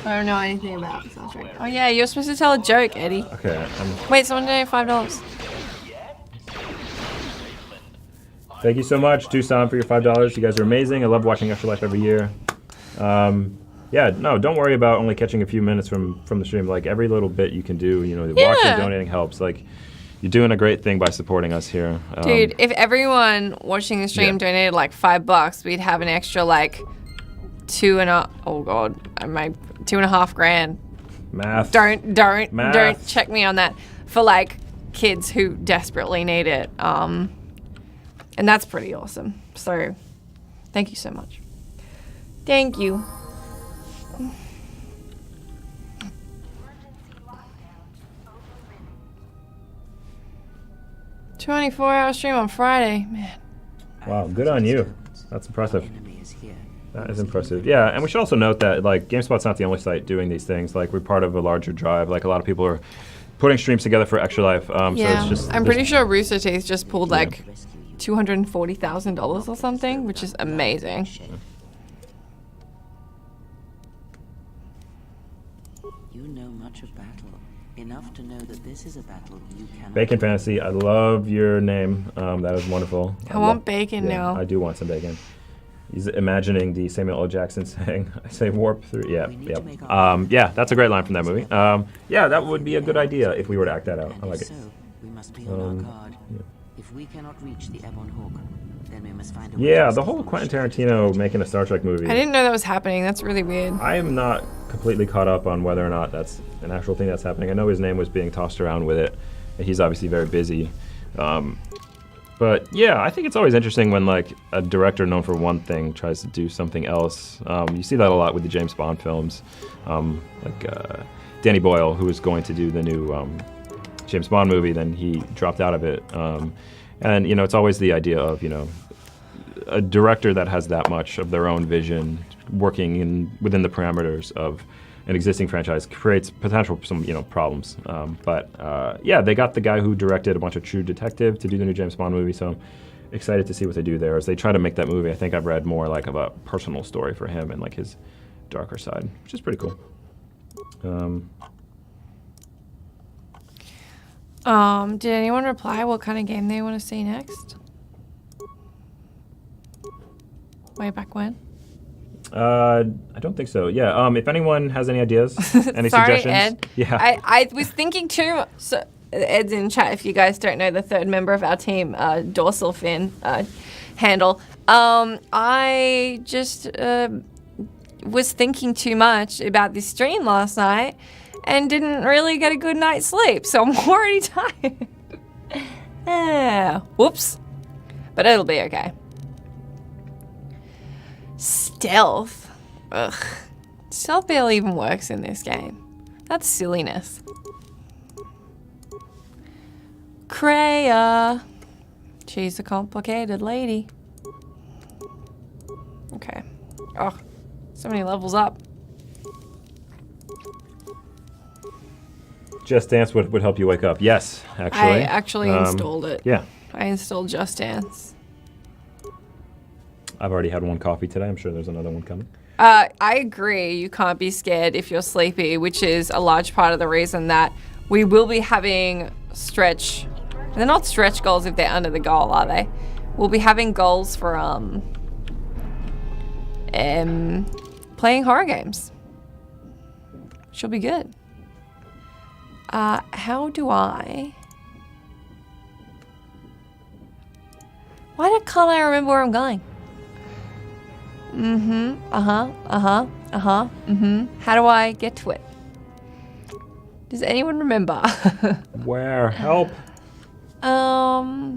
I don't know anything about Star Trek. Oh yeah, you're supposed to tell a joke, Eddie. Okay. Wait, someone donated $5. Thank you so much, Tucson, for your $5. You guys are amazing. I love watching Extra Life every year. Yeah, no, don't worry about only catching a few minutes from the stream. Like, every little bit you can do, you know, watching, donating helps. Like, you're doing a great thing by supporting us here. Dude, if everyone watching the stream donated like $5, we'd have an extra like $2.5 grand. Math. Don't check me on that for like kids who desperately need it. And that's pretty awesome. So, thank you so much. Thank you. 24-hour stream on Friday, man. Wow, good on you. That's impressive. That is impressive. Yeah, and we should also note that like GameSpot's not the only site doing these things. Like, we're part of a larger drive. Like, a lot of people are putting streams together for Extra Life. So it's just, I'm pretty sure Rooster Teeth just pulled like $240,000 or something, which is amazing. You know much of battle, enough to know that this is a battle you cannot. Bacon Fantasy, I love your name. That is wonderful. I want bacon now. I do want some bacon. He's imagining the Samuel L. Jackson saying, I say warp through. Yeah, yeah, that's a great line from that movie. Yeah, that would be a good idea if we were to act that out. I like it. We must be on our guard. If we cannot reach the Ebon Hawk, then we must find a way. Yeah, the whole Quentin Tarantino making a Star Trek movie. I didn't know that was happening. That's really weird. I am not completely caught up on whether or not that's an actual thing that's happening. I know his name was being tossed around with it. He's obviously very busy. But yeah, I think it's always interesting when like a director known for one thing tries to do something else. You see that a lot with the James Bond films. Danny Boyle, who was going to do the new James Bond movie, then he dropped out of it. And you know, it's always the idea of, you know, a director that has that much of their own vision working within the parameters of an existing franchise creates potential some, you know, problems. But yeah, they got the guy who directed a bunch of True Detective to do the new James Bond movie, so I'm excited to see what they do there. As they try to make that movie, I think I've read more like of a personal story for him and like his darker side, which is pretty cool. Did anyone reply what kind of game they want to see next? Way back when? I don't think so. Yeah. If anyone has any ideas, any Sorry, suggestions, Ed. yeah. I was thinking too. So Ed's in chat. If you guys don't know, the third member of our team, dorsal fin handle. I just was thinking too much about this stream last night and didn't really get a good night's sleep, so I'm already tired. Whoops. But it'll be okay. Stealth? Ugh. Stealth barely even works in this game. That's silliness. Kreia. She's a complicated lady. Okay. Oh, so many levels up. Just Dance would help you wake up. Yes, actually. I actually installed it. Yeah. I installed Just Dance. I've already had one coffee today. I'm sure there's another one coming. I agree. You can't be scared if you're sleepy, which is a large part of the reason that we will be having stretch. They're not stretch goals if they're under the goal, are they? We'll be having goals for playing horror games. She'll be good. How do I... Can't I remember where I'm going? How do I get to it? Does anyone remember? Where? Help. I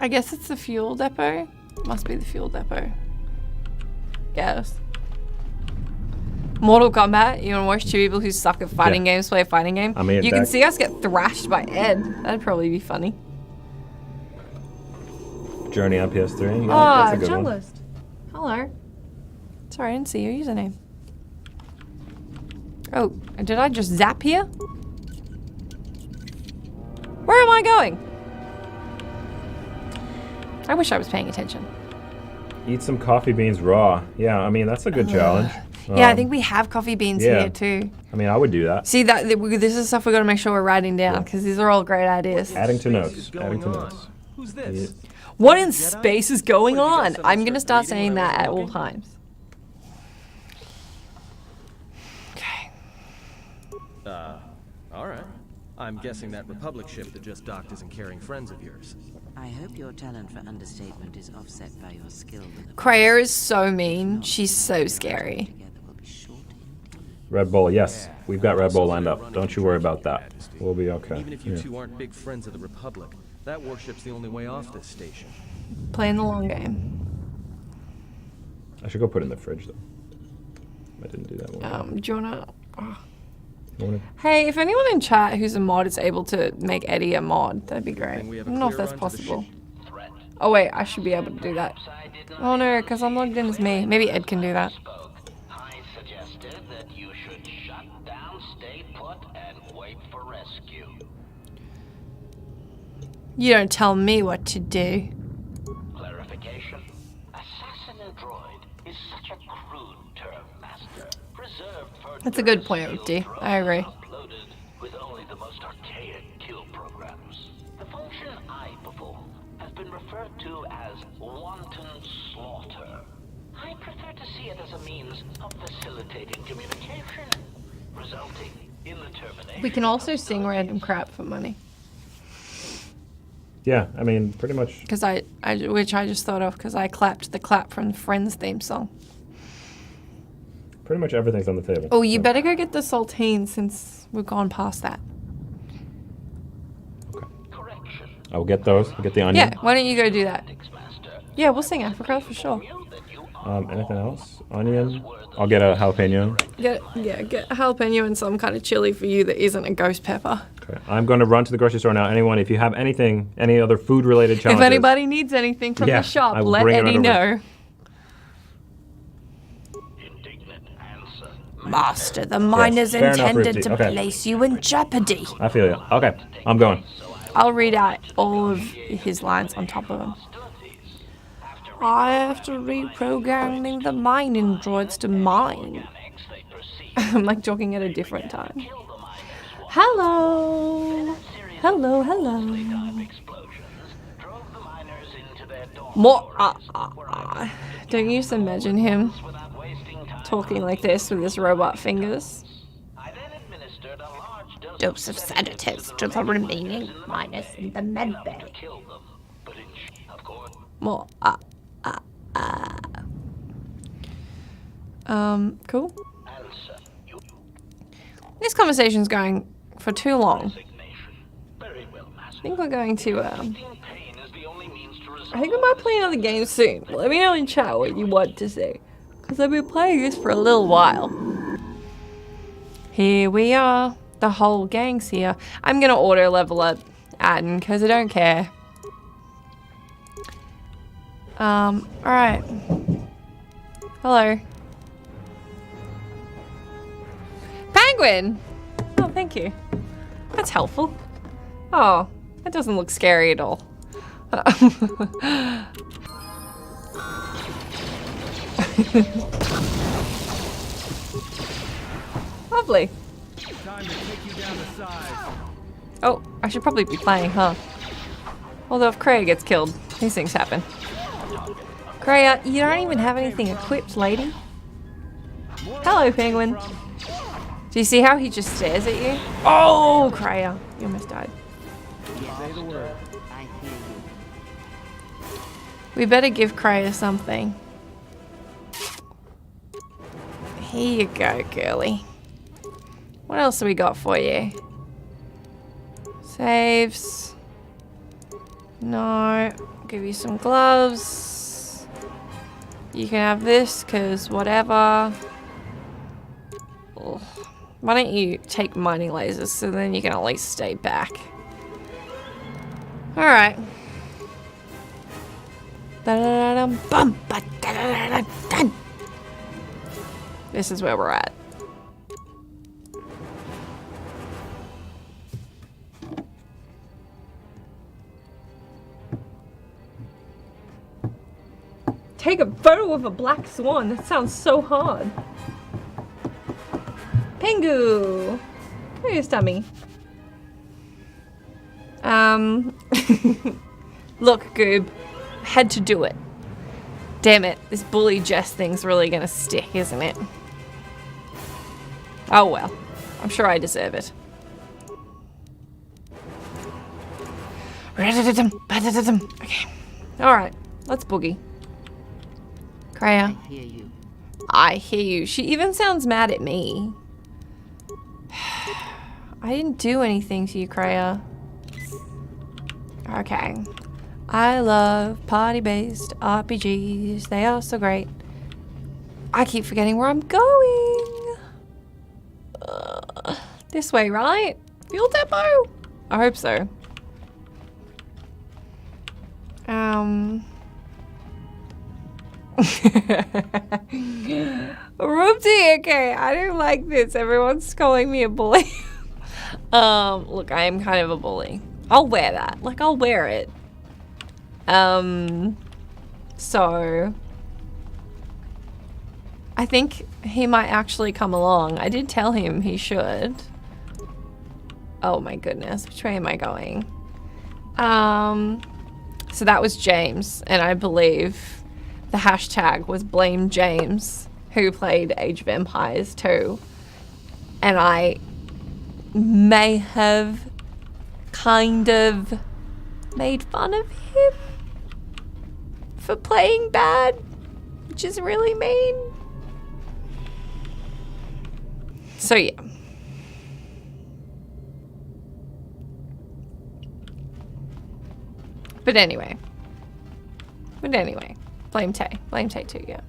guess it's the fuel depot. Must be the fuel depot. Guess. Mortal Kombat. You want to watch two people who suck at fighting games play a fighting game? I mean, you can see us get thrashed by Ed. That'd probably be funny. Journey on PS3. Yeah, that's a good one. Junglist. Hello. Sorry, I didn't see your username. Oh, did I just zap here? Where am I going? I wish I was paying attention. Eat some coffee beans raw. Yeah, I mean, that's a good challenge. Yeah, I think we have coffee beans here too. I mean, I would do that. See, this is stuff we got to make sure we're writing down because these are all great ideas. Adding to notes. Adding to notes. Who's this? What in space is going on? I'm going to start saying that at all times. Okay. Alright. I'm guessing that Republic ship that just docked isn't carrying friends of yours. I hope your talent for understatement is offset by your skill with the Kreia is so mean. She's so scary. together will be short. Red Bull, yes. We've got Red Bull lined up. Don't you worry about that. We'll be okay. Even if you two aren't big friends of the Republic, that warship's the only way off this station. Playing the long game. I should go put it in the fridge, though. I didn't do that one. Do you wanna... Hey, if anyone in chat who's a mod is able to make Eddie a mod, that'd be great. I don't know if that's possible. Oh wait, I should be able to do that. Oh no, because I'm logged in as me. Maybe Ed can do that. I suggested that you should shut down, stay put, and wait for rescue. You don't tell me what to do. Clarification. Assassin and droid is such a crude term, Master. Preserved for That's a good point, Oopty. I agree. uploaded with only the most archaic kill programs. The function I perform has been referred to as wanton slaughter. I prefer to see it as a means of facilitating communication, resulting in the termination. We can also sing random crap for money. Yeah, I mean, pretty much. Because which I just thought of because I clapped the clap from the Friends theme song. Pretty much everything's on the table. Oh, you better go get the saltine since we've gone past that. Correction. I'll get those. I'll get the onion. Yeah, why don't you go do that? Master. Yeah, we'll sing Africa for sure. Anything else? Onion? I'll get a jalapeno. Get jalapeno and some kind of chili for you that isn't a ghost pepper. Okay. I'm going to run to the grocery store now. Anyone, if you have anything, any other food-related challenges. If anybody needs anything from the shop, I will let bring it Eddie on over. know. Indignant answer. Master, the miners fair enough, intended Rupti. to Okay. place you in jeopardy. I feel you. Okay, I'm going. I'll read out all of his lines on top of him. I have to reprogramming the mining droids to mine. I'm like talking at a different time. Hello. Hello, hello. More. Don't you just imagine him talking like this with his robot fingers? Dose of sedatives to the remaining miners in the medbay. More. Cool. This conversation's going for too long. I think we're going to, I think we might play another game soon. Let me know in chat what you want to see. Because I've been playing this for a little while. Here we are. The whole gang's here. I'm going to auto level up Aden because I don't care. Alright. Hello. Penguin! Oh, thank you. That's helpful. Oh, that doesn't look scary at all. Lovely. Oh, I should probably be playing, huh? Although if Kreia gets killed, these things happen. Kreia, you don't even have anything equipped, lady. Hello, penguin. Do you see how he just stares at you? Oh, Kreia. You almost died. Say the word. I hear you. We better give Kreia something. Here you go, girly. What else have we got for you? Saves. No. Give you some gloves. You can have this, because whatever. Ugh. Why don't you take mining lasers so then you can at least stay back. Alright. This is where we're at. Take a photo of a black swan. That sounds so hard. Pingu! Come here, Stummy. Look, Goob. I had to do it. Damn it. This bully Jess thing's really gonna stick, isn't it? Oh well. I'm sure I deserve it. Okay. Alright. Let's boogie. Kreia. I hear you. I hear you. She even sounds mad at me. I didn't do anything to you, Kreia. Okay. I love party-based RPGs. They are so great. I keep forgetting where I'm going. This way, right? Fuel depot? I hope so. Roopty, okay, I don't like this. Everyone's calling me a bully. Look, I am kind of a bully. I'll wear that. Like, I'll wear it. So I think he might actually come along. I did tell him he should. Oh my goodness, which way am I going? So that was James, and I believe the hashtag was blame James, who played Age of Empires 2. And I may have kind of made fun of him for playing bad, which is really mean. So yeah. But anyway, blame Tay too, yeah.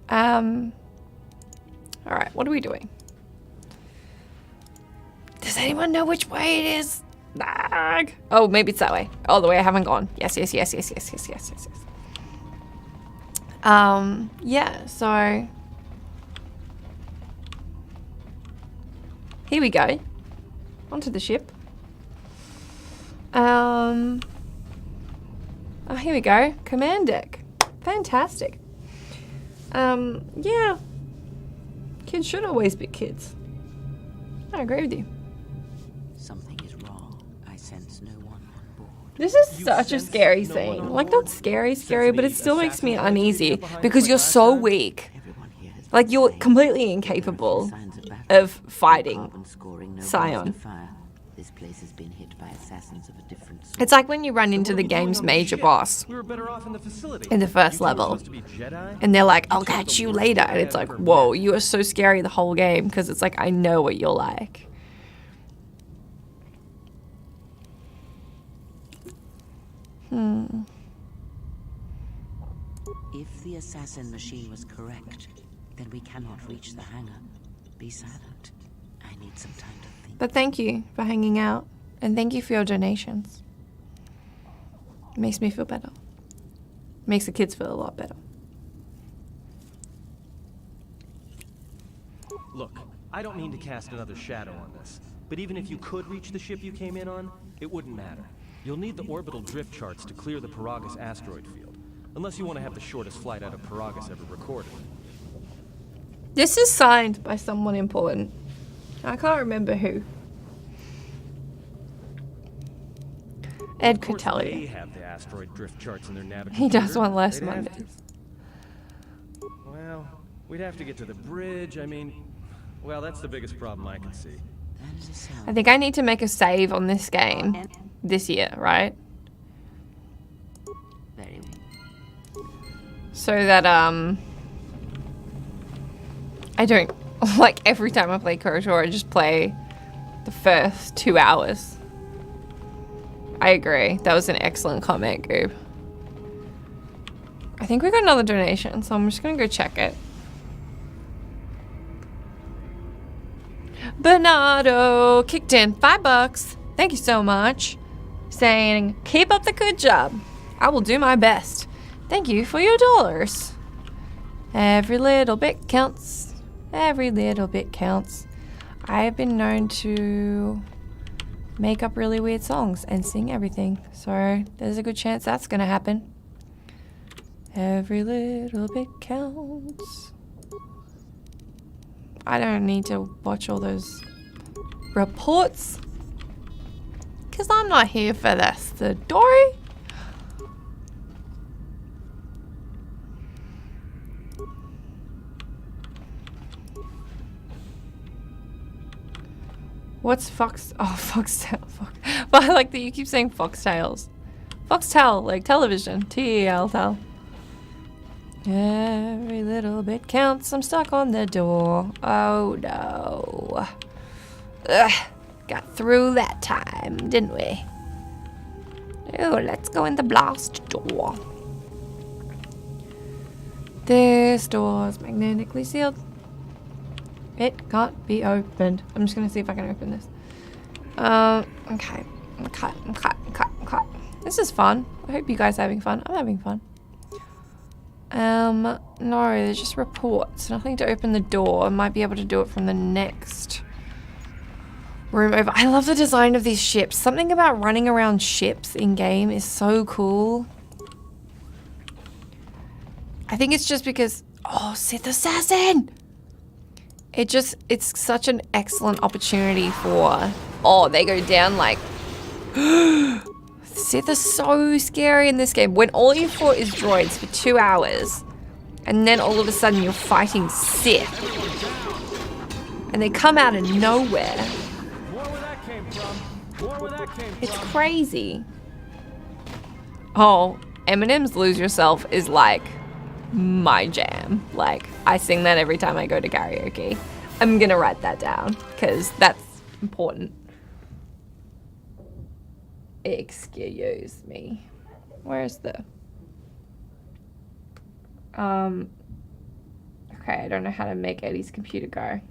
All right, what are we doing? Does anyone know which way it is? Lag. Oh, maybe it's that way. Oh, the way I haven't gone. Yes. Yeah, so here we go. Onto the ship. Oh, here we go. Command deck. Fantastic. Yeah. Kids should always be kids. I agree with you. Something is wrong. I sense no one on board. This is such a scary scene. Like, not scary, but it still makes me uneasy because you're so weak. Everyone here has Like, you're completely incapable signs of battle. of fighting Carbon scoring, no Scion. fire. This place has been hit by assassins of a different sort. It's like when you run into the game's major boss We were better off in the facility. in the first You two were level. supposed to be Jedi? And they're like, I'll catch you later. And it's like, whoa, you are so scary the whole game because it's like, I know what you're like. If the assassin machine was correct, then we cannot reach the hangar. Be silent. I need some time to think. But thank you for hanging out. And thank you for your donations. It makes me feel better. Makes the kids feel a lot better. Look, I don't mean to cast another shadow on this, but even if you could reach the ship you came in on, it wouldn't matter. You'll need the orbital drift charts to clear the Paragus asteroid field, unless you want to have the shortest flight out of Paragus ever recorded. This is signed by someone important. I can't remember who. Ed Of could course tell they you. have the asteroid drift charts in their navigator. He does want less They'd have to. Mondays. Well, we'd have to get to the bridge. I mean, well, that's the biggest problem I can see. That is a sound. I think I need to make a save on this game this year, right? Very well. So that I don't like every time I play KOTOR, I just play the first 2 hours. I agree. That was an excellent comment, Goob. I think we got another donation, so I'm just gonna go check it. Bernardo kicked in $5. Thank you so much. Saying, keep up the good job. I will do my best. Thank you for your dollars. Every little bit counts. Every little bit counts. I have been known to make up really weird songs and sing everything. So there's a good chance that's gonna happen. Every little bit counts. I don't need to watch all those reports. Because I'm not here for the story. What's Fox? Oh, Foxtail. But I like that you keep saying Foxtails. Foxtel, like television. T-E-L-Tel. Every little bit counts. I'm stuck on the door. Oh no. Ugh. Got through that time, didn't we? Oh, let's go in the blast door. This door is magnetically sealed. It can't be opened. I'm just gonna see if I can open this. Okay. Okay. This is fun. I hope you guys are having fun. I'm having fun. No, they're just reports. Nothing to open the door. I might be able to do it from the next room over. I love the design of these ships. Something about running around ships in game is so cool. I think it's just because, oh, Sith Assassin! It's such an excellent opportunity for, oh, they go down like, Sith are so scary in this game. When all you fought is droids for 2 hours, and then all of a sudden you're fighting Sith, and they come out of nowhere. It's crazy. Oh, Eminem's Lose Yourself is like my jam. Like, I sing that every time I go to karaoke. I'm gonna write that down because that's important. Excuse me. Where's the... Okay, I don't know how to make Eddie's computer go.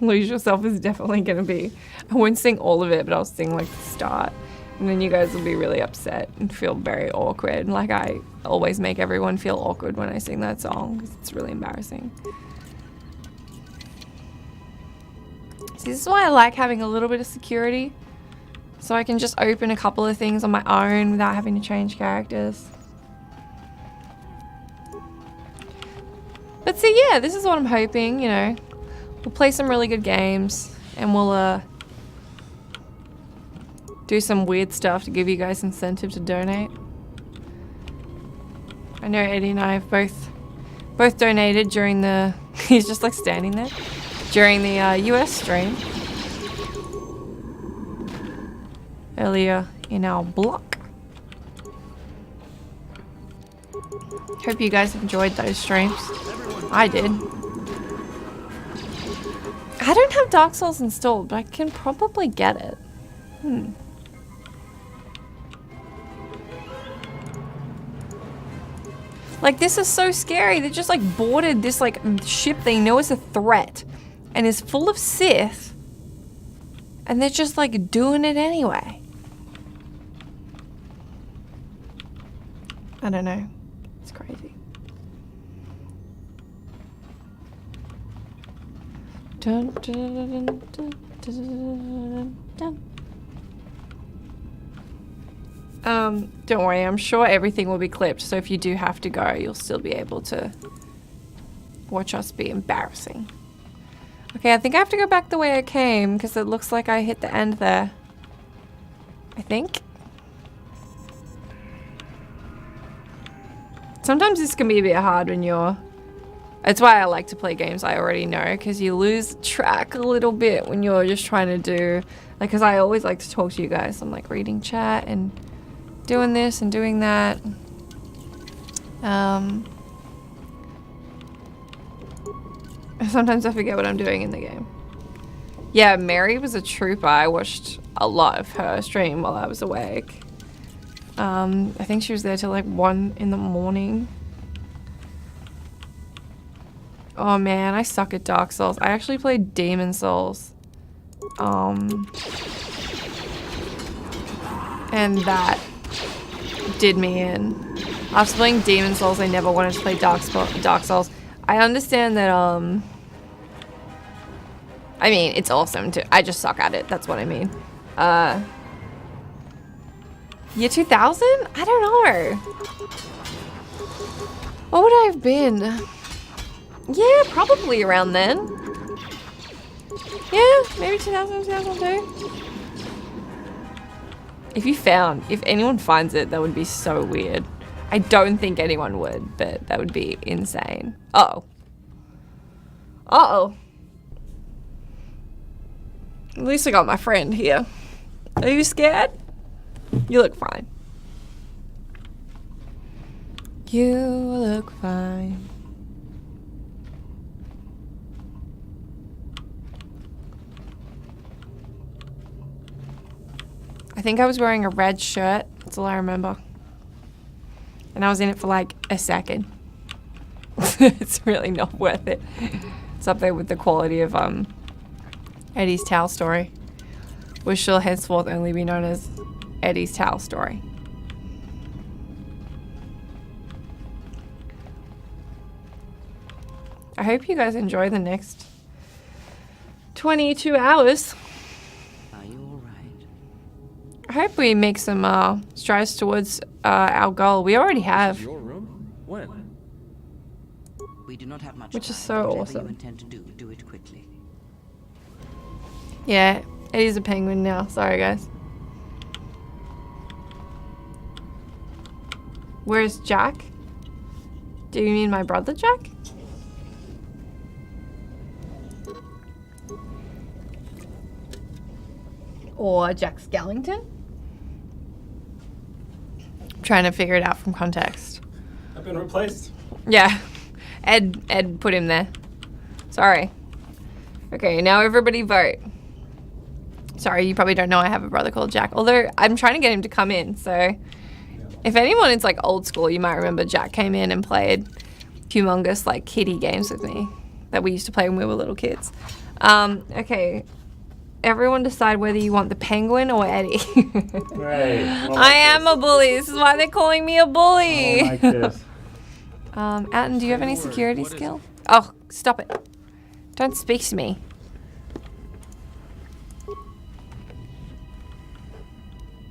Lose Yourself is definitely gonna be... I won't sing all of it, but I'll sing like the start. And then you guys will be really upset and feel very awkward. Like I always make everyone feel awkward when I sing that song because it's really embarrassing. See, this is why I like having a little bit of security. So I can just open a couple of things on my own without having to change characters. But see, yeah, this is what I'm hoping, you know. We'll play some really good games and we'll do some weird stuff to give you guys incentive to donate. I know Eddie and I have both donated during the... He's just like standing there. During the US stream. Earlier in our block. Hope you guys enjoyed those streams. I did. I don't have Dark Souls installed, but I can probably get it. Like, this is so scary. They just, like, boarded this, like, ship they know is a threat. And is full of Sith. And they're just, like, doing it anyway. I don't know. It's crazy. Dun, dun, dun, dun, dun, dun. Don't worry, I'm sure everything will be clipped, so if you do have to go, you'll still be able to watch us be embarrassing. Okay, I think I have to go back the way I came because it looks like I hit the end there. I think. Sometimes this can be a bit hard when you're... That's why I like to play games I already know, because you lose track a little bit when you're just trying to do... Like, because I always like to talk to you guys. I'm like reading chat and doing this and doing that. Sometimes I forget what I'm doing in the game. Yeah, Mary was a trooper. I watched a lot of her stream while I was awake. I think she was there till like 1 in the morning. Oh man, I suck at Dark Souls. I actually played Demon Souls. And that did me in. After playing Demon Souls, I never wanted to play Dark Souls. I understand that, I mean, it's awesome too. I just suck at it. That's what I mean. Year 2000? I don't know. What would I have been? Yeah, probably around then. Yeah, maybe 2000, 2002. If anyone finds it, that would be so weird. I don't think anyone would, but that would be insane. Uh-oh. Uh-oh. At least I got my friend here. Are you scared? You look fine. You look fine. I think I was wearing a red shirt. That's all I remember. And I was in it for like a second. It's really not worth it. It's up there with the quality of Eddie's Towel Story, which shall henceforth only be known as Eddie's Towel Story. I hope you guys enjoy the next 22 hours. Are you all right? I hope we make some strides towards our goal. We already have. Your room? When? We do not have much Which is time. so Whatever awesome. you intend to do, do it quickly. Yeah, Eddie's a penguin now. Sorry, guys. Where's Jack? Do you mean my brother Jack? Or Jack Skellington? I'm trying to figure it out from context. I've been replaced. Yeah, Ed put him there. Sorry. Okay, now everybody vote. Sorry, you probably don't know I have a brother called Jack. Although, I'm trying to get him to come in, so... If anyone is, like, old school, you might remember Jack came in and played humongous, like, kiddie games with me that we used to play when we were little kids. Okay. Everyone decide whether you want the penguin or Eddie. Right. I am a bully. This is why they're calling me a bully. I like this. Atten, do you have any security skill? Oh, stop it. Don't speak to me.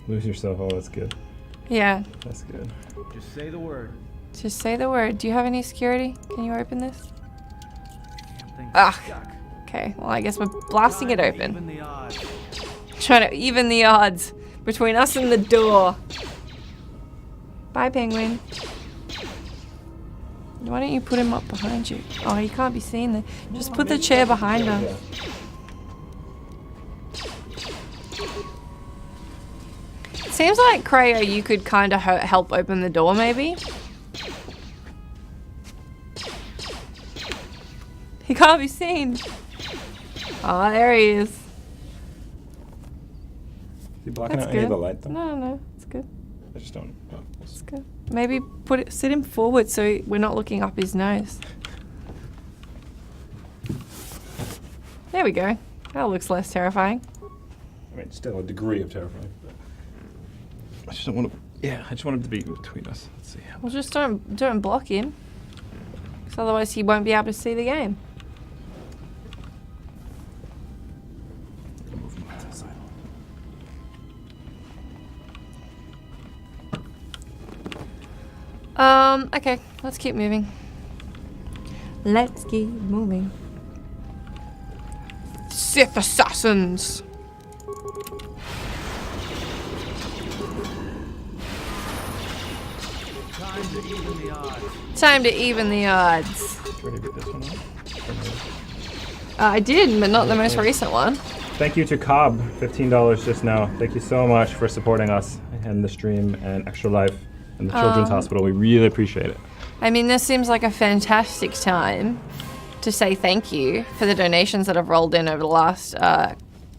Lose yourself. Oh, that's good. Yeah. That's good. Just say the word. Just say the word. Do you have any security? Can you open this? Damn thing's Ah. stuck. Okay, well, I guess we're blasting it open. Even the odds. Trying to even the odds between us and the door. Bye, penguin. Why don't you put him up behind you? Oh, he can't be seen there. Just put the chair behind her. Seems like, Creo, you could kind of help open the door, maybe? He can't be seen. Oh, there he is. Is he blocking That's out any of good. the light though? No, it's good. I just don't. Oh, It's good. Maybe sit him forward so we're not looking up his nose. There we go. That looks less terrifying. I mean, still a degree of terrifying. But I just don't want to. Yeah, I just want him to be between us. Let's see. Well, just don't block him, because otherwise he won't be able to see the game. I'll move him to the side. Okay, let's keep moving. Let's keep moving. Sith assassins. Time to even the odds. Ready to get this one on? I did, but not the most recent one. Thank you to Cobb, $15 just now. Thank you so much for supporting us and the stream and Extra Life and the Children's Hospital. We really appreciate it. I mean, this seems like a fantastic time to say thank you for the donations that have rolled in over the last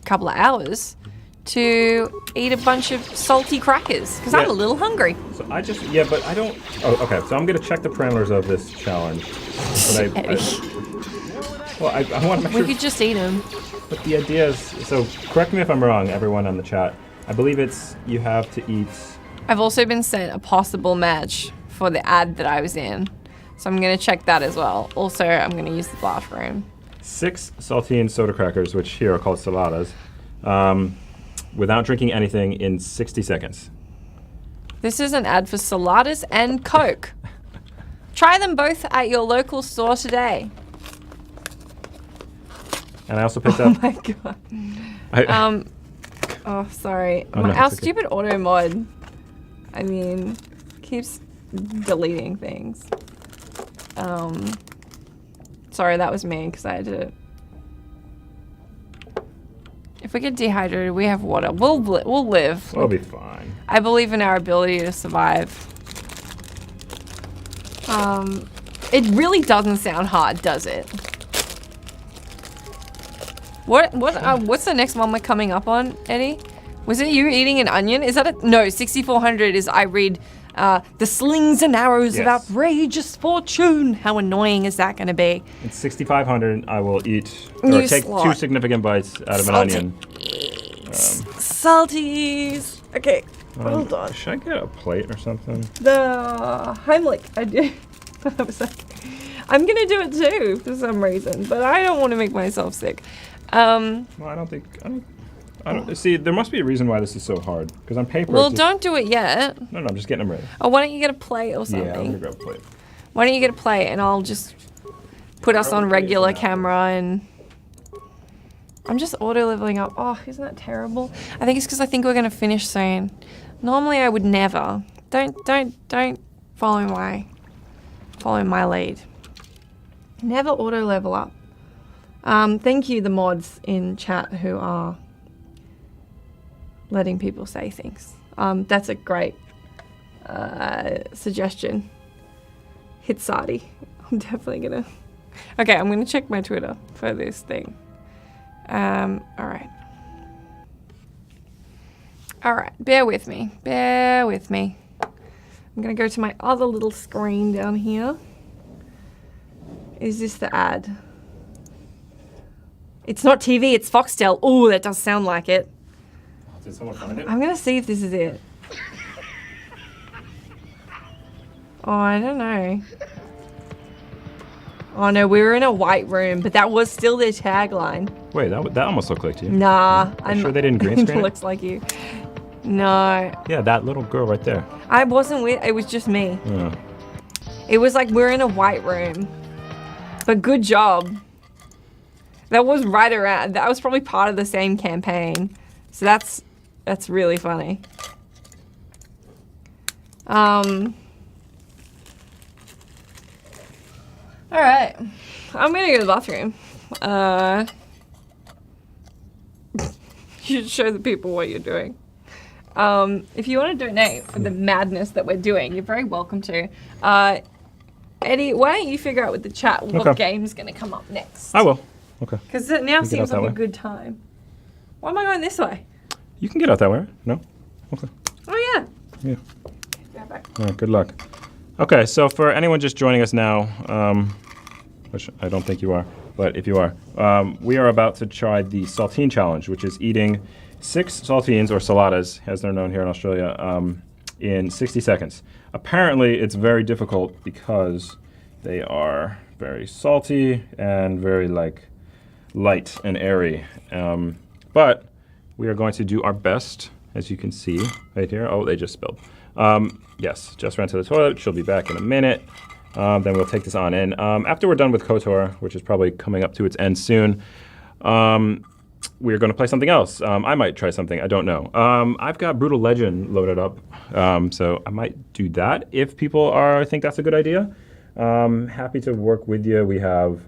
couple of hours to eat a bunch of salty crackers, because I'm a little hungry. So I just, but I don't, okay, so I'm going to check the parameters of this challenge. But I want to make sure. We could just eat them. But the idea is, so correct me if I'm wrong, everyone on the chat. I believe it's, you have to eat. I've also been sent a possible match for the ad that I was in. So I'm going to check that as well. Also, I'm going to use the bathroom. 6 saltine soda crackers, which here are called saladas, without drinking anything in 60 seconds. This is an ad for saladas and Coke. Try them both at your local store today. And I also picked up. Oh my god. Oh, sorry. Oh, no, Our it's okay. stupid auto mod, I mean, keeps deleting things. Sorry, that was me, because I had to. If we get dehydrated, we have water. We'll live. We'll be fine. I believe in our ability to survive. It really doesn't sound hard, does it? What's the next one we're coming up on, Eddie? Was it you eating an onion? Is that a no? 6400 is I read the slings and arrows of Yes. outrageous fortune. How annoying is that going to be? At 6,500, I will eat or You take slut. 2 significant bites out of an onion. Salties. Okay, hold on. Should I get a plate or something? The Heimlich. I did. I was like, I'm gonna do it too for some reason, but I don't want to make myself sick. Well, I don't think. I don't. See, there must be a reason why this is so hard. Because on paper. Well, it's don't do it yet. No, I'm just getting them ready. Oh, why don't you get a plate or something? Yeah, I'm gonna grab a plate. Why don't you get a plate and I'll just put us on regular now. camera and. I'm just auto leveling up. Oh, isn't that terrible? I think it's because I think we're gonna finish soon. Normally I would never. Don't follow my lead. Never auto level up. Thank you, the mods in chat who are letting people say things. That's a great suggestion. Hit Sadi. I'm definitely gonna. Okay, I'm gonna check my Twitter for this thing. All right. All right, bear with me. Bear with me. I'm gonna go to my other little screen down here. Is this the ad? It's not TV, it's Foxtel. Oh, that does sound like it. Did someone find it? I'm gonna see if this is it. Oh, I don't know. Oh no, we were in a white room, but that was still their tagline. Wait, that almost looked like you. Nah, I'm sure they didn't green screen it it? looks like you. No, Yeah, that little girl right there. I wasn't with. It was just me. Yeah. It was like we're in a white room. But good job. That was right around. That was probably part of the same campaign. So that's really funny. All right, I'm gonna go to the bathroom. You should show the people what you're doing. If you want to donate for the madness that we're doing, you're very welcome to. Eddie, why don't you figure out with the chat what Okay. game's gonna come up next? I will. Okay. Because it now get seems out that like a way. good time. Why am I going this way? You can get out that way, right? No? Okay. Oh yeah. Yeah. Go back. All right, good luck. Okay, so for anyone just joining us now, which I don't think you are, but if you are, we are about to try the Saltine Challenge, which is eating 6 saltines, or saladas, as they're known here in Australia, in 60 seconds. Apparently, it's very difficult because they are very salty and very, light and airy. But we are going to do our best, as you can see right here. Oh, they just spilled. Yes, just ran to the toilet. She'll be back in a minute. Then we'll take this on in. After we're done with KOTOR, which is probably coming up to its end soon, we're going to play something else. I might try something. I don't know. I've got Brutal Legend loaded up, so I might do that if people think that's a good idea. Happy to work with you. We have,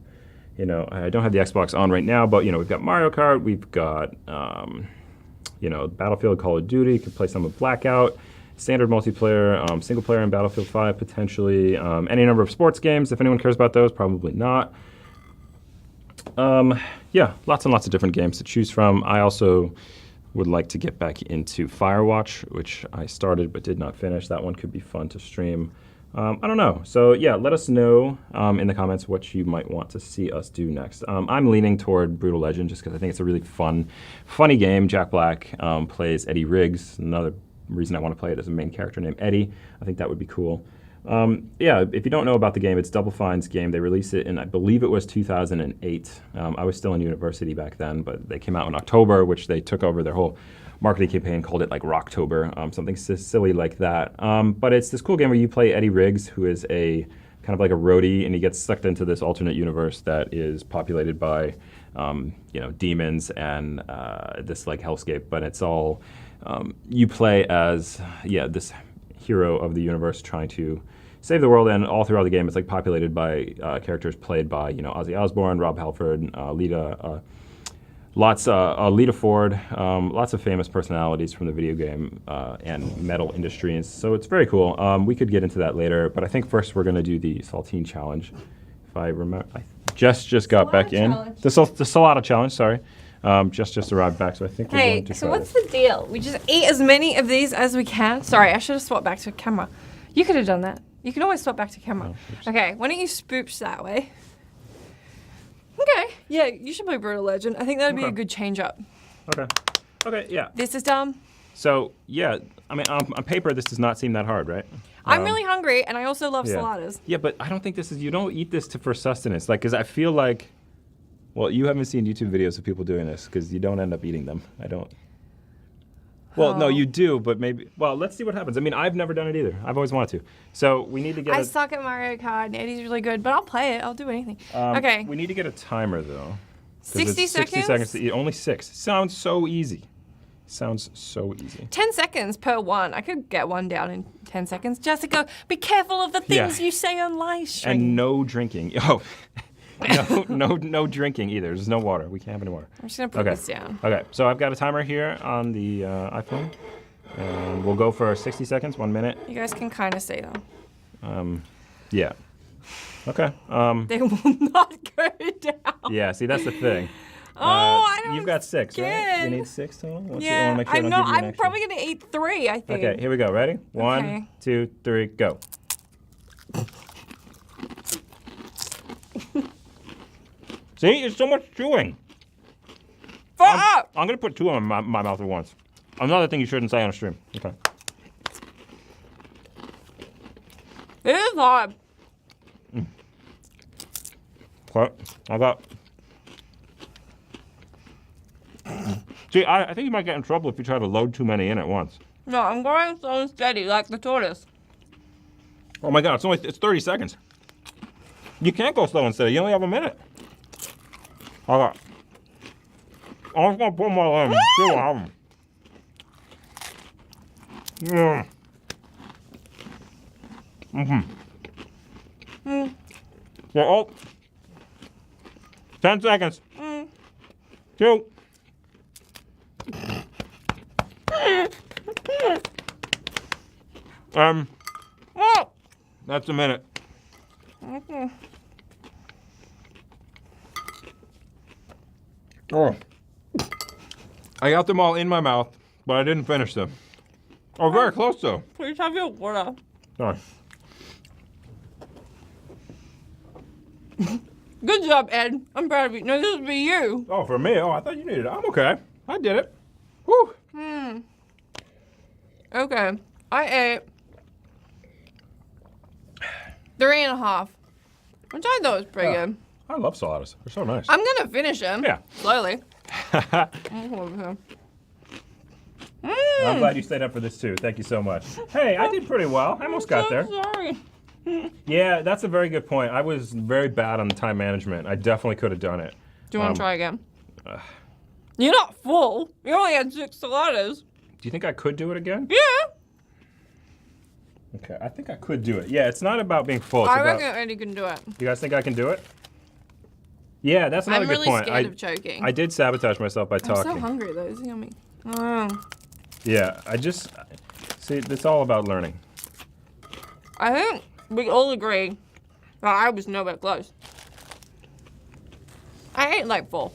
I don't have the Xbox on right now, but we've got Mario Kart. We've got, Battlefield, Call of Duty. You can play some of Blackout. Standard multiplayer, single player in Battlefield 5 potentially. Any number of sports games. If anyone cares about those, probably not. Yeah, lots and lots of different games to choose from. I also would like to get back into Firewatch, which I started but did not finish. That one could be fun to stream. I don't know. So yeah, let us know in the comments what you might want to see us do next. I'm leaning toward Brutal Legend just because I think it's a really funny game. Jack Black plays Eddie Riggs. Another reason I want to play it as a main character named Eddie. I think that would be cool. Yeah, if you don't know about the game, it's Double Fine's game. They released it in, I believe it was 2008. I was still in university back then, but they came out in October, which they took over their whole marketing campaign, called it like Rocktober, something silly like that. But it's this cool game where you play Eddie Riggs, who is a kind of like a roadie, and he gets sucked into this alternate universe that is populated by, demons and this like hellscape. But it's all, you play as, this hero of the universe trying to save the world, and all throughout the game it's like populated by characters played by Ozzy Osbourne, Rob Halford, Lita Ford, lots of famous personalities from the video game and metal industries. So it's very cool. We could get into that later, but I think first we're going to do the Saltine Challenge. If I remember, I just got back in. The Salada Challenge, sorry. Just arrived back, so I think we're going to try what's the deal? We just eat as many of these as we can? Sorry, I should have swapped back to camera. You could have done that. You can always swap back to camera. Okay, why don't you spooch that way? Okay, yeah, you should play Brutal Legend. I think that'd be a good change up. Okay, yeah. This is dumb. So, yeah, I mean, on paper, this does not seem that hard, right? I'm really hungry, and I also love saladas. Yeah, but I don't think you don't eat this for sustenance. Like, because I feel like, well, you haven't seen YouTube videos of people doing this, because you don't end up eating them. I don't. Well, no, you do, but maybe. Well, let's see what happens. I mean, I've never done it either. I've always wanted to. So we need to get. I suck at Mario Kart, and Eddie's really good, but I'll play it. I'll do anything. Okay. We need to get a timer though. 60 seconds. 60 seconds to eat. Only 6. Sounds so easy. 10 seconds per one. I could get one down in 10 seconds. Jessica, be careful of the things you say on live stream. And no drinking. Oh. No drinking either. There's no water. We can't have any water. I'm just gonna put this down. Okay, so I've got a timer here on the iPhone, and we'll go for 60 seconds, 1 minute. You guys can kind of say though. Yeah. Okay. They will not go down. Yeah. See, that's the thing. I don't. You've got 6, right? We need 6 total. Yeah. I know. I'm probably gonna eat 3. I think. Okay. Here we go. Ready? 1, 2, 3, go. See, it's so much chewing. I'm going to put 2 on my mouth at once. Another thing you shouldn't say on a stream. Okay. It is hard. Okay. I got. See, I think you might get in trouble if you try to load too many in at once. No, I'm going slow and steady like the tortoise. Oh my God, it's 30 seconds. You can't go slow and steady. You only have a minute. Okay. I'm just gonna put more in. See what happens. Yeah. Yeah, 10 seconds. 2. That's a minute. Oh. I got them all in my mouth, but I didn't finish them. Oh, very close though. Please have your water. Sorry. Good job, Ed. I'm proud of you. No, this would be you. Oh, for me? Oh, I thought you needed it. I'm okay. I did it. Whew. Okay. I ate 3.5. Which I thought was pretty good. I love saladas. They're so nice. I'm gonna finish them. Yeah. Slowly. I'm glad you stayed up for this too. Thank you so much. Hey, I did pretty well. I almost got there. Sorry. Yeah, that's a very good point. I was very bad on the time management. I definitely could have done it. Do you want to try again? You're not full. You only had 6 saladas. Do you think I could do it again? Yeah. Okay, I think I could do it. Yeah, it's not about being full. It's I about, reckon Eddie can do it. You guys think I can do it? Yeah, that's another I'm good really point. scared of choking. I did sabotage myself by I'm talking. so hungry though. It's yummy. Oh. Yeah, I just see. It's all about learning. I think we all agree that I was nowhere close. I ate like 4.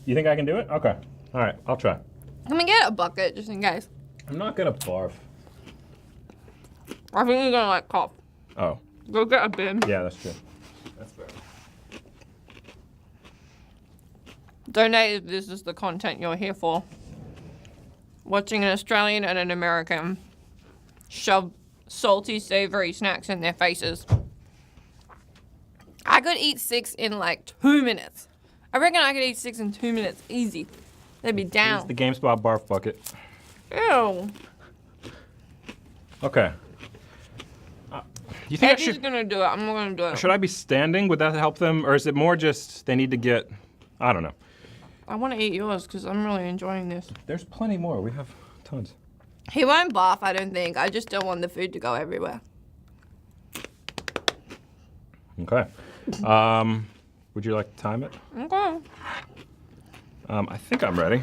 You think I can do it? Okay. All right, I'll try. Can we get a bucket just in case? I'm not gonna barf. I think you're gonna like cough. Oh. Go get a bin. Yeah, that's true. That's fair. Donate if this is the content you're here for. Watching an Australian and an American shove salty, savory snacks in their faces. I could eat 6 in like 2 minutes. I reckon I could eat 6 in 2 minutes. Easy. They'd be It's down. the GameSpot barf bucket. Ew. Okay. You think Eddie's gonna do it. I'm not gonna do it. should I be standing? Would that help them, or is it more just they need to get? I don't know. I want to eat yours because I'm really enjoying this. There's plenty more. We have tons. He won't barf, I don't think. I just don't want the food to go everywhere. Okay. Would you like to time it? Okay. I think I'm ready.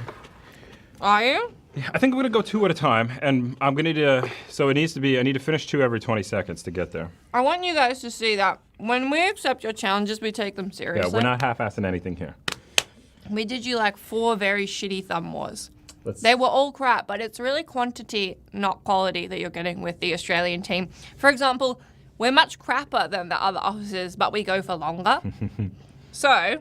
Are you? Yeah, I think I'm gonna go 2 at a time, and I'm gonna need to. So it needs to be. I need to finish 2 every 20 seconds to get there. I want you guys to see that when we accept your challenges, we take them Yeah, seriously. we're not half-assing anything here. We did you like 4 very shitty thumb wars. Let's. They were all crap, but it's really quantity, not quality, that you're getting with the Australian team. For example, we're much crapper than the other officers, but we go for longer. So,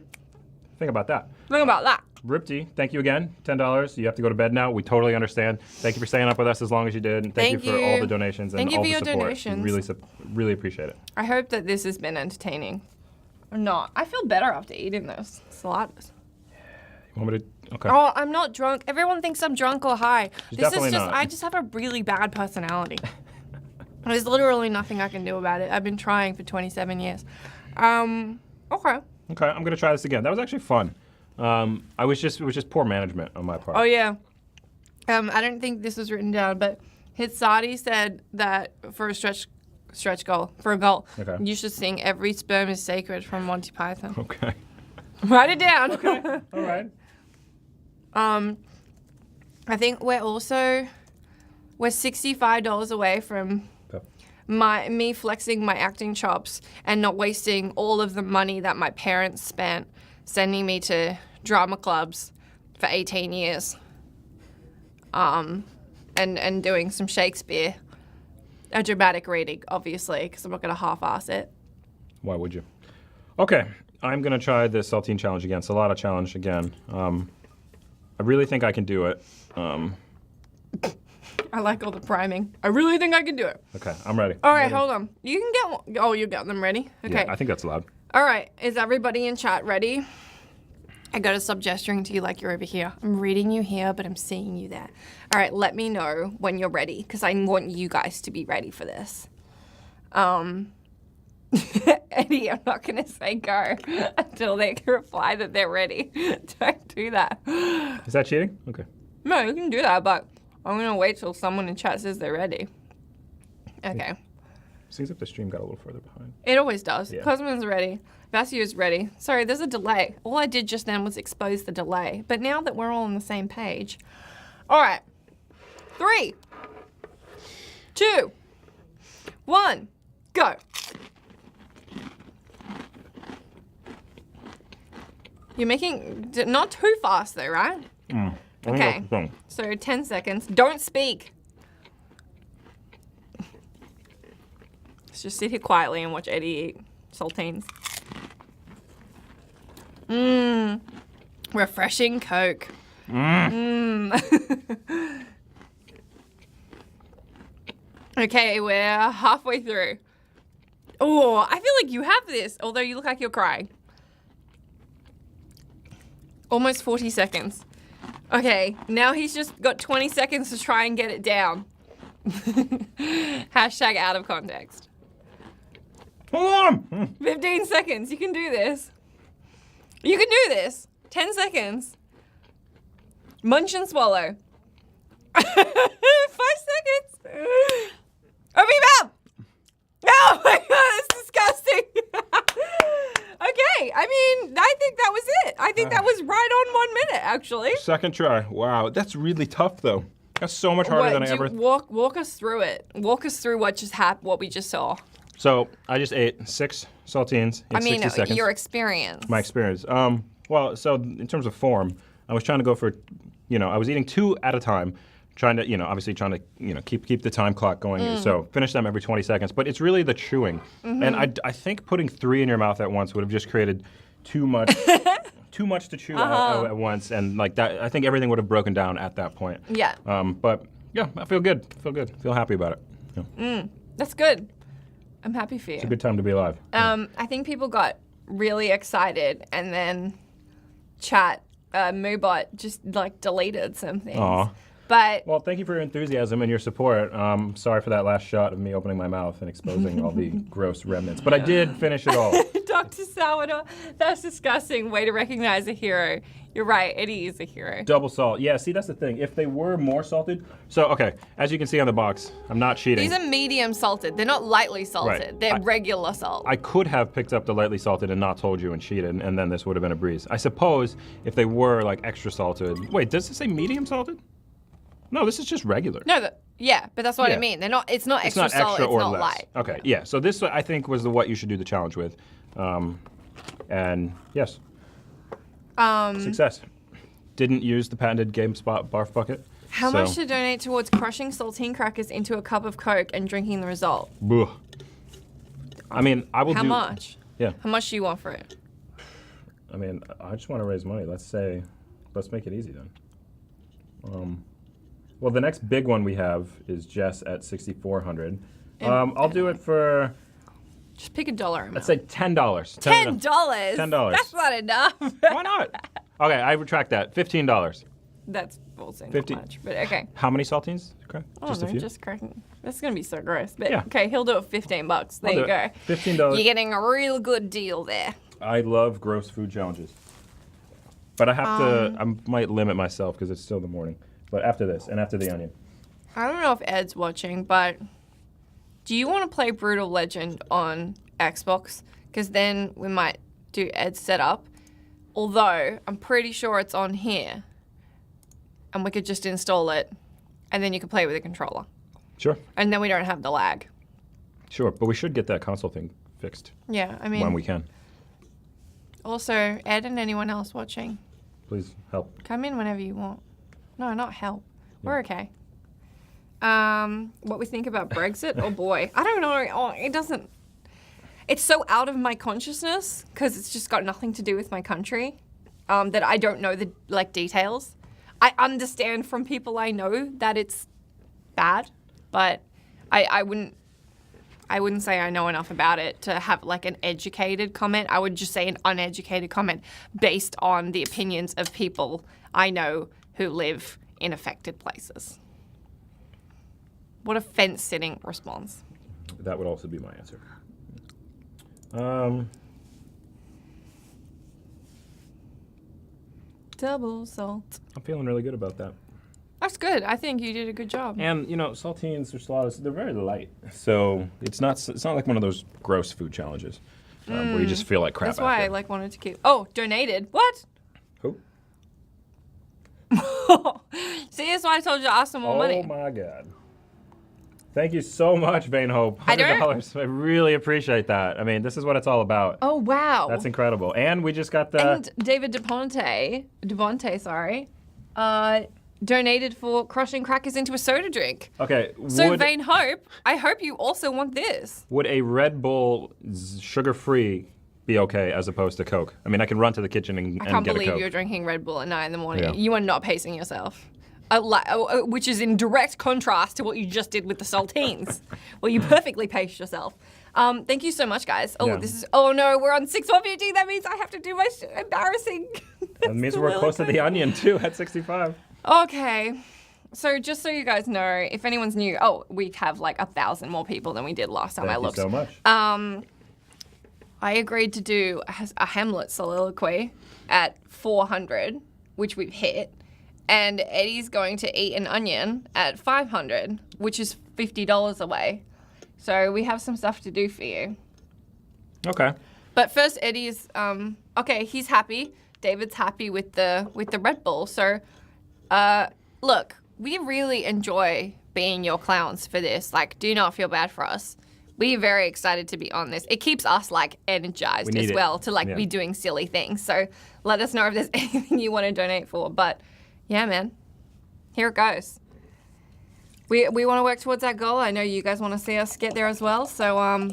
Think about that. think about that. Ripty, thank you again. $10. You have to go to bed now. We totally understand. Thank you for staying up with us as long as you did. And thank you for all the donations and Thank you all for the your support. donations. We really appreciate it. I hope that this has been entertaining. Or not. I feel better after eating those saladas. You want me to? Okay. Oh, I'm not drunk. Everyone thinks I'm drunk or high. She's This is definitely just, not. I just have a really bad personality. There's literally nothing I can do about it. I've been trying for 27 years. Okay. Okay, I'm gonna try this again. That was actually fun. It was just poor management on my part. Oh, yeah. I don't think this was written down, but Hitsadi said that for a stretch goal, Okay. you should sing Every Sperm is Sacred from Monty Python. Okay. Write it down. All right. I think we're $65 away from Okay. me flexing my acting chops and not wasting all of the money that my parents spent sending me to drama clubs for 18 years. And doing some Shakespeare, a dramatic reading, obviously, because I'm not going to half-ass it. Why would you? Okay, I'm gonna try the saltine challenge again. Salada challenge again. I really think I can do it. I like all the priming. I really think I can do it. Okay, I'm ready. All right, hold on. You can get one. Oh, you got them ready? Okay. Yeah, I think that's loud. All right, is everybody in chat ready? I gotta stop gesturing to you like you're over here. I'm reading you here, but I'm seeing you there. All right, let me know when you're ready, because I want you guys to be ready for this. Eddie, I'm not gonna say go until they can reply that they're ready. Don't do that. Is that cheating? Okay. No, you can do that, but I'm gonna wait till someone in chat says they're ready. Okay. Seems like the stream got a little further behind. It always does. Yeah. Cosmo's ready. Vassio's ready. Sorry, there's a delay. All I did just then was expose the delay. But now that we're all on the same page. All right. 3, 2, 1, go. You're making, not too fast though, right? Okay. So 10 seconds. Don't speak. Let's just sit here quietly and watch Eddie eat saltines. Mmm. Refreshing Coke. Mmm. Okay, we're halfway through. Oh, I feel like you have this, although you look like you're crying. Almost 40 seconds. Okay, now he's just got 20 seconds to try and get it down. Hashtag out of context. Hold on! 15 seconds. You can do this. You can do this. 10 seconds. Munch and swallow. 5 seconds. Open your mouth. Oh my god, that's disgusting. Okay, I mean, I think that was it. I think that was right on 1 minute, actually. Second try. Wow, that's really tough though. That's so much harder than I ever. Walk us through it. Walk us through what just happened, what we just saw. So I just ate 6 saltines in 60 seconds. Your experience. My experience. Well, so in terms of form, I was trying to go for, I was eating 2 at a time, trying to, obviously trying to, keep the time clock going. So finish them every 20 seconds. But it's really the chewing. And I think putting 3 in your mouth at once would have just created too much. Too much to chew at once, and like that, I think everything would have broken down at that point. Yeah. But yeah, I feel good. Feel happy about it. Yeah. That's good. I'm happy for you. It's a good time to be alive. I think people got really excited, and then Moobot just like deleted some things. Aw. But Well, thank you for your enthusiasm and your support. Sorry for that last shot of me opening my mouth and exposing all the gross remnants, but I did finish it all. Dr. Sourdough, that's disgusting. Way to recognize a hero. You're right, Eddie is a hero. Double salt. Yeah, see, that's the thing. If they were more salted, so okay, as you can see on the box, I'm not cheating. These are medium salted. They're not lightly salted. Right. They're regular salt. I could have picked up the lightly salted and not told you and cheated, and then this would have been a breeze. I suppose if they were like extra salted. Wait, does it say medium salted? No, this is just regular. No, yeah, but that's what I Yeah. mean. They're not. It's not It's extra not salt. extra It's or not less. light. Okay, yeah. So this, I think, was what you should do the challenge with. And yes, success. Didn't use the patented GameSpot barf bucket. How much to donate towards crushing saltine crackers into a cup of Coke and drinking the result? Bleh. I mean, I will How do. much? Yeah. How much do you want for it? I mean, I just want to raise money. Let's make it easy then. Well, the next big one we have is Jess at 6,400. I'll do it for, Just pick a dollar amount. let's say $10. $10. $10. That's not enough. Why not? Okay, I retract that. $15. That's also not 50. much, but okay. How many saltines? Okay, Oh, just a no, few. just cracking. That's gonna be so gross. But Yeah. okay, he'll do it $15. There I'll you do go. it. $15. You're getting a real good deal there. I love gross food challenges. But I have to, I might limit myself because it's still the morning. But after this, and after the onion. I don't know if Ed's watching, but do you want to play Brutal Legend on Xbox? Because then we might do Ed's setup. Although, I'm pretty sure it's on here. And we could just install it, and then you can play with a controller. Sure, And then we don't have the lag. sure. But we should get that console thing fixed Yeah, I mean, when we can. also, Ed and anyone else watching, Please help. come in whenever you want. No, not help. We're okay. What we think about Brexit? Oh boy, I don't know. Oh, it doesn't. It's so out of my consciousness because it's just got nothing to do with my country. That I don't know the details. I understand from people I know that it's bad, but I wouldn't say I know enough about it to have like an educated comment. I would just say an uneducated comment based on the opinions of people I know who live in affected places. What a fence-sitting response. That would also be my answer. Double salt. I'm feeling really good about that. That's good. I think you did a good job. And saltines or slaughters, they're very light. So it's not like one of those gross food challenges where you just feel like crap. That's why after. I wanted to keep. Oh, donated. What? Who? See, that's why I told you to ask for more money. Oh my God. Thank you so much, Vain Hope. $100. I really appreciate that. I mean, this is what it's all about. Oh wow. That's incredible. And we just got the. And David Devonte, sorry, donated for crushing crackers into a soda drink. Okay. So Vain Hope, I hope you also want this. Would a Red Bull sugar-free be okay as opposed to Coke? I mean, I can run to the kitchen and I can't get a believe Coke. you're drinking Red Bull at 9 in the morning. Yeah. You are not pacing yourself. Which is in direct contrast to what you just did with the saltines. Well, you perfectly paced yourself. Thank you so much, guys. Oh, Yeah. oh no, we're on 6,450. That means I have to do my embarrassing. That means we're close to the onion, too, at 65. Okay. So just so you guys know, if anyone's new, we have like 1,000 more people than we did last time I Thank you looked. so much. I agreed to do a Hamlet soliloquy at 400, which we've hit. and Eddie's going to eat an onion at 500, which is $50 away. So we have some stuff to do for you. Okay. But first, Eddie's okay. He's happy. David's happy with the Red Bull. So, look, we really enjoy being your clowns for this. Like, do not feel bad for us. We're very excited to be on this. It keeps us like energized as well to like be doing silly things. So let us know if there's anything you want to donate for. But yeah, man, here it goes. We want to work towards that goal. I know you guys want to see us get there as well. So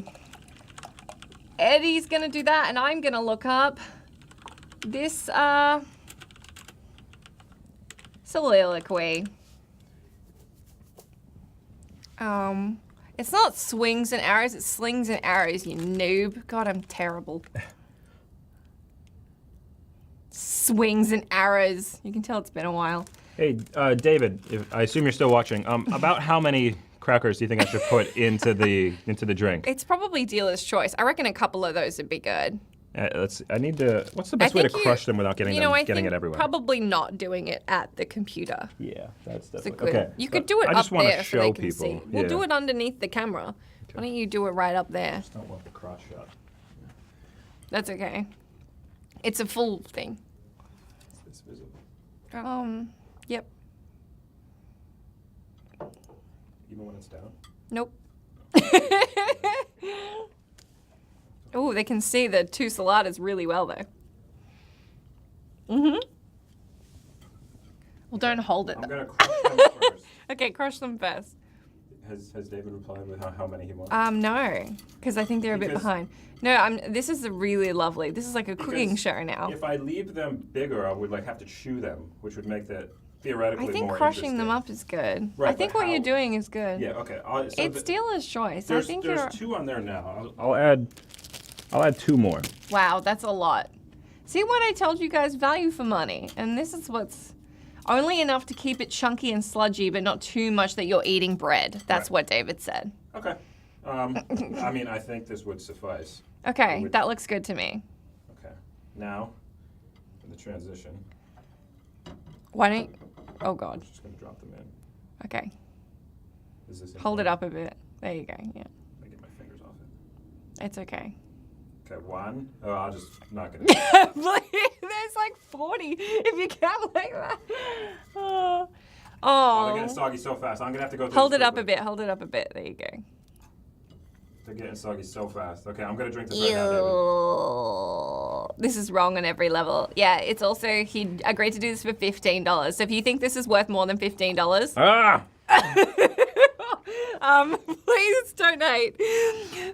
Eddie's gonna do that, and I'm gonna look up this soliloquy. It's not swings and arrows, it's slings and arrows, you noob. God, I'm terrible. Swings and arrows. You can tell it's been a while. Hey, David, I assume you're still watching. About how many crackers do you think I should put into the drink? It's probably dealer's choice. I reckon a couple of those would be good. I need to. What's the best way to crush them without getting it everywhere? Probably not doing it at the computer. Yeah, that's definitely Good. okay. You could do it I up just want there to so show they can people. see. We'll do it underneath the camera. Okay. Why don't you do it right up there? I just don't want the cross shot. That's okay. It's a full thing. It's visible. Yep. Even when it's down. Nope. Oh, they can see the two saladas really well though. Mm-hmm. Well, don't hold it. I'm gonna crush them first. Okay, crush them first. Has David replied with how many he wants? No, because I think they're a bit behind. No, this is really lovely. This is like a cooking show now. If I leave them bigger, I would like have to chew them, which would make that theoretically I think more crushing them interesting. up is good. Right, I think but what you're how? doing is good. Yeah. Okay. It's dealer's choice. There's, I think there's two on there now. I'll add 2 more. Wow, that's a lot. See what I told you guys? Value for money. And this is what's only enough to keep it chunky and sludgy, but not too much that you're eating bread. That's what David said. Okay. I mean, I think this would suffice. Okay, that looks good to me. Okay. Now, in the transition, Why don't you... Oh, God. I'm just going to drop them in. Okay. Is this Hold it up a bit. There you go, yeah. I get my fingers off it. It's okay. Okay, 1. Oh, I'll just knock it. There's like 40 if you count like that. Oh. Oh, they're getting soggy so fast. I'm going to have to go through Hold this it up a quickly. bit. Hold it up a bit. There you go. They're getting soggy so fast. Okay, I'm going to drink this right now, David. This is wrong on every level. Yeah, it's also, he agreed to do this for $15. So if you think this is worth more than $15, Ah! please donate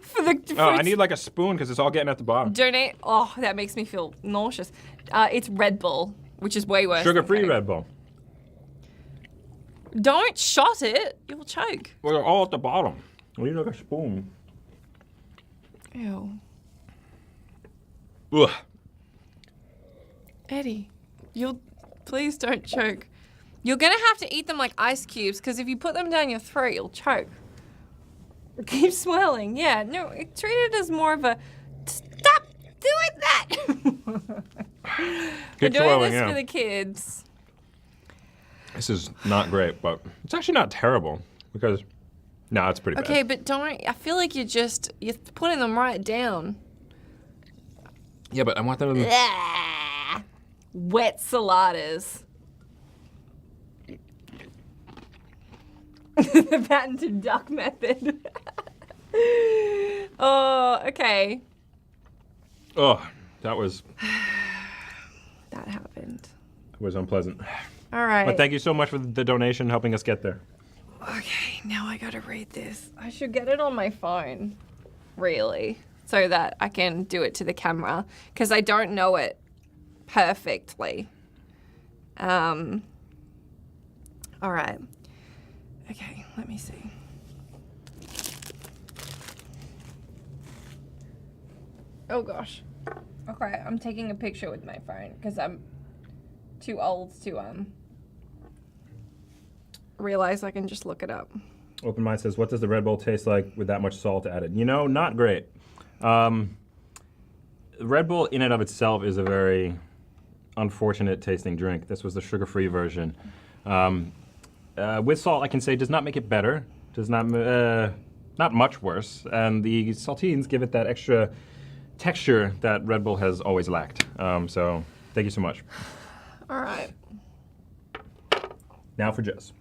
for the. Oh, I need like a spoon because it's all getting at the bottom. Donate. Oh, that makes me feel nauseous. It's Red Bull, which is way worse. Sugar-free Red Bull. Don't shot it. You'll choke. Well, they're all at the bottom. We need like a spoon. Ew. Ugh. Eddie, please don't choke. You're gonna have to eat them like ice cubes, because if you put them down your throat, you'll choke. Keep swirling. Yeah, no, treat it as more of a, stop doing that! We're doing swirling, this yeah. for the kids. This is not great, but it's actually not terrible because, no, it's pretty Okay, bad. but don't, I feel like you're putting them right down. Yeah, but I want them to... Ah, wet saladas. The patented duck method. Oh, okay. Oh, that was That happened. unpleasant. All right. But thank you so much for the donation, helping us get there. Okay, now I gotta read this. I should get it on my phone, really, so that I can do it to the camera, because I don't know it perfectly. All right. Okay, let me see. Oh gosh. Okay, I'm taking a picture with my phone because I'm too old to realize I can just look it up. Open Mind says, what does the Red Bull taste like with that much salt added? You know, not great. Red Bull in and of itself is a very unfortunate tasting drink. This was the sugar-free version. With salt, I can say, does not make it better. Does not not much worse. And the saltines give it that extra texture that Red Bull has always lacked. So thank you so much. All right. Now for Jess.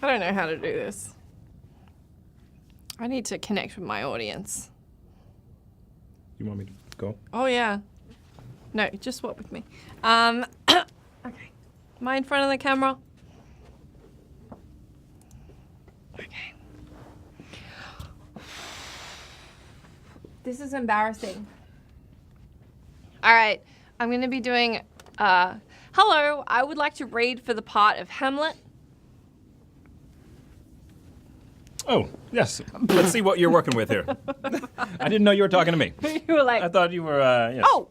I don't know how to do this. I need to connect with my audience. You want me to go? Oh, yeah. No, just swap with me. Okay. Am I in front of the camera? Okay. This is embarrassing. All right. I'm going to be doing, hello, I would like to read for the part of Hamlet. Oh, yes. Let's see what you're working with here. I didn't know you were talking to me. You were like, I thought you were, yes. oh,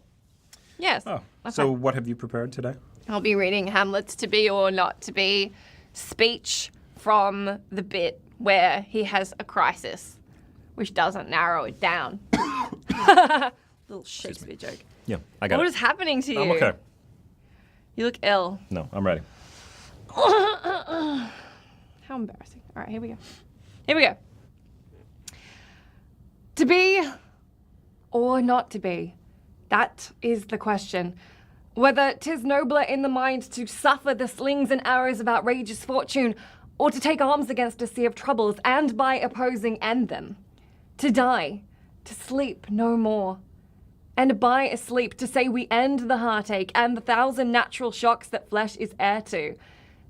yes. Oh, Okay. so what have you prepared today? I'll be reading Hamlet's To Be or Not to Be speech from the bit where he has a crisis, which doesn't narrow it down. Little Shakespeare joke. Yeah, I got What it. is happening to you? I'm okay. You look ill. No, I'm ready. How embarrassing. All right, here we go. Here we go. To be or not to be, that is the question. Whether 'tis nobler in the mind to suffer the slings and arrows of outrageous fortune, or to take arms against a sea of troubles, and by opposing end them. To die, to sleep no more. And by asleep to say we end the heartache and the thousand natural shocks that flesh is heir to.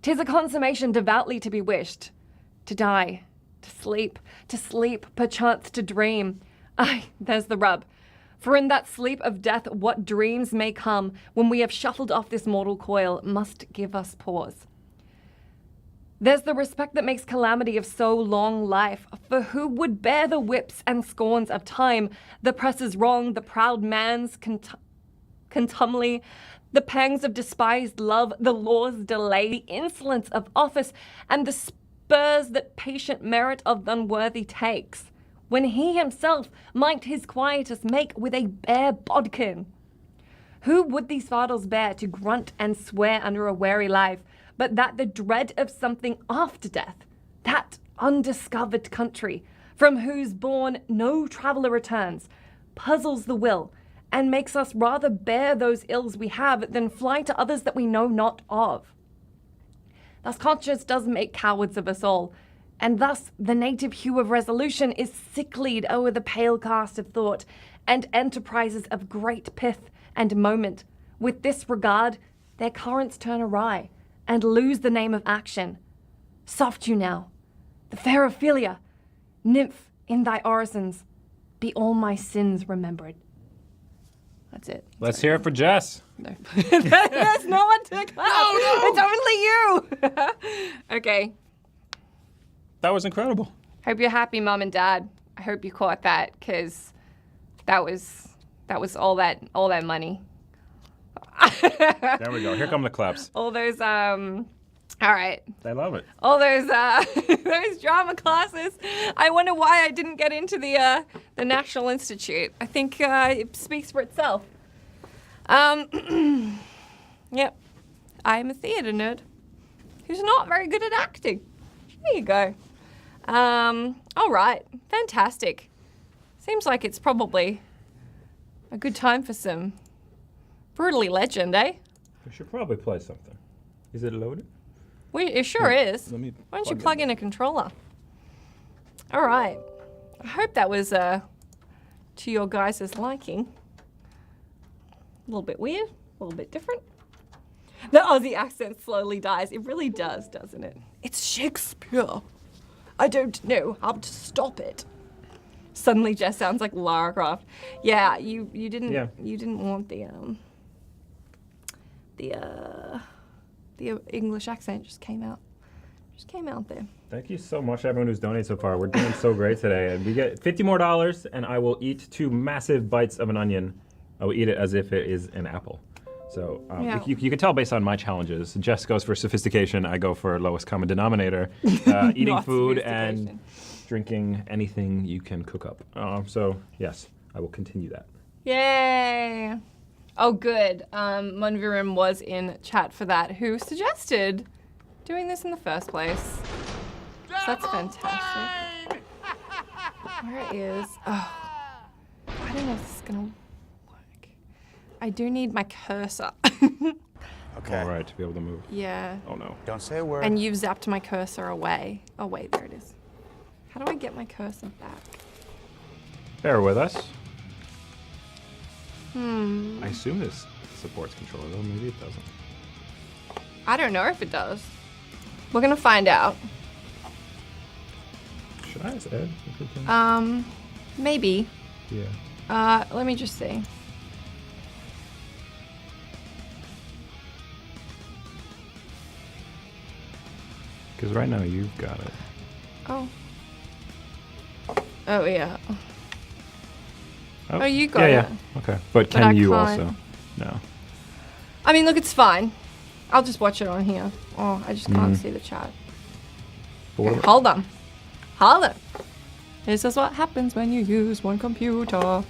'Tis a consummation devoutly to be wished. To die, to sleep, perchance to dream. Aye, there's the rub. For in that sleep of death, what dreams may come when we have shuffled off this mortal coil must give us pause. There's the respect that makes calamity of so long life, for who would bear the whips and scorns of time, the press's wrong, the proud man's contumely, the pangs of despised love, the law's delay, the insolence of office, and the spurs that patient merit of the unworthy takes, when he himself might his quietus make with a bare bodkin? Who would these fardels bear to grunt and swear under a weary life, but that the dread of something after death, that undiscovered country, from whose bourne no traveller returns, puzzles the will, and makes us rather bear those ills we have than fly to others that we know not of? Thus conscience does make cowards of us all, and thus the native hue of resolution is sicklied o'er the pale cast of thought, and enterprises of great pith and moment, with this regard, their currents turn awry, and lose the name of action. Soft you now, the fair Ophelia, nymph in thy orisons, be all my sins remembered. That's it. Let's hear it for Jess. No. There's no one to clap. No. It's only you. Okay. That was incredible. Hope you're happy, Mum and Dad. I hope you caught that, because that was all that money. There we go. Here come the claps. All those all right. I love it. All those those drama classes. I wonder why I didn't get into the National Institute. I think it speaks for itself. Yep. I'm a theater nerd who's not very good at acting. There you go. All right. Fantastic. Seems like it's probably a good time for some Brutally Legend, eh? We should probably play something. Is it loaded? It sure is. Let me Why don't you plug in a controller? All right. I hope that was to your guys' liking. A little bit weird, a little bit different. The Aussie accent slowly dies. It really does, doesn't it? It's Shakespeare. I don't know how to stop it. Suddenly Jess sounds like Lara Croft. Yeah, you didn't want the English accent just came out there. Thank you so much, everyone who's donated so far. We're doing so great today. And we get $50 more, and I will eat 2 massive bites of an onion. I will eat it as if it is an apple. So Yeah. you can tell based on my challenges. Jess goes for sophistication. I go for lowest common denominator. Eating Not food sophistication. and drinking anything you can cook up. So yes, I will continue that. Yay! Oh, good. Munvirim was in chat for that. Who suggested doing this in the first place? So that's fantastic. Where it is? Oh, I don't know if this is gonna work. I do need my cursor. Okay. All right, to be able to move. Yeah. Oh no. Don't say a word. And you've zapped my cursor away. Oh wait, there it is. How do I get my cursor back? Bear with us. Hmm. I assume this supports controller, though. Maybe it doesn't. I don't know if it does. We're gonna find out. Should I ask Ed if it can? Maybe. Yeah. Let me just see. Because right now you've got it. Oh. Oh yeah. Oh, you got yeah, it. yeah. Okay. But I can you can't. also? No. I mean, look, it's fine. I'll just watch it on here. Oh, I just can't see the chat. But what about- Hold on. Hold on. This is what happens when you use one computer.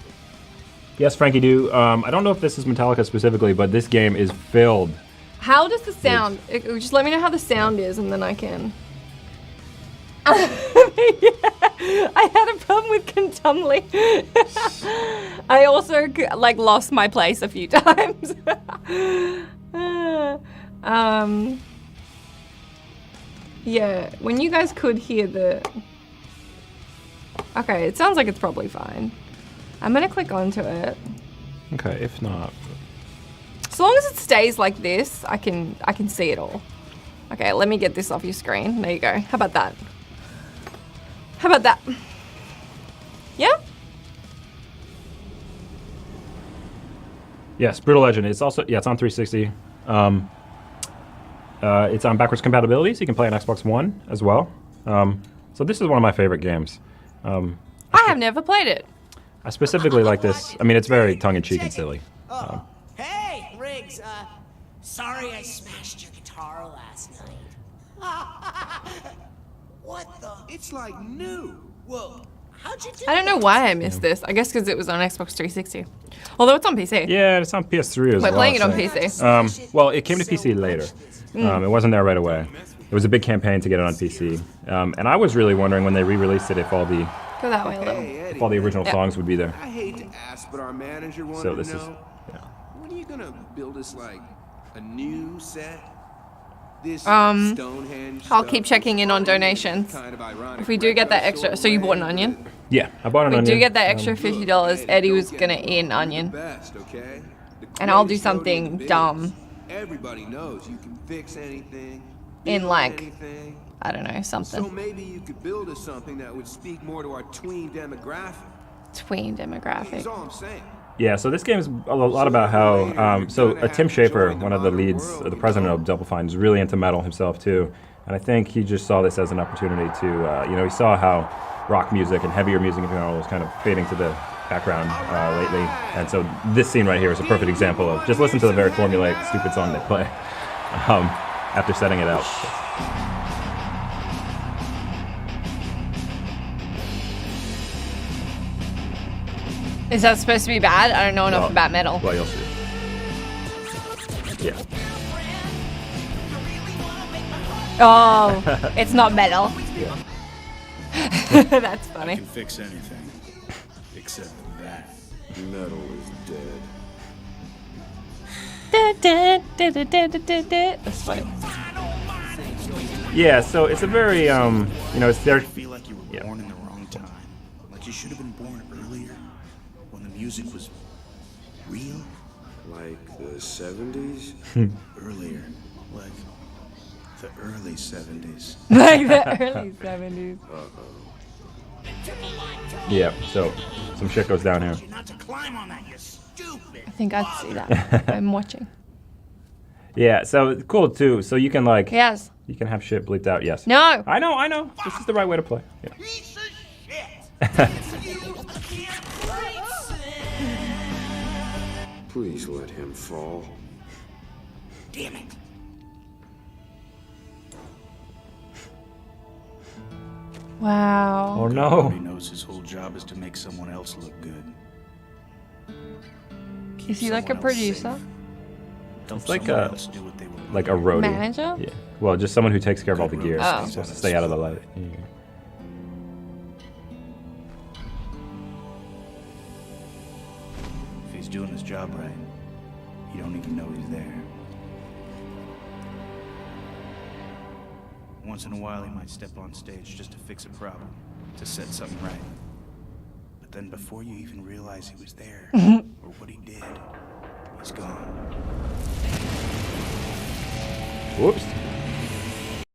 Yes, Frankie do. I don't know if this is Metallica specifically, but this game is filled. How does the sound? Just let me know how the sound is, and then I can. Yeah, I had a problem with contumely. I also lost my place a few times. Yeah, when you guys could hear the. Okay, it sounds like it's probably fine. I'm gonna click onto it. Okay, if not. So long as it stays like this, I can see it all. Okay, let me get this off your screen. There you go. How about that? How about that? Yeah? Yes, Brutal Legend. It's also it's on 360. It's on backwards compatibility, so you can play on Xbox One as well. So this is one of my favorite games. I have never played it. I specifically like this. I mean, it's very tongue-in-cheek and silly. Hey, Riggs, sorry I smashed your guitar last night. What the? It's like new. Whoa, how'd you do I don't know why I missed this. I guess because it was on Xbox 360. Although it's on PC. Yeah, it's on PS3 as well. We're playing it on so- PC. Well, it came to PC later. It wasn't there right away. It was a big campaign to get it on PC. And I was really wondering when they re-released it if all the Go that way a little. if all the original songs would be there. I hate to ask, but our manager wanted So to this is know, when are you gonna build us like a new set? This Stonehenge I'll stuff keep checking in on donations. kind of ironic. If we do get that extra, so you bought an onion? Yeah, I bought an We onion. do get that extra $50. Eddie was gonna eat an onion. Best, okay? The And I'll do greatest road in the something biz. dumb. Everybody knows you can fix anything. In, build like, anything. I don't know, So something. maybe you could build us something that would speak more to our tween demographic. Tween demographic. That's all I'm saying. Yeah, so this game is a lot about how. Tim Schafer, one of the leads, the president of Double Fine, is really into metal himself too, and I think he just saw this as an opportunity to, he saw how rock music and heavier music in general was kind of fading to the background lately, and so this scene right here is a perfect example of just listen to the very formulaic, stupid song they play after setting it out. Is that supposed to be bad? I don't know enough about metal. Well, you'll see. Yeah. Oh, it's not metal. That's I funny. can fix anything. Except that. Metal is dead. That's funny. Yeah, so it's a very, it's there. I feel like you were born in the wrong time. Like you should have been born earlier. When the music was real. Like the 70s? Earlier. Like the early 70s. Like the early 70s. Yeah, so some shit goes down here. Not to climb on that, you stupid. I think I'd see that. I'm watching. Yeah, so it's cool too. So you can Yes. you can have shit bleeped out. Yes. No. I know. This is the right way to play. Yeah. Piece of shit. Please let him fall. Damn it. Wow. Oh no. He knows his whole job is to make someone else look good. Is he like a producer? Help It's like someone a else do what they were like a roadie. Manager? Yeah. Well, just someone who takes care of all the gear. Oh. So stay out of the light. Yeah. If he's doing his job right, you don't even know he's there. Once in a while, he might step on stage just to fix a problem, to set something right. But then before you even realize he was there, or what he did, he's gone. Whoops.